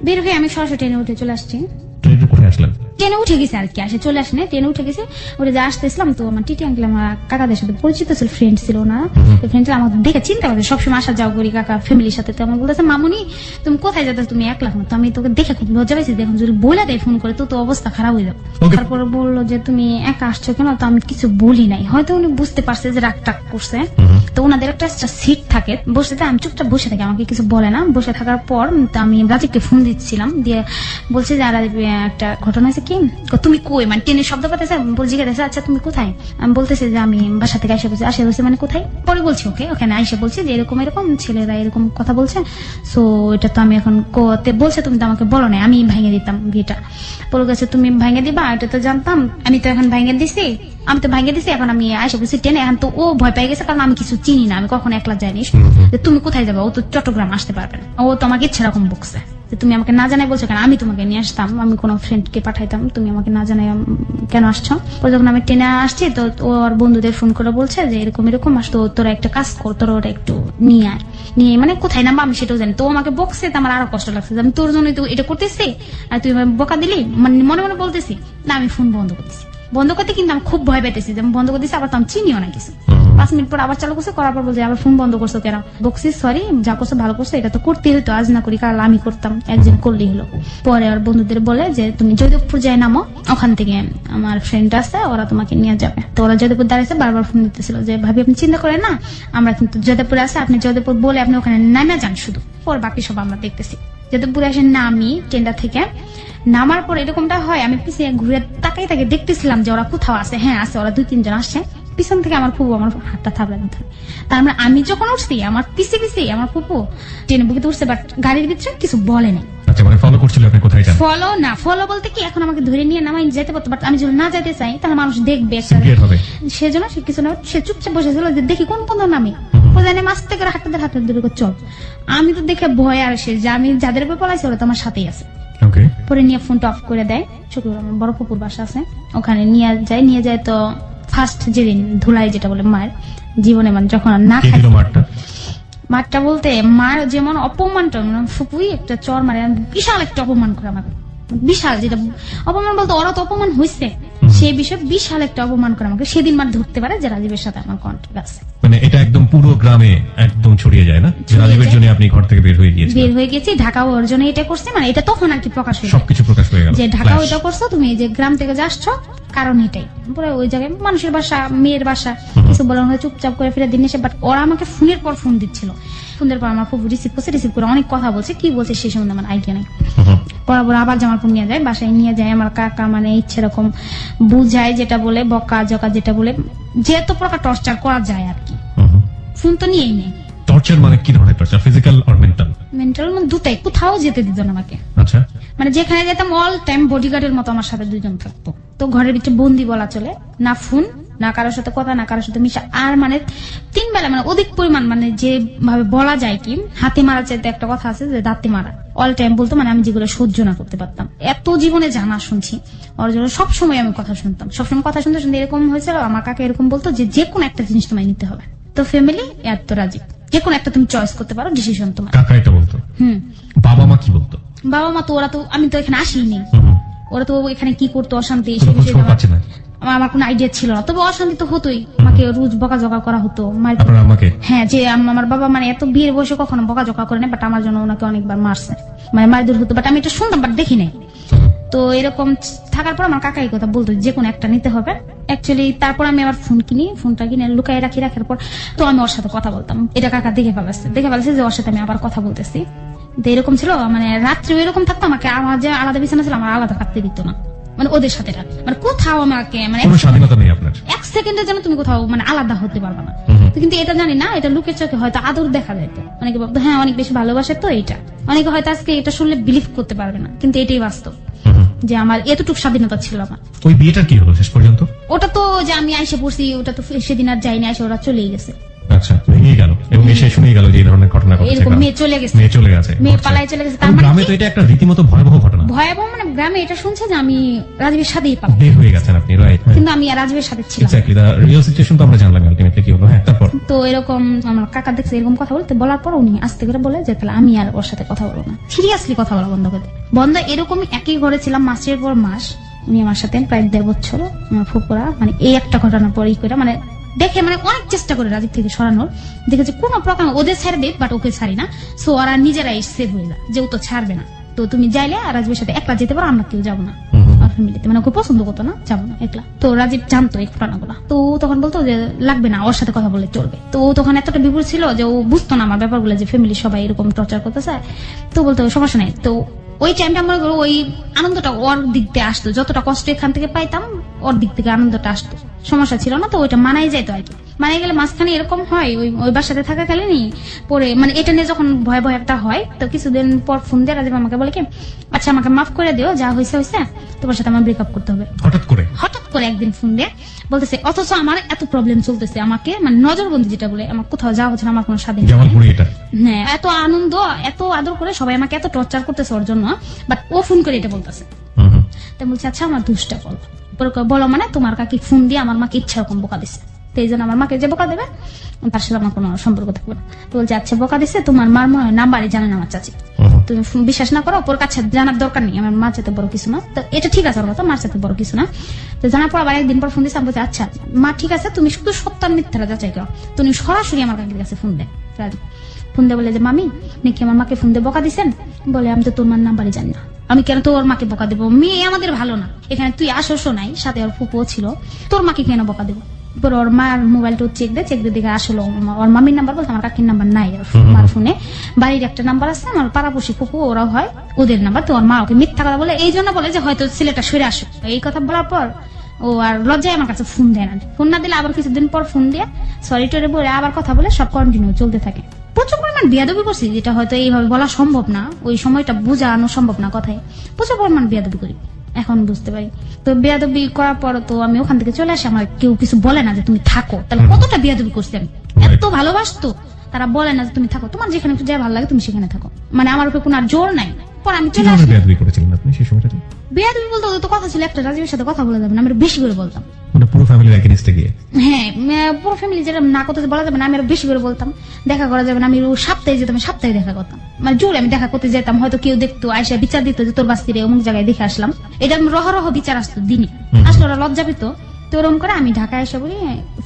বের হয়ে আমি সরাসরি ট্রেনে উঠে চলে আসছি। ট্রেনে কোথায় আসলেন? ট্রেনে উঠে গেছে আর কি, আসে চলে আসে না, ট্রেনে উঠে গেছে। ওরা যে আসতেছিলাম তো আমার টিটি আঙ্কেল আমার কাকাদের সাথে পরিচিত ছিল, ফ্রেন্ড ছিল না, ফ্রেন্ড আমাকে দেখে চিন্তা করছে, সবসময় আসা যাও করি কাকা ফ্যামিলির সাথে। তো আমার বলতেছে মামুনি তুমি কোথায় যাতে, তুমি 1 লাখ না। তো আমি তোকে দেখে খুব লজ্জা পাইছি, দেখুন যদি বলে দেয় ফোন করে তো অবস্থা খারাপ হয়ে যাবে। Okay. তারপরে বললো যে তুমি একা আসছো কেন, তো আমি কিছু বলি নাই, হয়তো উনি বুঝতে পারছে যে রাগ টাগ করছে। তো ওনাদের একটা সিট থাকে বসে, আমি চুপচাপ বসে থাকি, আমাকে কিছু বলে না। বসে থাকার পর তো আমি রাজীবকে ফোন দিচ্ছিলাম, দিয়ে বলছে যে রাজীব একটা ঘটনা হয়েছে কি, তুমি কই, মানে ট্রেনের শব্দ পাতেছে, বলছি আচ্ছা তুমি কোথায়। আমি বলতেছি যে আমি বাসা থেকে আসে বলছি মানে কোথায়। পরে বলছি ওখানে আইসে বলছি যে এরকম এরকম ছেলেরা এরকম কথা বলছে, সো এটা তো আমি এখন বলছে তুমি তো আমাকে বলো না, আমি ভেঙে দিতাম বিয়েটা। বলে গেছে তুমি ভেঙে দিবা, এটা তো জানতাম, আমি তো এখন ভেঙে দিছি, এখন আমি আইসা বলছি ট্রেনে। এখন তো ও ভয় পেয়ে গেছে, কারণ আমি কিছু চিনি না, আমি কখনো একলা যাইনি, যে তুমি কোথায় যাবা, ও তো চট্টগ্রাম আসতে পারবে না। ও তো আমাকে ইচ্ছে রকম বকছে যে তুমি আমাকে না জানাই বলছো কেন, আমি তোমাকে নিয়ে আসতাম, আমি কোনো ফ্রেন্ডকে পাঠাইতাম, তুমি আমাকে না জানাই কেন আসছো। পরে যখন আমি ট্রেনে আসছি তো ওর বন্ধুদের ফোন করে বলছে যে এরকম এরকম আসতো, তোরা একটা কাজ কর, তোরা ওরা একটু নিয়ে আয়, নিয়ে মানে কোথায় নামবা আমি সেটাও জানি। তো আমাকে বকছে, তো আমার আরো কষ্ট লাগছে যে আমি তোর জন্যই তো এটা করতেছি, আর তুই আমাকে বকা দিলি, মানে মনে মনে বলতেছি না আমি ফোন বন্ধ করতেছি। বন্ধ করতে কিন্তু আমি খুব ভয় পেতেছি যে আমি বন্ধ করতেছি, আবার তো আমি চিনিও না কিছু। 5 মিনিট পর আবার চালু করছে, করার পর বলছে আবার ফোন বন্ধ করছো কেন। বকছি সরি, যা করছো ভালো করছো, এটা তো করতেই হতো, আজ না করি কাল আমি করতাম, একদিন করলেই হলো। পরে আর বন্ধুদের বলে যে তুমি জয়দেবপুর যায় নামো, ওখান থেকে আমার ফ্রেন্ড আছে, ওরা তোমাকে নিয়ে যাবে। তো ওরা জয়দেবপুর দাঁড়িয়েছে, বারবার ফোন দিতেছিল যে ভাবি আপনি চিন্তা করেন না, আমরা কিন্তু জয়দেবপুরে আছে, আপনি জয়দেবপুর বলে আপনি ওখানে নামে যান শুধু, পর বাকি সব আমরা দেখতেছি। জয়দেবপুরে আসে নামি ট্রেনটা থেকে, নামার পর এরকমটা হয়, আমি পিছিয়ে ঘুরে তাকাই তাকে দেখতেছিলাম যে ওরা কোথাও আছে, হ্যাঁ আছে, ওরা 2-3 জন আসছে। পিছন থেকে আমার ফুপু আমার হাতটা থাপড়ানো থাকে। তার মানে আমি যখন উঠছি আমার পিছে আমার ফুপু ট্রেনের বুকিতে উঠছে, বাট গাড়ির ভিতরে কিছু বলে নাই। আচ্ছা, মানে ফলো করছিল আপনি কোথায় যান? ফলো বলতে কি, এখন আমাকে ধরে নিয়ে নামাই যেতে পারতো, বাট আমি যদি না যেতে চাই তাহলে মানুষ দেখবে, সেজন্য সে কিছু না, সে চুপচাপ বসেছিল যে দেখি কোন পর্যন্ত নামি, ও জানে মাছ থেকে হাঁটতে দূরে চল। আমি তো দেখে ভয় আর সে যে আমি যাদের উপর পলাইছি ওরা তো আমার সাথেই আছে। পরে নিয়ে ফোনটা অফ করে দেয়, ছোট আমার বড় ফুপুর বাসা আছে, ওখানে নিয়ে যায়। তো ফার্স্ট যেদিন ধুলাই যেটা বলে মায়ের জীবনে, মানে যখন না খাই মারটা বলতে মার যেমন অপমানটা, ফুপুই একটা চর মারে, বিশাল একটা অপমান করে আমাকে, বিশাল, যেটা অপমান বলতে ওরা তো অপমান হয়েছে সেই বিষয়ে বিশাল একটা অপমান করে আমাকে। সেদিন মার ধরতে পারে যে রাজীবের সাথে আমার কন্ট্যাক্ট আছে, মানে এটা একদম পুরো গ্রামে একদম ছড়িয়ে যায় না যে রাজীবের জন্য আপনি ঘর থেকে বের হয়ে গেছি, ঢাকা ওর জন্য এটা করছে, মানে এটা তখন আর কি প্রকাশ হয়ে সবকিছু প্রকাশ হয়ে গেল যে ঢাকা ওইটা করছো তুমি, যে গ্রাম থেকে যাচ্ছ, কারণ এটাই পুরো ওই জায়গায় মানুষের বাসা, মেয়ের বাসা, কিছু বলার হয়ে চুপচাপ করে ফিরে দিন এসে। বাট ওরা আমাকে ফোনের পর ফোন দিচ্ছিল, ফোনের পর আমার ফুপু রিসিভ করে অনেক কথা বলছে, কি বলছে সে সম্বন্ধে আমার আইডিয়া নেই। বরাবর আবার জামালপুর নিয়ে যায়, বাসায় নিয়ে যায়, আমার কাকা মানে ইচ্ছে রকম বুঝায়, যেটা বলে বকা জকা, যেটা বলে যেত প্রকার টর্চার করা যায় আর কি। ফোন তো নিয়েই নেই। টর্চার মানে কি ধরনের torture, physical or mental? Mental মানে দুটাই, কোথাও যেতে দিত না আমাকে। আচ্ছা, মানে যেখানে যেতাম অল টাইম বডিগার্ডের মতো আমার সাথে 2 জন থাকতো। তো ঘরের ভিতরে বন্দি বলা চলে, না ফোন, না কারোর সাথে কথা, না কারোর সাথে মিশা। আর মানে 3 বেলা মানে অধিক পরিমাণ, মানে যেভাবে বলা যায় কি, হাতে মারা চাইতে একটা কথা আছে যে দাঁতে মারা, অল টাইম বলতো, মানে আমি যেগুলো সহ্য না করতে পারতাম। এত জীবনে জানা শুনছি ওর জন্য, সবসময় আমি কথা শুনতাম, সবসময় কথা শুনতে শুনতে এরকম হয়েছিল, আমার কাকা এরকম বলতো যে কোনো একটা জিনিস তোমায় নিতে হবে, তো ফ্যামিলি এত তো রাজি, যে কোনো একটা তুমি চয়েস করতে পারো, ডিসিশন তোমার। কাকা এটা বলতো? বাবা মা কি বলতো? বাবা মা তো ওরা তো, আমি তো এখানে আসিনি, ওরা তো এখানে কি করতো অশান্তি আমার কোনো আইডিয়া ছিল না। তবে অশান্তি তো হতোই, আমাকে রোজ বকাঝকা করা হতো। হ্যাঁ, যে আমার বাবা মানে এত বিয়ের বয়সে কখনো বকাঝকা করে না, বাট আমার জন্য ওনাকে অনেকবার মারছে, মানে মারধর হতো, বাট আমি এটা শুনতাম বাট দেখি নাই। তো এরকম থাকার পর আমার কাকা এই কথা বলতো যে কোনো একটা নিতে হবে। অ্যাকচুয়ালি তারপর আমি আবার ফোনটা কিনে লুকাই রাখার পর তো আমি ওর সাথে কথা বলতাম, এটা কাকা দেখে ফেলাচ্ছে যে ওর সাথে আমি আবার কথা বলতেছি। এরকম ছিল, মানে রাত্রে এরকম থাকতো, আমাকে আমার যে আলাদা বিছানা ছিল আমার আলাদা থাকতে দিত না, মানে ওদের সাথে মানে কোথাও আমাকে, মানে স্বাধীনতা নেই আপনার, 1 সেকেন্ডের জন্য তুমি কোথাও মানে আলাদা হতে পারবে না। কিন্তু এটা জানি না, এটা লোকের চোখে হয়তো আদর দেখা যায়, মানে কি বলতো, হ্যাঁ অনেক বেশি ভালোবাসে তো, এটা অনেকে হয়তো আজকে এটা শুনলে বিলিভ করতে পারবে না, কিন্তু এটাই বাস্তব যে আমার এতটুকু স্বাধীনতা ছিল আমার। ওই বিয়েটা কি হলো শেষ পর্যন্ত? ওটা তো যে আমি আইসে পড়ছি, ওটা তো সেদিন আর যাইনি, আইসে ওরা চলেই গেছে। আচ্ছা, ভেঙে গেল এবং এসে শুনেই গেল যে এই ধরনের ঘটনা ঘটছে। এরকম মেয়ে চলে গেছে, মেয়ে চলে গেছে, মেয়ে পালায় চলে গেছে। তার এবং মানে গ্রামে কি? তো এটা একটা রীতিমতো ভয়াবহ ঘটনা। ভয়াবহ মানে গ্রামে এটা শুনছে যে আমি রাজীবের সাথেই পালাম, বের হয়ে গেছেন আপনি, রাইট? কিন্তু আমি আর রাজীবের সাথে ছিলাম। এক্স্যাক্টলি, দা রিয়েল সিচুয়েশন তো আমরা জানলাম আলটিমেটলি কি হলো। হ্যাঁ, তারপর? তো এরকম আমার কাকা দেখছে এরকম কথা বলতে, বলার পর উনি আস্তে করে বলে যে তাহলে আমি আর ওর সাথে কথা বলবো না, সিরিয়াসলি কথা বলা বন্ধ করে। বন্ধ এরকম একই ঘরে ছিলাম মাসের পর মাস, উনি আমার সাথে প্রায় 1.5 বছর ফুপুরা, মানে এই একটা ঘটনার পরই করে মানে দেখে মানে অনেক চেষ্টা করে রাজীব থেকে সরানোর, দেখেছে কোনো প্রকার ওদের ছাড়ে দেখ, বাট ওকে ছাড়ি না। সো ওরা নিজেরাই সেভ হয়ে যায় যে ও তো ছাড়বে না, তো তুমি যাইলে আর রাজীবের সাথে একলা যেতে পারো, আমরা কেউ যাবো না ফ্যামিলিতে, মানে ওকে পছন্দ করতো না, যাবো না একলা। তো রাজীব জানতো এই ঘটনাগুলো, তো ও তখন বলতো যে লাগবে না, ওর সাথে কথা বলে চলবে। তো ও তখন এতটা বিভোর ছিল যে ও বুঝতো না আমার ব্যাপারগুলো, যে ফ্যামিলি সবাই এরকম টর্চার করতে চায়। তো বলতো সমস্যা নেই। তো ওই টাইমটা মনে করো ওই আনন্দটা ওর দিক দিয়ে আসতো, যতটা কষ্ট এখান থেকে পাইতাম ওর দিক থেকে আনন্দটা আসতো, সমস্যা ছিল না। তো ওইটা মানাই যেত আর কি। মানাই গেলে মাঝখানে এরকম হয় ওই বাসাতে থাকাকালীনই পরে মানে এটা নিয়ে যখন ভয় ভয় একটা হয়, তো কিছুদিন পর ফোন দিয়ে রাজীব আমাকে বলে কি, আচ্ছা আমাকে মাফ করে দিও, যা হয়েছে হয়েছে, তোমার সাথে আমার ব্রেকআপ করতে হবে। হঠাৎ করে একদিন ফোন দিয়ে বলতেছে, অথচ আমার এত প্রবলেম চলতেছে, আমাকে মানে নজরবন্দি যেটা বলে, আমার কোথাও যাওয়া হচ্ছে না, আমার কোনো স্বাধীন, হ্যাঁ এত আনন্দ এত আদর করে সবাই আমাকে এত টর্চার করতেছে ওর জন্য, বাট ও ফোন করে এটা বলতেছে। তাই বলছে আচ্ছা আমার দুষ্টা বলো মানে তোমার কাকি ফোন দিয়ে আমার মাকে ইচ্ছা রকম বোকা দিচ্ছে, তো এই জন্য আমার মাকে যে বোকা দেবে তার সাথে আমার কোনো সম্পর্ক থাকবে না। তো বলছে আচ্ছা বোকা দিচ্ছে, তোমার মার মনে হয় নাম্বারই জানে না আমার চাচি, তুমি বিশ্বাস না করো, ওর কাছে জানার দরকার নেই, আমার মার চাইতে বড় কিছু না। তো এটা ঠিক আছে, ওর কথা মার চাইতে বড় কিছু না। তো জানার পর আবার একদিন পর ফোন দিচ্ছে, আমি বলছি আচ্ছা মা ঠিক আছে, তুমি শুধু সত্য আর মিথ্যাটা যাচাই করো। তুমি সরাসরি আমার কাকির কাছে ফোন দেয়, ফোন দিয়ে বলে যে মামি নাকি আমার মাকে ফোন দিয়ে বোকা দিচ্ছেন, বলে আমি তো তোর মার নাম্বারই জানি না, আমি কেন তোর মাকে বোকা দেবো, মেয়ে আমাদের ভালো না, এখানে তুই আসো নাই, সাথে ওর ফুপুও ছিল, তোর মাকে কেন বোকা দেবো। পরে ওর মার মোবাইলটা চেক দিয়ে দেখে আসলো ওর মামির নাম্বার বলতে আমার কাকির নাম্বার নাই মার ফোনে, বাড়ির একটা নাম্বার আছে আমার পাড়াপড়শি ফুপু ওরা হয় ওদের নাম্বার। তো ওর মা ওকে মিথ্যা কথা বলে, এই জন্য বলে যে হয়তো ছেলেটা সরে আসো। এই কথা বলার পর ও আর লজ্জায় আমার কাছে ফোন দেয় না, ফোন না দিলে আবার কিছুদিন পর ফোন দিয়ে সরি টরে বলে আবার কথা বলে সব কন্টিনিউ চলতে থাকে। প্রচুর পরিমাণ বিয়াদবি করছি, যেটা হয়তো এইভাবে বলা সম্ভব না, ওই সময়টা বোঝানো সম্ভব না কথায়, প্রচুর পরিমাণ বিয়াদবি করি, এখন বুঝতে পারি। তো বিয়াদবি করার পর তো আমি ওখান থেকে চলে আসি, আমার কেউ কিছু বলে না যে তুমি থাকো, তাহলে কতটা বিয়াদবি করছি আমি, এত ভালোবাসতো তারা বলে না যে তুমি থাকো, তোমার যেখানে যা ভালো লাগে তুমি সেখানে থাকো, মানে আমার উপরে কোনো আর জোর নাই। পর আমি চলে আসি। বিয়াদবি করেছিলেন আপনি সেই সময়টাতে? বিয়াদবি বলতে তো কথা ছিল একটা, রাজীবের সাথে কথা বলা যাবে না, আমি বেশি করে বলতাম, মানে পুরো ফ্যামিলির এগেইনস্টে গিয়ে। হ্যাঁ পুরো ফ্যামিলি যেটা না করতে বলা যাবে না, আমি আরো বেশি করে বলতাম, দেখা করা যাবে না, আমি সপ্তাহে যেতাম, সপ্তাহে দেখা করতাম, মানে জোর আমি দেখা করতে যেতাম, হয়তো কেউ দেখতো আয়সা বিচার দিত যে তোর বাস্তিরে অমুক জায়গায় দেখে আসলাম, এটা আমি রহ বিচার আসতো দিনে, আসলে ওরা লজ্জা পেত। তো ওরকম করে আমি ঢাকা এসে বলি,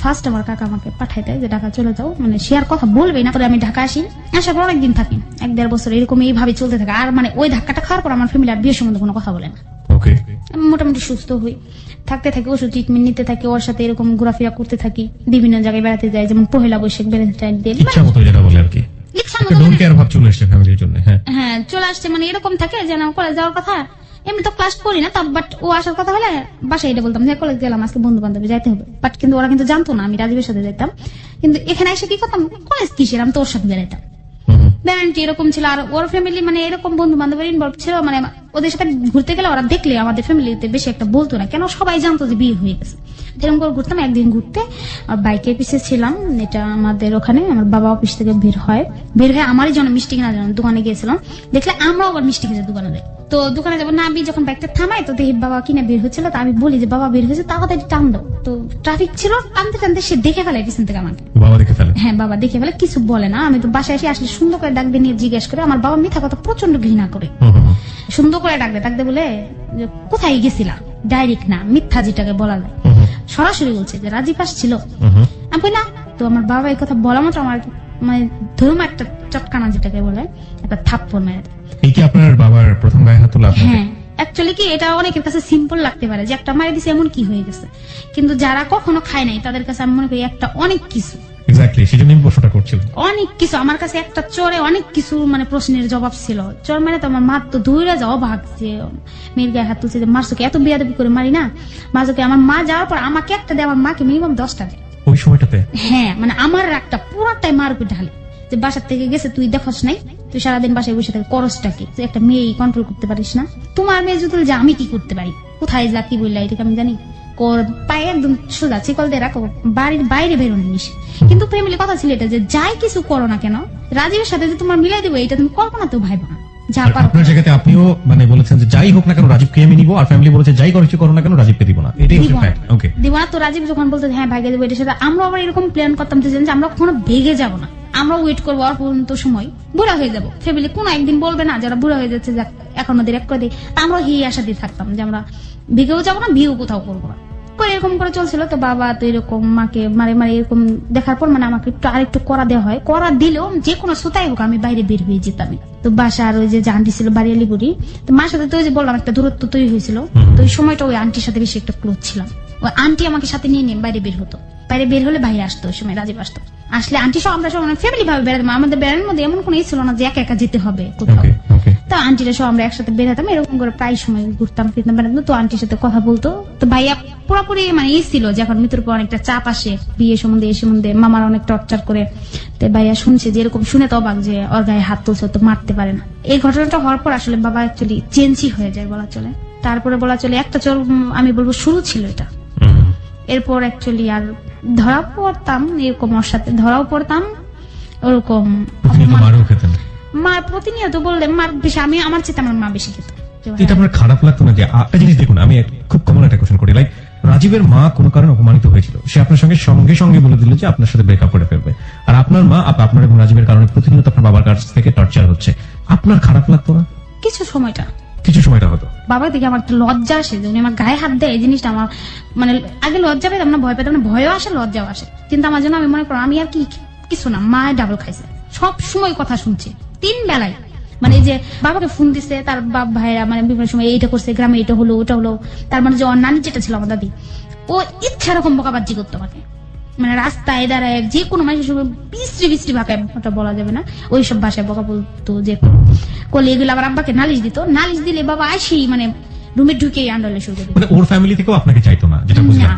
ফার্স্ট আমার কাকা আমাকে পাঠাই দেয় যে ঢাকা চলে যাও, মানে সে আর কথা বলবেই না। পরে আমি ঢাকা আসি, আসার পর অনেকদিন থাকি, 1-1.5 বছর এরকম এইভাবে চলতে থাকে। আর মানে ওই ধাক্কাটা খাওয়ার পর আমার ফ্যামিলি আর বিয়ের সম্বন্ধে কোনো কথা বলে না, মোটামুটি সুস্থ হই, থাকতে থাকি, ওষুধ ট্রিটমেন্ট নিতে থাকি, ওর সাথে এরকম ঘোরাফেরা করতে থাকি, বিভিন্ন জায়গায় বেড়াতে যাই, যেমন পহেলা বৈশাখ ভ্যালেন্টাইন ডে, ইচ্ছা মতো যেটা বলে আর কি, হ্যাঁ চলে আসছে, মানে এরকম থাকে যে কলেজ যাওয়ার কথা, এমনি তো ক্লাস করি না, বাট ও আসার কথা হলে বাসায় এটা বলতাম যে কলেজ গেলাম আজকে বন্ধু বান্ধবী যাইতে হবে, বাট কিন্তু ওরা কিন্তু জানতো না আমি রাজীবের সাথে যেতাম, কিন্তু এখানে এসে কি করতাম, কলেজ কিসের, আমি তো ওর সাথে বেড়াইতাম, ব্যান্ডটি এরকম ছিল। আর ওর ফ্যামিলি মানে এরকম বন্ধু বান্ধবের ইনভলভ ছিল, মানে ওদের সাথে ঘুরতে গেলে ওরা দেখলে আমাদের ফ্যামিলিতে বেশি একটা বলতো না, কেন সবাই জানতো যে বিয়ে হয়ে গেছে। যেরকম করে ঘুরতাম, একদিন ঘুরতে বাইকের পিছিয়ে ছিলাম, এটা আমাদের ওখানে আমার বাবা অফিস থেকে বের হয়ে আমারই জন্য মিষ্টি কেনার জন্য দোকানে গিয়েছিলাম, দেখলে আমরাও আবার মিষ্টি খেয়েছি দোকানে যাই। তো দোকানে যাবো না, আমি যখন বাইকটা থামাই তো দেখি বাবা কিনে বের হচ্ছিল, তো আমি বলি যে বাবা বের হয়েছে, তাড়াতাড়ি টান দাও। তো ট্রাফিক ছিল, টানতে টানতে সে দেখে ফেলে পিছন থেকে আমাকে, হ্যাঁ বাবা দেখে ফেলে, কিছু বলে না। আমি তো বাসায় এসে আসলে সুন্দর করে ডাক দিয়ে নিয়ে জিজ্ঞেস করে, আমার বাবা মিথ্যা কথা প্রচন্ড ঘৃণা করে, সুন্দর করে ডাক দিয়ে বলে যে কোথায় গেছিলা, ডাইরেক্ট না মিথ্যা যেটাকে বলা যায়, সরাসরি বলছে যে রাজীব আসছিল, আমি বলি না। তো আমার বাবা এই কথা বলা মাত্র আমার মানে ধরুন একটা চটকানা যেটাকে বলে একটা থাপ্পড় মেরে দেয়। এই কি আপনার বাবার প্রথম গায়ে হাত তোলা? হ্যাঁ অ্যাকচুয়ালি কি এটা অনেকের কাছে সিম্পল লাগতে পারে যে একটা মারি দিছে এমন কি হয়ে গেছে, কিন্তু যারা কখনো খায় নাই তাদের কাছে আমি মনে করি একটা অনেক কিছু, অনেক কিছু। আমার কাছে একটা চোরে অনেক কিছু মানে প্রশ্নের জবাব ছিল। চোর মানে তো আমার মা তো ধৈর্য যাওয়া ভাগ যে মেয়ের গায়ে হাত তুলছে, যে মারসুকে এত বিয়াদবি করে মারি না, মারসুকে আমার মা যাওয়ার পর আমাকে একটা দেয়, আমার মাকে মিনিমাম 10টা দেয় ওই সময়টাতে। হ্যাঁ মানে আমার একটা পুরাটাই মার উপর ঢালে, যে বাসার থেকে গেছে তুই দেখোস নাই, তুই সারাদিন বাসায় বসে থাকে করসটা কি, তুই একটা মেয়ে কন্ট্রোল করতে পারিস না? তোমার মেয়ে যদি যে আমি কি করতে পারি, কোথায় যা কি বললা এটাকে আমি জানি, ওর পায়ে একদম সোজা চিকল দিয়ে রাখো, বাড়ির বাইরে বেরোনো নিষেধ। কিন্তু ফ্যামিলি কথা ছিল এটা যে যাই কিছু করো না কেন রাজীবের সাথে যে তোমার মিলাই দেবো এটা তুমি কল্পনাতেও ভাইবা না। যা আর পারো আপনার জায়গাতে আপনিও মানে বলেছেন যে যাই হোক না কেন রাজীবকে আমি নিব, আর ফ্যামিলি বলেছে যাই করো করো না কেন রাজীবকে দিব না, এটাই হচ্ছে দিব না। ফ্যাক্ট। ওকে, দিব না। তো রাজীব যখন বলতো হ্যাঁ ভাইকে দেবো এটার সাথে, আমরা আবার এরকম প্ল্যান করতাম যে আমরা কখনো ভেগে যাব না, আমরা ওয়েট করবো আর পর্যন্ত সময় বুড়া হয়ে যাবো। ফ্যামিলি কোনো একদিন বলবে না যারা বুড়া হয়ে যাচ্ছে যাক এখন ওদের এক করে দিই, তা আমরা এই আশা দিয়ে থাকতাম যে আমরা ভেগেও যাবো না, বিয়েও কোথাও করবো না করে এরকম করে চলছিল। তো বাবা তো এরকম মাকে মারে মারে এরকম দেখার পর মানে আমাকে একটু আরেকটু করা দেওয়া হয়, করা দিলেও যে কোনো শ্রোতাই হোক আমি বাইরে বের হয়ে যেতাম। তো বাসার ওই যে আন্টি ছিল বাড়িয়ালি বুড়ি, তো মার সাথে তো ওই যে বললাম একটা দূরত্ব তৈরি হয়েছিল। তো ওই সময়টা ওই আন্টির সাথে বেশি একটা ক্লোজ ছিলাম। ওই আন্টি আমাকে সাথে নিয়ে নিয়ে বাইরে বের হতো, বাইরে বের হলে ভাই আসতো, ওই সময় রাজীব আসতো, আসলে আন্টি সব আমরা সব ফ্যামিলি ভাবে বেড়াতাম। আমাদের বেড়ানোর মধ্যে এমন কোনো ছিল না যে একা একা যেতে হবে কোথাও। ওকে, ওকে। তো আন্টিরা সব আমরা একসাথে বেরাতাম, এরকম করে প্রায় সময় ঘুরতাম ফিরতাম বেড়াতাম। তো আন্টির সাথে কথা বলতো। তো ভাইয়া পুরোপুরি মানে এই ছিল যে এখন মৃত্যুর পর অনেকটা চাপ আসে বিয়ে সম্বন্ধে এ সম্বন্ধে, মামার অনেক টর্চার করে। তো ভাইয়া শুনছে যে এরকম শুনে তো অবাক যে ওর গায়ে হাত তুলছে, তো মারতে পারে না। এই ঘটনাটা হওয়ার পর আসলে বাবা অ্যাকচুয়ালি চেঞ্জই হয়ে যায় বলা চলে। তারপরে বলা চলে একটা চোর আমি বলবো শুরু ছিল এটা। এরপর অ্যাকচুয়ালি আর ধরা পড়তাম এরকম, ওর সাথে ধরাও পড়তাম ওরকম। মারও খেতেন? মার প্রতিনিয়ত বললে মার বেশি, আমি আমার চেয়ে আমার মা বেশি খেত। এটা আপনার খারাপ লাগতো না যে একটা জিনিস দেখুন, আমি খুব কমন একটা কোশ্চেন করি, লাইক রাজীবের মা কোনো কারণে অপমানিত হয়েছিল, সে আপনার সঙ্গে সঙ্গে সঙ্গে বলে দিল যে আপনার সাথে ব্রেকআপ করে ফেলবে, আর আপনার মা আপনার এবং রাজীবের কারণে প্রতিনিয়ত আপনার বাবার কাছ থেকে টর্চার হচ্ছে, আপনার খারাপ লাগতো না? কিছু সময়টা হতো বাবা দেখে আমার একটু লজ্জা আসে যে উনি আমার গায়ে হাত দেয়, এই জিনিসটা আমার মানে আগে লজ্জা পেতাম না, ভয় পেতাম না, ভয়ও আসে লজ্জাও আসে। কিন্তু আমার জন্য আমি মনে করো আমি আর কি কিছু না, মা ডাবল খাইছে, সব সময় কথা শুনছে 3 বেলায়। মানে এই যে বাবাকে ফোন দিছে তার বাপ ভাইরা মানে বিভিন্ন সময় এইটা করছে, গ্রামে এটা হলো ওটা হলো, তার মানে যে ওর নানি যেটা ছিল আমার দাদি, ও ইচ্ছা রকম বকাবাজি করতো আমাকে, মানে রাস্তায় দাঁড়ায় যে কোনো মানুষের সঙ্গে বিশ্রী বিশ্রী ভাষায়, ওটা বলা যাবে না, ওই সব ভাষায় বকা বলতো যে করলে এগুলো আবার আব্বাকে নালিশ দিত, নালিশ দিলে বাবা আসেই মানে রুমে ঢুকে আন্ডালে শুরু করে। মানে ওর ফ্যামিলি থেকেও আপনাকে চাইতো না যেটা বুঝলাম?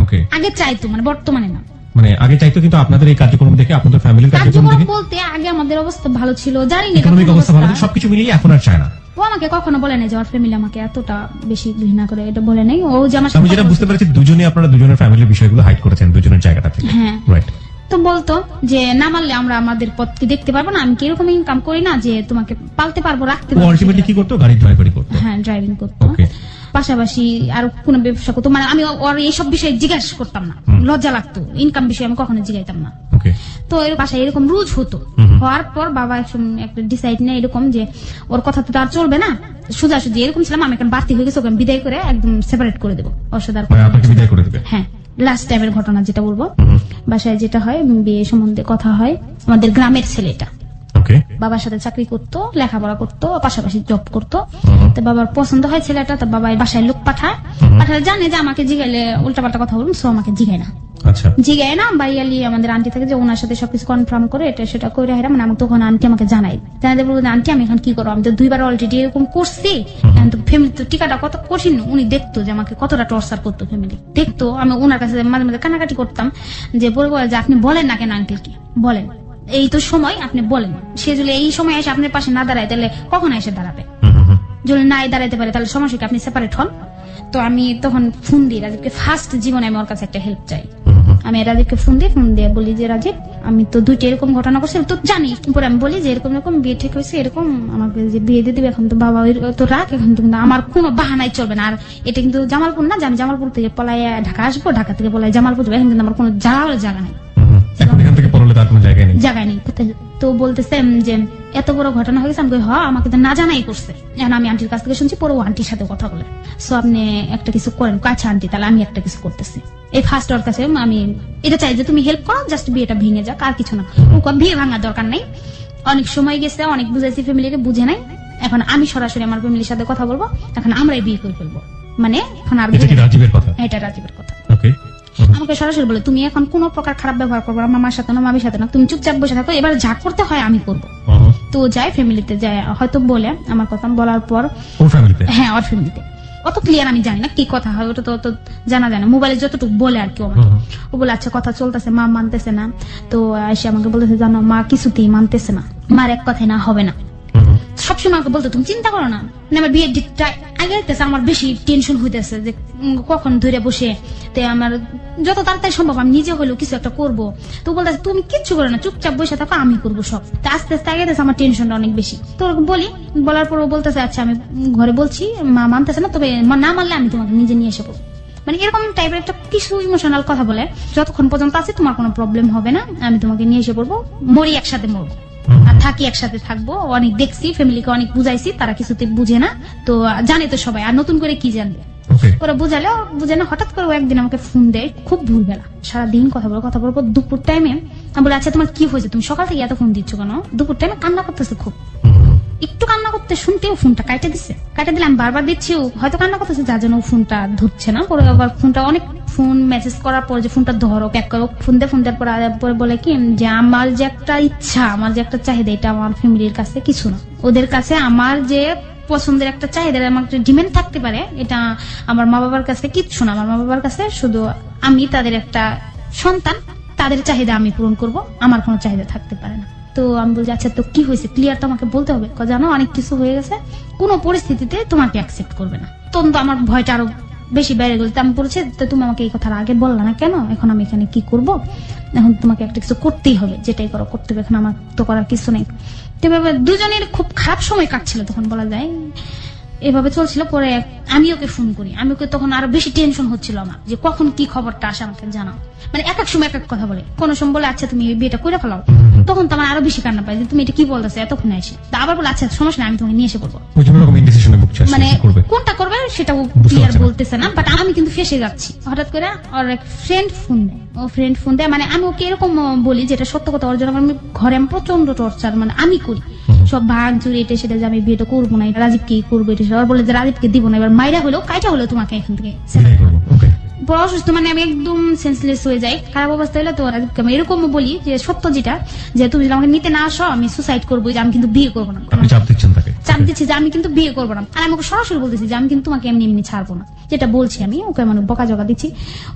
ওকে, আগে চাইতো মানে বর্তমানে না, মানে আগে চাইতো কিন্তু আপনাদের এই কার্যক্রম দেখে, আপনাদের ফ্যামিলির কার্যক্রম দেখে বলতে আগে আমাদের অবস্থা ভালো ছিল, জানি না ইকোনমিক অবস্থা ভালো ছিল, সবকিছু মিলিয়ে এখন আর চায় না। ও আমাকে কখনো বলে নাই যে ওর ফ্যামিলি আমাকে এতটা বেশি ঘৃণা করে, এটা বলে নাই। ও যে আমার আমি যেটা বুঝতে পারছি দুজনে আপনারা দুজনের ফ্যামিলির বিষয়গুলো হাইড করেছেন দুজনের জায়গাটা থেকে, হ্যাঁ রাইট? তো বলতো যে না মারলে আমরা আমাদের পথকে দেখতে পারবো না, আমি কি এরকম ইনকাম করি না যে তোমাকে পালতে পারবো রাখতে ও পারবো। আলটিমেটলি কি করতো? গাড়ি ড্রাইভারি করতো। হ্যাঁ ড্রাইভিং করতো, ওকে। পাশাপাশি আর কোন ব্যবসা করতো, মানে আমি ওর এইসব বিষয়ে জিজ্ঞাসা করতাম না, লজ্জা লাগতো, ইনকাম বিষয়ে আমি কখনো জিজ্ঞাইতাম না। ওকে। তো এর বাসায় এরকম রুজ হতো। হওয়ার পর বাবা একটা ডিসাইড নেয় এরকম যে ওর কথা তো আর চলবে না, সোজাসুজি এরকম ছিলাম আমি এখন বাড়তি হয়ে গেছে, ওকে বিদায় করে একদম সেপারেট করে দেবো, ওর সাথে আর মানে আপনাকে বিদায় করে দেবে? হ্যাঁ লাস্ট টাইমের ঘটনা যেটা বলবো, বাসায় যেটা হয় বিয়ে সম্বন্ধে কথা হয়, আমাদের গ্রামের ছেলেটা ওকে বাবার সাথে চাকরি করতো, লেখাপড়া করতো, পাশাপাশি জব করতো। তো বাবার পছন্দ হয় ছেলেটা, তো বাবা বাসায় লোক পাঠায়, জানে যে আমাকে জিগাইলে উল্টাপাল্টা কথা বলুন, সো আমাকে জিগায় না। আচ্ছা, জিগায় না, বাড়িয়ালি আমাদের আন্টি থাকে যে ওনার সাথে সবকিছু কনফার্ম করে এটা সেটা করে হেরা, মানে আমাকে তখন আন্টি আমাকে জানাই, জানাতে বলবো আন্টি আমি এখন কি করবো, আমি তো 2 বার অলরেডি এরকম করছি, ফ্যামিলি তো টিকাটা কত কঠিন। উনি দেখতো যে আমাকে কতটা টর্চার করতো, ফ্যামিলি দেখতো, আমি ওনার কাছে মাঝে মাঝে কানাকাটি করতাম যে বলবো যে আপনি বলেন না কেন আঙ্কেলকে, বলেন এই তো সময় আপনি বলেন, সে যদি এই সময় এসে আপনার পাশে না দাঁড়ায় তাহলে কখন এসে দাঁড়াবে, যদি নাই দাঁড়াইতে পারে তাহলে সমস্যা কি, আপনি সেপারেট হন। তো আমি তখন ফোন দিই রাজীবকে, ফার্স্ট জীবনে আমি ওর কাছে একটা হেল্প চাই, আমি রাজীবকে ফোন দিয়ে বলি যে রাজীব আমি তো 2টা এরকম ঘটনা করছি, তো জানি পরে আমি বলি যে এরকম এরকম বিয়ে ঠিক হয়েছে, এরকম আমাকে যে বিয়ে দিয়ে দিবে, এখন তো বাবা তো রাখ, এখন তো কিন্তু আমার কোনো বাহানাই চলবে না, আর এটা কিন্তু জামালপুর না যে আমি জামালপুর থেকে পলায় ঢাকা আসবো, ঢাকা থেকে পলায় জামালপুর যাবো, এখন কিন্তু আমার কোনো যাওয়ার জায়গা নাই, এখন এখান থেকে পড়লে তার কোনো জায়গায় নেই, জায়গায় নেই কোথায়। তো বলতেছে যে এত বড় ঘটনা হয়ে গেছে, আমি আমাকে তো না জানাই করছে, এখন আমি আন্টির কাছ থেকে শুনছি, পরে ও আন্টির সাথে কথা বলে, সো আপনি একটা কিছু করেন, আচ্ছা আন্টি তাহলে আমি একটা কিছু করতেছি। এই ফার্স্ট ওর কাছে আমি এটা চাই যে তুমি হেল্প করো, জাস্ট বিয়েটা ভেঙে যাক, আর কিছু না, বিয়ে ভাঙার দরকার নেই, অনেক সময় গেছে, অনেক বুঝাইছি, ফ্যামিলিকে বুঝে নাই, এখন আমি সরাসরি আমার ফ্যামিলির সাথে কথা বলবো, এখন আমরাই বিয়ে করে ফেলবো, মানে এখন আর রাজীবের কথা, এটা রাজীবের কথা। ওকে। আমাকে সরাসরি বলে তুমি এখন কোন প্রকার খারাপ ব্যবহার করবো না, মামার সাথে না মামির সাথে না, তুমি চুপচাপ বসে থাকো, এবার যা করতে হয় আমি করবো। তো যাই ফ্যামিলিতে যায়, হয়তো বলে আমার কথা বলার পর ওর ফ্যামিলিতে, হ্যাঁ ওর ফ্যামিলিতে অত ক্লিয়ার আমি জানি না কি কথা হয়, ওটা তো অত জানা যায় না, মোবাইলে যতটুকু বলে আর কি ও আমাকে। ও বলে আচ্ছা কথা চলতেছে, মা মানতেছে না, তো এসে আমাকে বলতেছে জানো মা কিছুতেই মানতেছে না, মার এক কথায় না হবে না। সবসময় আমাকে বলতো তুমি চিন্তা করো না, মানে আমার বিয়ের ডেটটা আগে আসতেছে, আমার বেশি টেনশন হইতেছে যে কখন ধরে বসে, তো আমার যত তাড়াতাড়ি সম্ভব আমি নিজে হলেও কিছু একটা করবো। তো বলতেছে তুমি কিচ্ছু করো না, চুপচাপ বসে থাকো, আমি করবো সব। তো আস্তে আস্তে আগে আমার টেনশনটা অনেক বেশি। তো ওরকম বলি, বলার পর ও বলতেছে আচ্ছা আমি ঘরে বলছি, মা মানতেছে না, তবে না মানলে আমি তোমাকে নিজে নিয়ে এসে পড়বো। মানে এরকম টাইপের একটা কিছু ইমোশনাল কথা বলে, যতক্ষণ পর্যন্ত আছে তোমার কোনো প্রবলেম হবে না, আমি তোমাকে নিয়ে এসে পড়বো, মরি একসাথে মরবো, আর থাকি একসাথে থাকবো। অনেক দেখছি, ফ্যামিলিকে অনেক বুঝাইছি, তারা কিছুতে বুঝে না, তো জানে তো সবাই, আর নতুন করে কি জানবে। ওরা বুঝালে বুঝে না। হঠাৎ করে একদিন আমাকে ফোন দেয় খুব ভোরবেলা, সারাদিন কথা বলবো, দুপুর টাইমে আমি বলে আচ্ছা তোমার কি হয়েছে, তুমি সকাল থেকে এত ফোন দিচ্ছ কেন? দুপুর টাইমে কান্না করতেছে খুব, একটু কান্না করতে শুনতেও ফোনটা কাটে দিচ্ছে, কাটে দিলে আমি বারবার দিচ্ছি, হয়তো কান্না করতেছে যার জন্য ফোনটা ধরছে না। পরে আবার ফোনটা অনেক ফোন মেসেজ করার পর যে ফোনটা ধরো প্যাক করো, ফোন দেওয়ার পরে বলে কি যে আমার যে একটা ইচ্ছা, আমার যে একটা চাহিদা, এটা আমার ফ্যামিলির কাছে কিছু না, ওদের কাছে আমার যে পছন্দের একটা চাহিদা, আমার একটা ডিমান্ড থাকতে পারে, এটা আমার মা বাবার কাছে কিচ্ছু না। আমার মা বাবার কাছে শুধু আমি তাদের একটা সন্তান, তাদের চাহিদা আমি পূরণ করব, আমার কোনো চাহিদা থাকতে পারে না। তো আমি বলছি আচ্ছা তো কি হয়েছে, ক্লিয়ার তো আমাকে বলতে হবে। জানো অনেক কিছু হয়ে গেছে, কোনো পরিস্থিতিতে তোমাকে অ্যাকসেপ্ট করবে না। তখন তো আমার ভয়টা আরো বেশি বেড়ে গেল। আমি বলছি তো তুমি আমাকে এই কথার আগে বললা না কেন, এখন আমি এখানে কি করব, এখন তোমাকে একটা কিছু করতেই হবে, যেটাই করো করতে হবে, এখন আমার তো করার কিছু নেই। এভাবে দুজনের খুব খারাপ সময় কাটছিল তখন বলা যায়, এভাবে চলছিল। পরে আমি ওকে ফোন করি, আমি ওকে তখন আরো বেশি টেনশন হচ্ছিল আমার যে কখন কি খবরটা আসে আমাকে জানাও। মানে এক এক সময় এক এক কথা বলে, কোনো সময় বলে আচ্ছা তুমি বিয়েটা করে ফেলাও, তখন তো আমার আরো বেশি কান্না পাই যে তুমি এটা কি বলতেছো এতক্ষণে এসে। আবার বলে আচ্ছা সমস্যা নেই আমি তোমাকে নিয়ে এসে পড়বো, মানে কোনটা করবে সেটা ও ক্লিয়ার বলতেছে না, বাট আমি কিন্তু ফেসে যাচ্ছি। হঠাৎ করে ওর এক ফ্রেন্ড ফোন দেয়, ও ফ্রেন্ড ফোন দেয়, মানে আমি ওকে এরকম বলি যেটা সত্য কথা, ওর জন্য আমি ঘরে আমি প্রচন্ড টর্চার মানে আমি করি, সব ভাগ চুরি এটা সেটা যে আমি বিয়েটা করবো না, রাজীবকে করবো, এটা সব বলে যে রাজীবকে দিব না, এবার মাইরা হলো কাইটা হলো তোমাকে এখান থেকে বড় অসুস্থ, মানে আমি একদম সেন্সলেস হয়ে যাই, খারাপ অবস্থা হলে তো রাজীবকে আমি এরকম বলি যে সত্য যেটা, যে তুমি যদি আমাকে নিতে না আসো আমি সুসাইড করবো, যে আমি কিন্তু বিয়ে করবো না। চাপ দিচ্ছি যে আমি কিন্তু বিয়ে করবো না, আর আমি ওকে সরাসরি বলতেছি যে আমি কিন্তু তোমাকে এমনি এমনি ছাড়বো না, যেটা বলছি আমি ওকে মানে বকাঝকা দিচ্ছি।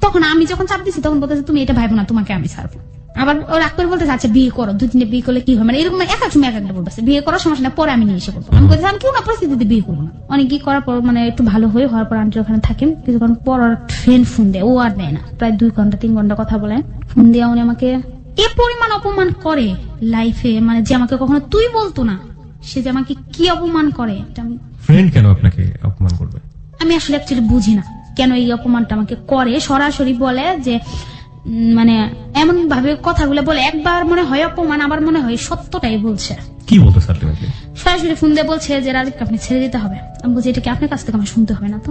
তখন আমি যখন চাপ দিচ্ছি তখন বলতেছে তুমি এটা ভাইবো না, তোমাকে আমি ছাড়বো। আবার ও রাগ করে বলতেছে আচ্ছা বিয়ে করো, 2-3 বিয়ে করলে কি হয়, মানে এরকম এক এক সময় এক একটা বলতেছে বিয়ে করার সমস্যা না, পরে আমি নিয়ে এসে করবো। আমি বলতেছি আমি কেউ না পরিস্থিতিতে বিয়ে করবো না। অনেক কি করার পর মানে একটু ভালো হওয়ার পর আন্টি ওখানে থাকেন, কিছুক্ষণ পর ওর ফ্রেন্ড ফোন দেয়, ও আর দেয় না, প্রায় 2-3 ঘন্টা কথা বলেন। ফোন দিয়ে উনি আমাকে এ পরিমাণ অপমান করে লাইফে, মানে যে আমাকে কখনো তুই বলতো না, সে যে আমাকে কি অপমান করে, ফ্রেন্ড কেন আপনাকে অপমান করবে আমি আসলে অ্যাকচুয়ালি বুঝি না কেন এই অপমানটা আমাকে করে। সরাসরি বলে যে মানে এমন ভাবে কথাগুলো বলে, একবার মনে হয় অপমান, আবার মনে হয় সত্যটাই বলছে। কি বলতো সরাসরি ফোন দিয়ে বলছে যে রাজীবকে আপনি ছেড়ে দিতে হবে। আমি বলছি এটা কি আপনার কাছ থেকে আমার শুনতে হবে না? তো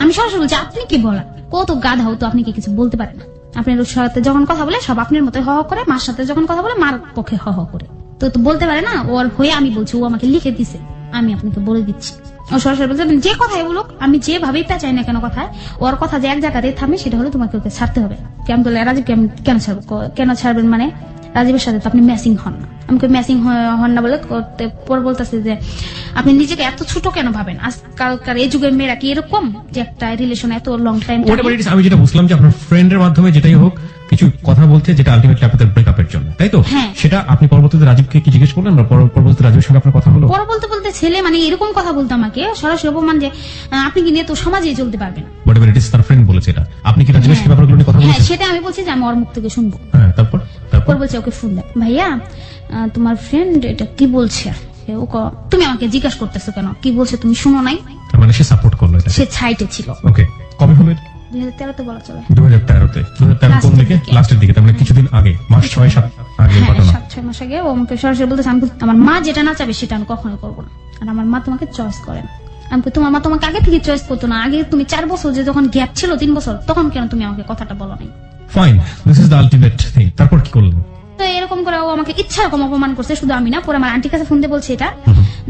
আমি সরাসরি বলছি আপনি কি বলা, কত গাধা হতো, আপনি কি কিছু বলতে পারেন না? আপনার সাথে যখন কথা বলে সব আপনার মতো হ করে, মার সাথে যখন কথা বলে মার পক্ষে হ করে, তো বলতে পারে না। ওর হয়ে আমি বলছি, ও আমাকে লিখে দিছে, আমি আপনাকে বলে দিচ্ছি। ও সরাসরি বলছে যে কথাই বলুক, আমি যেভাবেই পেঁচাই না কেন কথায়, ওর কথা যে এক জায়গাতে থামে সেটা হলে তোমাকে ওকে ছাড়তে হবে। কেমন বলে রাজীবকে আমি কেন ছাড়বো, কেন ছাড়বেন মানে রাজীবের সাথে তো আপনি ম্যাচিং হন না। আমাকে ম্যাচিং হন না বলে পরে বলতেছে যে আপনি নিজেকে এত ছোট কেন ভাবেন, আজকালকার এই যুগের মেয়েরা কি এরকম যে একটা রিলেশন এত লং টাইম। আমি যেটা বুঝলাম যে আপনার ফ্রেন্ডের মাধ্যমে যেটাই হোক কিছু কথা বলছে যেটা আলটিমেটলি আপনাদের ব্রেকআপের জন্য, তাই তো? সেটা আপনি পরবর্তীতে রাজীবকে কি জিজ্ঞেস করলেন, পরবর্তীতে রাজীবের সঙ্গে আপনার কথা হলো? পরে বলতে ছেলে মানে এরকম কথা বলতো আমাকে সরাসরি অপমান, যে আপনি কি নিয়ে তো সমাজেই চলতে পারবেন। তার ফ্রেন্ড বলেছে এটা, আপনি কি রাজীবের সাথে ব্যাপারগুলো নিয়ে কথা বলেছেন? সেটা আমি বলছি যে আমি ওর মুখ থেকে শুনবো। তারপর বলছে ওকে ফোন দেয়, ভাইয়া তোমার ফ্রেন্ড এটা কি বলছে, তুমি আমাকে জিজ্ঞাসা করতেছো কেন, কি বলছে তুমি শুনো নাই? মানে সে সাপোর্ট করলো, সে সাইটে ছিল। ওকে, কবে হলো? 2013 বলা চলে। 2013 কোন দিকে? লাস্টের দিকে, তার মানে কিছুদিন আগে, মাস 6-7 আগে ঘটনা। 7-6 মাস আগে। ও আমাকে সরাসরি বলতেছে আমার মা যেটা না চাবে সেটা আমি কখনো করবো না, আর আমার মা তোমাকে চয়েস করেন। আমি তোমার মা তোমাকে আগে থেকে চয়েস করতো না, আগে তুমি 4 বছর যে যখন গ্যাপ ছিল 3 বছর, তখন কেন তুমি আমাকে কথাটা বলো নাই? Fine, this is the ultimate thing. তারপর কি করলেন? তো এরকম করে ও আমাকে ইচ্ছা রকম অপমান করছে, শুধু আমি না, পরে আমার আন্টির কাছে ফোন দিয়ে বলছে এটা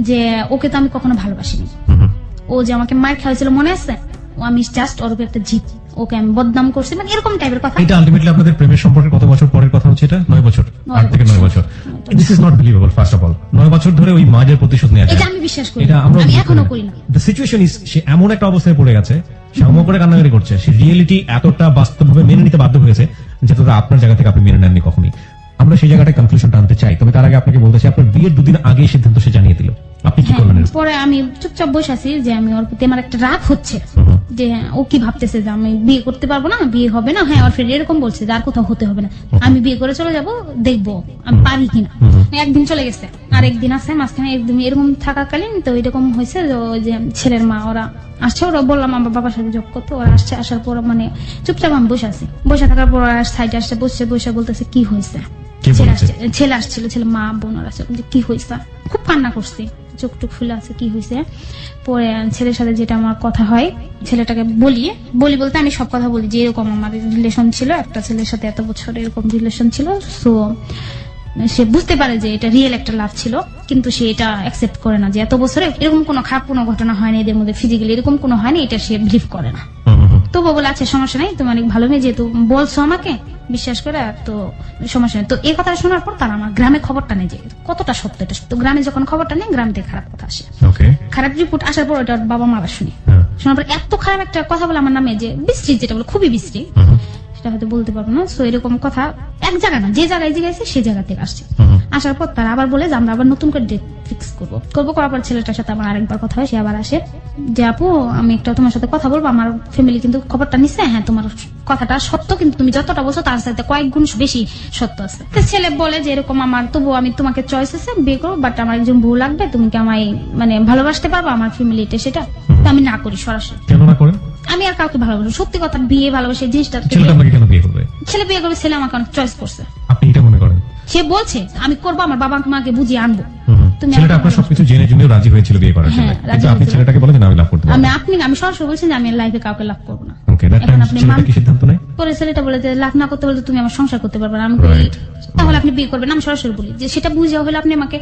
যে ওকে তো আমি কখনো ভালোবাসিনি, ও যে আমাকে মার খাওয়াইছিল মনে আছে, ও আমি জাস্ট ওর একটা জিত, ও ওকে আমি বদনাম করছি, মানে এরকম টাইপের কথা। এটা আলটিমেটলি আপনাদের প্রেমের সম্পর্কে কত বছর পরের কথা হচ্ছে? এটা 9 বছর, 8 থেকে 9 বছর। This is not believable. First of all 9 বছর ধরে ওই মায়ের প্রতিশোধ নেওয়া যায়, এটা আমি বিশ্বাস করি, এটা আমরা আমি এখনো করি না। দ্য সিচুয়েশন ইজ, সে এমন একটা অবস্থায় পড়ে গেছে, সে অমর করে কান্নাকাটি করছে, সে রিয়েলিটি এতটা বাস্তবভাবে মেনে নিতে বাধ্য হয়েছে যেটা আপনার জায়গা থেকে আপনি মেনে নেননি কখনই। আমরা সেই জায়গাটা কনক্লুশনটা আনতে চাই, তবে তার আগে আপনাকে বলতে চাই আপনার বিয়ের 2 দিন আগে সিদ্ধান্ত সে জানিয়ে দিল, আপনি কি করলেন? পরে আমি চুপচাপ বসে আছি যে আমি ওর প্রতি আমার একটা রাগ হচ্ছে যে ও কি ভাবতেছে যে আমি বিয়ে করতে পারবো না, বিয়ে হবে না। হ্যাঁ, ওর ফ্রেন্ড এরকম বলছে যে আর কোথাও হতে হবে না, আমি বিয়ে করে চলে যাব, দেখবো আমি পারি কিনা। একদিন চলে গেছে, আর একদিন আছে মাঝখানে, একদিন এরকম থাকাকালীন তো এরকম হয়েছে যে ওই যে ছেলের মা ওরা আসছে, ওরা বললাম আমার বাবার সাথে যোগ করতো, ওরা আসছে, আসার পর মানে চুপচাপ আমি বসে আছি, বসে থাকার পর সাইডে আসছে, বসে বসে বলতেছে কি হয়েছে। ছেলে আসছিল, ছেলে মা বোন ওরা আসছিল, যে কি হয়েছে, খুব কান্না করছি, চোখ টুক ফুলে আছে, কি হয়েছে। পরে ছেলের সাথে যেটা আমার কথা হয়, ছেলেটাকে বলি বলতে আমি সব কথা বলি যে এরকম আমার রিলেশন ছিল, একটা ছেলের সাথে এত বছর এরকম রিলেশন ছিল। সো সে বুঝতে পারে যে এটা রিয়েল একটা লাভ ছিল, কিন্তু সে এটা অ্যাকসেপ্ট করে না যে এত বছরে এরকম কোনো খারাপ কোনো ঘটনা হয়নি এদের মধ্যে, ফিজিক্যালি এরকম কোনো হয়নি, এটা সে বিলিভ করে না। তবু বলে আছে সমস্যা নাই, তুমি অনেক ভালো মেয়ে, যেহেতু বলছো আমাকে বিশ্বাস করে, তো সমস্যা নেই। তো এই কথাটা শোনার পর তারা আমার গ্রামে খবরটা নেই যে কতটা সত্য এটা। তো গ্রামে যখন খবরটা নেই, গ্রাম থেকে খারাপ কথা আসে, খারাপ রিপোর্ট আসার পর ওটা বাবা মারা শুনি, শোনার পর এত খারাপ একটা কথা বলে আমার নামে, যে বিশ্রী, যেটা বলে খুবই বিশ্রী, সেটা হয়তো বলতে পারবো না। সো এরকম কথা এক জায়গা না, যে জায়গায় জিজ্ঞাসা সেই জায়গা থেকে আসছে। আসার পর তারা আবার বলে যে আমরা আবার নতুন করে ডেট ফিক্স করবো। করার পর ছেলেটার সাথে আমার আরেকবার কথা হয়, সে আবার আসে যে আপু আমি একটা তোমার সাথে কথা বলবো, আমার ফ্যামিলি কিন্তু খবরটা নিচ্ছে, হ্যাঁ তোমার কথাটা সত্য, কিন্তু তুমি যতটা বলছো তার সাথে কয়েক গুণ বেশি সত্য আছে। তো ছেলে বলে যে এরকম আমার তবু আমি তোমাকে চয়েস আছে, বিয়ে করবো, বাট আমার একজন বউ লাগবে, তুমি কি আমায় মানে ভালোবাসতে পারবো, আমার ফ্যামিলিতে সেটা। তো আমি না করি সরাসরি। কেন না করেন? আমি আর কাউকে ভালোবাসি, সত্যি কথা, বিয়ে ভালোবাসি জিনিসটা। ছেলেটা আমাকে কেন বিয়ে করবে? ছেলে বিয়ে করবে, ছেলে আমাকে অনেক চয়েস করছে, আপনি এটা মনে করেন? সে বলছে আমি করবো, আমার বাবা মাকে বুঝিয়ে আনবো। তুমি ছেলেটা আপনার সবকিছু জেনে জুনেও রাজি হয়েছিল বিয়ে করার জন্য, কিন্তু আপনি ছেলেটাকে বলেন আমি লাভ করতে পারবো না। আমি সরাসরি বলছি যে আমি লাইফে কাউকে লাভ করবো না। ওকে, দ্যাট টাইম ছেলেটা কি সিদ্ধান্ত নেয়? পরে ছেলেটা বলে যে লাভ না করতে বলতে তুমি আমার সংসার করতে পারবে না। আমি বলি তাহলে আপনি বিয়ে করবেন না। আমি সরাসরি বলি যে সেটা বুঝে হলে আপনি আমাকে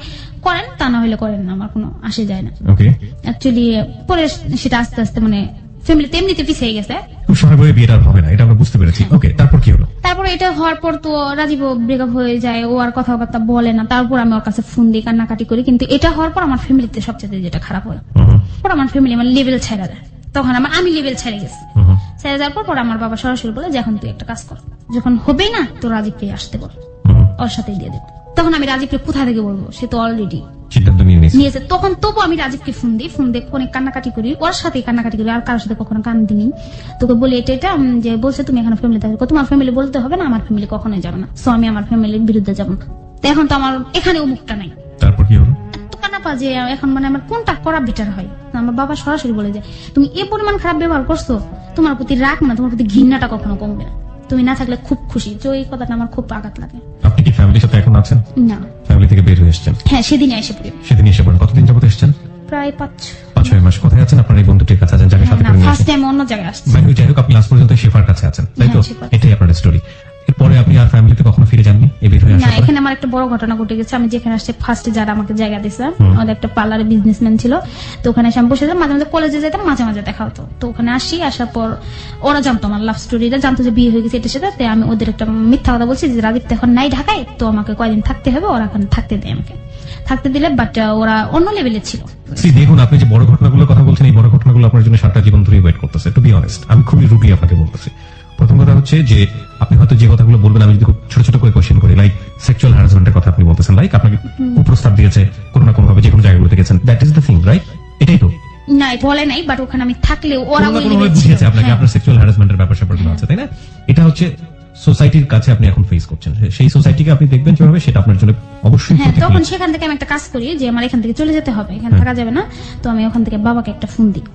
করেন, তা না হলে করেন না, আমার কোনো আসে যায় না। ওকে, অ্যাকচুয়ালি পরে সেটা আস্তে আস্তে মানে ফ্যামিলিতে এমনিতে পিছিয়ে গেছে, খুব সহজে বিয়েটা হবে না, এটা আমরা বুঝতে পেরেছি। ওকে, তারপর কি হলো? তারপরে এটা হওয়ার পর তো রাজীব ব্রেকআপ হয়ে যায়, ও আর কথাবার্তা বলে না। তারপর আমি ওর কাছে ফোন দিয়ে কান্নাকাটি করি, কিন্তু এটা হওয়ার পর আমার ফ্যামিলিতে সবচেয়ে যেটা খারাপ হয়, পর আমার ফ্যামিলি আমার লেভেল ছেড়ে দেয়। তখন আমি লেভেল ছেড়ে গেছি, ছেড়ে যাওয়ার পর আমার বাবা সরাসরি বলে যে এখন তুই একটা কাজ কর, যখন হবেই না তো রাজীবকে আসতে বল, ওর সাথেই দিয়ে দেব। তখন আমি রাজীবকে কোথা থেকে বলবো, সে তো অলরেডি সিদ্ধান্ত নিয়েছে। তখন তবু আমি রাজীবকে ফোন দিই, অনেক কান্নাকাটি করি, ওর সাথে কান্নাকাটি করি, আর কারোর সাথে কখনো কান দিনি। তোকে বলি এটা যে বলছে তুমি এখন ফ্যামিলি থাকবে, তোমার ফ্যামিলি বলতে হবে না, আমার ফ্যামিলি কখনোই যাবে না, সো আমি আমার ফ্যামিলির বিরুদ্ধে যাবো না। তো এখন তো আমার এখানে মুখটা নাই। তারপর কি হলো? এত কান্নাপা যে এখন মানে আমার কোনটা করা বেটার হয়। আমার বাবা সরাসরি বলে যে তুমি এ পরিমাণ খারাপ ব্যবহার করছো, তোমার প্রতি রাগ না, তোমার প্রতি ঘৃণাটা কখনো কমবে না, তুমি না থাকলে খুব খুশি। তো এই কথাটা আমার খুব আঘাত লাগে। আপনি কি ফ্যামিলির সাথে এখন আছেন? না, ফ্যামিলি থেকে বের হয়ে এসেছেন? হ্যাঁ, সেদিনই এসে পড়ি। সেদিনই এসে পড়েন। কতদিন যাবত এসেছেন? প্রায় 5-6 মাস। কোথায় আছেন? আপনার এই বন্ধুটির কাছে আছেন, যাকে সাথে করে নিয়ে ফার্স্ট টাইম অন্য জায়গায় আসছি। যাই হোক, আপনি লাস্ট পর্যন্ত শেফার কাছে আছেন, তাই তো? এটাই আপনার স্টোরি। এরপরে আপনি আর ফ্যামিলিতে কখনো ফিরে যাননি এই বের হয়ে না, আসার পরে? এখানে আমার একটা বড় ঘটনা ঘটে গেছে। আমি যেখানে আসছে ফার্স্টে যারা আমাকে জায়গা দিয়েছে, আমাদের একটা পার্লারে বিজনেসম্যান ছিল, তো ওখানে এসে আমি বসে যেতাম, মাঝে মাঝে কলেজে যেতাম, মাঝে মাঝে দেখা হতো। তো ওখানে আসার পর ওরা জানতো আমার লাভ স্টোরিটা, জানতো যে বিয়ে হয়ে গেছে এটার সাথে। আমি ওদের একটা মিথ্যা কথা বলছি যে রাজীব তো এখন নাই ঢাকায়, তো আমাকে কয়দিন থাকতে হবে, ওরা এখন থাকতে দেয়, আমাকে থাকতে দিলে, বাট ওরা অন্য লেভেলে ছিল। দেখুন, আপনি যে বড় ঘটনাগুলোর কথা বলছেন, এই বড় ঘটনাগুলো আপনার জন্য সারাটা জীবন ধরে ওয়েট করতেছে। টু বি অনেস্ট, আমি খুবই রুটি আপনাকে বলতেছি। প্রথম কথা হচ্ছে যে আপনি হয়তো যে কথাগুলো বলবেন, আমি যদি খুব ছোট ছোট করে কোশ্চেন করি, লাইক সেক্সুয়াল হ্যারাসমেন্টের কথা আপনি বলতেছেন, লাইক আপনাকে প্রস্তাব দিয়েছে কোনো না কোনো ভাবে, যে কোনো জায়গাগুলোতে গেছেন, that is the thing, right? এটাই তো? না, বলে নাই, বাট ওখানে আমি থাকলেও ওরা বুঝিয়েছে আপনাকে, আপনার সেক্সুয়াল হ্যারাসমেন্টের ব্যাপার স্যাপারগুলো আছে, তাই না? এটা হচ্ছে সোসাইটির কাছে আপনি এখন ফেস করছেন, সেই সোসাইটিকে আপনি দেখবেন কিভাবে, সেটা আপনার জন্য অবশ্যই। হ্যাঁ, তখন সেখান থেকে আমি একটা কাজ করি যে আমার এখান থেকে চলে যেতে হবে, এখানে থাকা যাবে না। তো আমি ওখান থেকে বাবাকে একটা ফোন দিই,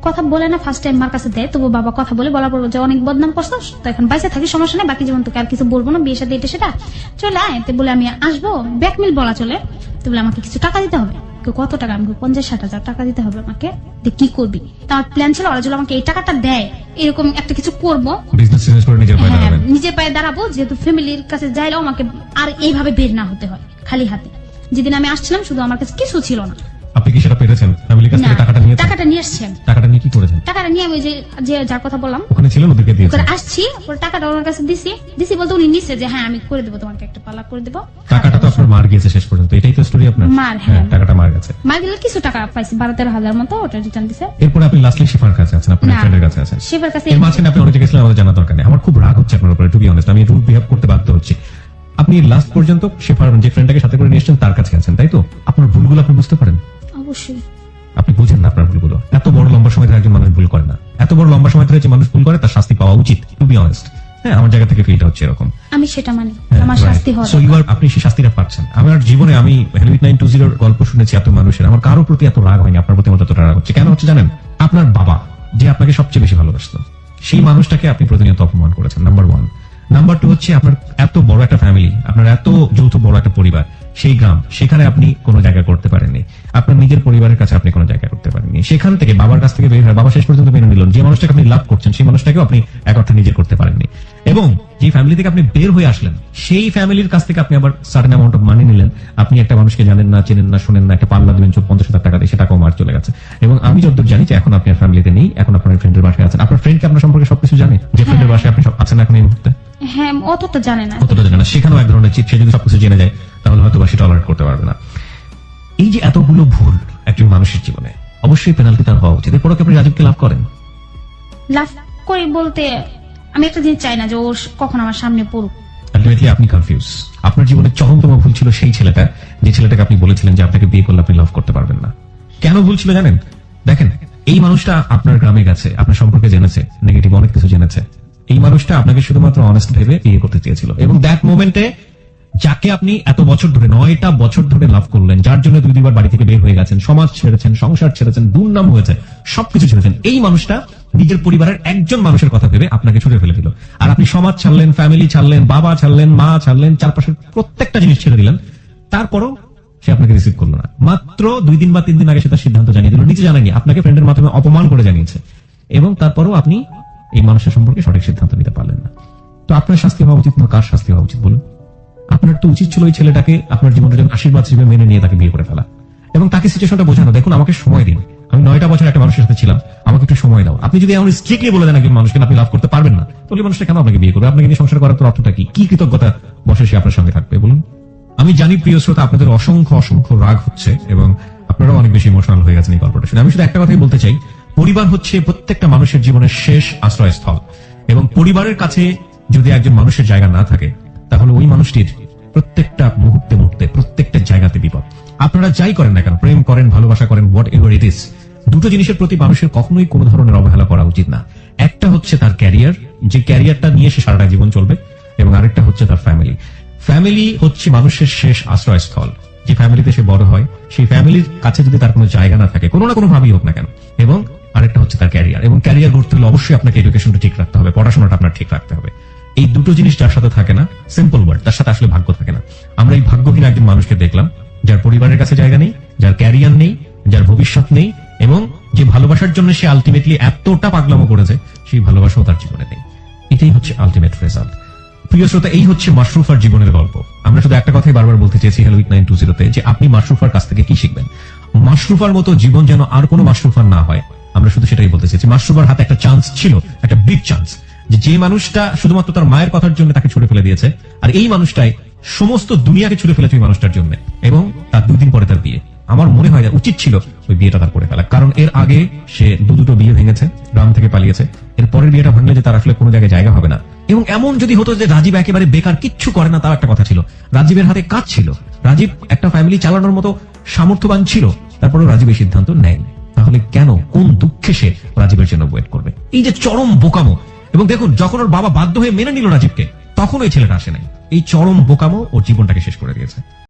কথা বলে না, ফার্স্ট টাইম মার কাছে দেয়, তবু বাবা কথা বলে, বলার পর যে অনেক বদনাম করছো, তো এখন বাইসে থাকি, সমস্যা নেই, বাকি জীবন তোকে আর কিছু বলবো না, বিয়ের সাথে এটা সেটা চলে আয়। তো বলে আমি আসবো, ব্ল্যাকমেল বলা চলে। তো বলে আমাকে কিছু টাকা দিতে হবে। কত টাকা? আমি 50-60 টাকা দিতে হবে আমাকে। কি করবি? আমার প্ল্যান ছিল ওরা যদি আমাকে এই টাকাটা দেয়, এরকম একটা কিছু করবো, নিজের পায়ে দাঁড়াবো, যেহেতু ফ্যামিলির কাছে যাইলেও আমাকে আর এইভাবে বের না হতে হয় খালি হাতে। যেদিন আমি আসছিলাম শুধু আমার কাছে কিছু ছিল না। আপনি কি সেটা পেরেছেন? ফ্যামিলির কাছ থেকে টাকাটা নিয়ে টাকাটা নিয়ে আসছেন? টাকাটা নিয়ে কি করেছেন? টাকাটা নিয়ে আমি ওই যে যার কথা বললাম ওখানে ছিলেন, ওদেরকে দিয়েছেন? ওখানে আসছি, ওর টাকাটা ওনার কাছে দিছি বলতে উনি নিচ্ছে যে হ্যাঁ আমি করে দেবো, তোমাকে একটা পাল্লা করে দেবো। টাকাটা তো আপনার মার গিয়েছে শেষ পর্যন্ত, এটাই তো স্টোরি আপনার? মার, হ্যাঁ। টাকাটা মার গেছে। মার গেলে কিছু টাকা পাইছি, 12-13 হাজার মতো, ওটা রিটার্ন দিছে। এরপরে আপনি লাস্টলি শিফার কাছে আছেন, আপনার না, ফ্রেন্ডের কাছে আছেন। শিফার কাছে এর মাঝখানে আপনি অনেক জায়গায় ছিলেন, আমাদের জানার দরকার নেই। আমার খুব রাগ হচ্ছে আপনার উপরে, টু বি অনেস্ট। আমি রুড বিহেভ করতে বাধ্য হচ্ছি। আপনি লাস্ট পর্যন্ত শিফার যে ফ্রেন্ডটাকে সাথে করে নিয়ে এসেছেন তার কাছে আছেন, তাই তো? আপনার ভুলগুলো আপনি বুঝতে পারেন? অবশ্যই। আপনি বুঝেন না আপনার ভুলগুলো। এত বড় লম্বা সময় ধরে একজন মানুষ ভুল করে না। এত বড় লম্বা সময় ধরে যে মানুষ ভুল করে তার শাস্তি পাওয়া উচিত, টু বি অনেস্ট। হ্যাঁ, আমার জায়গা থেকে ফিলটা হচ্ছে এরকম। আমি সেটা মানি, আমার শাস্তি হয়। সো আপনি সেই শাস্তিটা পাচ্ছেন। আমার জীবনে আমি হেলুইট 920 গল্প শুনেছি এত মানুষের, আমার কারোর প্রতি এত রাগ হয়নি, আপনার প্রতি আমার এতটা রাগ হচ্ছে। কেন হচ্ছে জানেন? আপনার বাবা যে আপনাকে সবচেয়ে বেশি ভালোবাসতো, সেই মানুষটাকে আপনি প্রতিনিয়ত অপমান করেছেন, নাম্বার 1। নাম্বার 2 হচ্ছে আপনার এত বড় একটা ফ্যামিলি, আপনার এত যৌথ বড় একটা পরিবার, সেই গ্রাম, সেখানে আপনি কোনো জায়গা করতে পারেননি। আপনার নিজের পরিবারের কাছে আপনি কোনো জায়গা করতে পারেননি। সেখান থেকে বাবার কাছ থেকে বের হয়ে বাবা শেষ পর্যন্ত মেনে নিলেন। যে মানুষটাকে আপনি লাভ করছেন সেই মানুষটাকেও আপনি এক অর্থে নিজের করতে পারেননি। এবং যে ফ্যামিলি থেকে আপনি বের হয়ে আসলেন, সেই ফ্যামিলির কাছ থেকে আপনি আবার সার্টেন অ্যামাউন্ট অফ মানি নিলেন। আপনি একটা মানুষকে জানেন না, চেনেন না, শোনেন না, একটা পাল্লা দিবেন 50,000 টাকা দিয়ে, সে টাকাও মার চলে গেছে। এবং আমি যতদূর জানি যে এখন আপনি আর ফ্যামিলিতে নেই, এখন আপনার ফ্রেন্ডের বাসায় আছেন। আপনার ফ্রেন্ড কি আপনার সম্পর্কে সবকিছু জানে? যে ফ্রেন্ডের বাসায় আপনি আছেন এখন এই মুহূর্তে? হ্যাঁ, অতটা জানে না। অতটা জানে না। সেখানেও এক ধরনের চিট। সে যদি সবকিছু জেনে যায় তাহলে হয়তো বা সেটা টলারেট করতে পারবে না। এই যে এতগুলো ভুল একজন মানুষের জীবনে, অবশ্যই পেনাল্টি তার হওয়া উচিত। এরপরে আপনি রাজীবকে লাভ করেন? লাভ করি বলতে আমি একটা জিনিস চাই না যে ও কখন আমার সামনে পড়ুক। আলটিমেটলি আপনি কনফিউজ। আপনার জীবনে চরমতম ভুল ছিল সেই ছেলেটা, যে ছেলেটাকে আপনি বলেছিলেন যে আপনাকে বিয়ে করলে আপনি লাভ করতে পারবেন না। কেন ভুল ছিল জানেন? দেখেন, এই মানুষটা আপনার গ্রামে গেছে, আপনার সম্পর্কে জেনেছে, নেগেটিভ অনেক কিছু জেনেছে। এই মানুষটা আপনাকে শুধুমাত্র অনেস্ট ভেবে বিয়ে করতে চেয়েছিল। এবং দ্যাট মোমেন্টে যাকে আপনি এত বছর ধরে 9টা বছর ধরে লাভ করলেন, যার জন্য 2-2 বার বাড়ি থেকে বের হয়ে গেছেন, সমাজ ছেড়েছেন, সংসার ছেড়েছেন, দুর্নাম হয়েছে, সবকিছু ছেড়েছেন, এই মানুষটা নিজের পরিবারের একজন মানুষের কথা ভেবে আপনাকে ছুড়ে ফেলে দিল। আর আপনি সমাজ ছাড়লেন, ফ্যামিলি ছাড়লেন, বাবা ছাড়লেন, মা ছাড়লেন, চারপাশের প্রত্যেকটা জিনিস ছেড়ে দিলেন। তারপরও সে আপনাকে রিসিভ করলো না। মাত্র 2 দিন বা 3 দিন আগে সে তার সিদ্ধান্ত জানিয়ে দিল, নিচে জানায়নি, আপনাকে ফ্রেন্ডের মাধ্যমে অপমান করে জানিয়েছে। এবং তারপরও আপনি এই মানুষের সম্পর্কে সঠিক সিদ্ধান্ত নিতে পারলেন না। তো আপনার শাস্তি হওয়া উচিত না কার শাস্তি হওয়া উচিত বলুন? আপনার তো উচিত ছিল ওই ছেলেটাকে আপনার জীবনের জন্য আশীর্বাদ হিসেবে মেনে নিয়ে তাকে বিয়ে করে ফেলা এবং তাকে সিচুয়েশনটা বোঝানো, দেখুন আমাকে সময় দিন, আমি 9টা বছর একটা মানুষের সাথে ছিলাম, আমাকে একটু সময় দাও। আপনি যদি এমন স্ট্রিক্টলি বলে দেন একজন মানুষকে আপনি লাভ করতে পারবেন না, তাহলে মানুষটা কেন আপনাকে বিয়ে করবে? আপনাকে নিয়ে সংসার করার তো অর্থটা কি? কি কৃতজ্ঞতা বসে সে আপনার সঙ্গে থাকবে বলুন? আমি জানি প্রিয় শ্রোতা আপনাদের অসংখ্য অসংখ্য রাগ হচ্ছে এবং আপনারাও অনেক বেশি ইমোশনাল হয়ে গেছেন এই গল্পটা শুনে। আমি শুধু একটা কথাই বলতে চাই, পরিবার হচ্ছে প্রত্যেকটা মানুষের জীবনের শেষ আশ্রয়স্থল। এবং পরিবারের কাছে যদি একজন মানুষের জায়গা না থাকে তাহলে ওই মানুষটির প্রত্যেকটা মুহূর্তে মুহূর্তে প্রত্যেকটা জায়গাতে বিপদ। আপনারা যাই করেন না কেন, প্রেম করেন, ভালোবাসা করেন, হোয়াট এভার ইট ইজ, দুটো জিনিসের প্রতি মানুষের কখনোই কোনো ধরনের অবহেলা করা উচিত না। একটা হচ্ছে তার ক্যারিয়ার, যে ক্যারিয়ারটা নিয়ে সে সারাটা জীবন চলবে, এবং আরেকটা হচ্ছে তার ফ্যামিলি। ফ্যামিলি হচ্ছে মানুষের শেষ আশ্রয়স্থল। যে ফ্যামিলিতে সে বড় হয়, সেই ফ্যামিলির কাছে যদি তার কোনো জায়গা না থাকে, কোনো না কোনো ভাবেই হোক না কেন, এবং আরেকটা হচ্ছে তার ক্যারিয়ার। এবং ক্যারিয়ার গড়তে হলে অবশ্যই আপনাকে এডুকেশনটা ঠিক রাখতে হবে, পড়াশোনাটা আপনার ঠিক রাখতে হবে। এই দুটো জিনিস যার সাথে থাকে না, সিম্পল ওয়ার্ড, তার সাথে আসলে ভাগ্য থাকে না। আমরা এই ভাগ্যহীন একজন মানুষকে দেখলাম, যার পরিবারের কাছে জায়গা নেই, যার ক্যারিয়ার নেই, যার ভবিষ্যৎ নেই, এবং যে ভালোবাসার জন্য সে আলটিমেটলি এতটা পাগলামো করেছে, সেই ভালোবাসাও তার জীবনে নেই। এটাই হচ্ছে আলটিমেট রেজাল্ট। প্রিয় শ্রোতা, এই হচ্ছে মাশরুফার জীবনের গল্প। আমরা শুধু একটা কথাই বারবার বলতে চেয়েছি হেলুইট 920-তে, যে আপনি মাশরুফার কাছ থেকে কি শিখবেন। মাশরুফার মতো জীবন যেন আর কোনো মাশরুফার না হয়, আমরা শুধু সেটাই বলতে চেয়েছি। মাশরুফার হাতে একটা চান্স ছিল, একটা বিগ চান্স, যে মানুষটা শুধুমাত্র তার মায়ের কথার জন্য তাকে ছুড়ে ফেলে দিয়েছে, আর এই মানুষটাই সমস্ত দুনিয়াকে ছুড়ে ফেলেছে ওই মানুষটার জন্য। এবং তার 2 দিন পরে তার বিয়ে। আমার মনে হয় উচিত ছিল ওই বিয়েটা তার করে ফেলা, কারণ এর আগে সে দুটো বিয়ে ভেঙেছে, গ্রাম থেকে পালিয়েছে। এর পরের বিয়েটা ভাঙলে যে তার আসলে কোনো জায়গায় জায়গা হবে না। এবং এমন যদি হতো যে রাজীব একেবারে বেকার, কিচ্ছু করে না, তার একটা কথা ছিল, রাজীবের হাতে কাজ ছিল, রাজীব একটা ফ্যামিলি চালানোর মতো সামর্থ্যবান ছিল, তারপরেও রাজীব এই সিদ্ধান্ত নেয়নি, তাহলে কেন, কোন দুঃখে সে রাজীবের জন্য ওয়েট করবে? এই যে চরম বোকামো। এবং দেখুন, যখন ওর বাবা বাধ্য হয়ে মেনে নিল রাজীবকে, তখন ওই ছেলেটা আসে নাই। এই চরম বোকামো ওর জীবনটাকে শেষ করে দিয়েছে।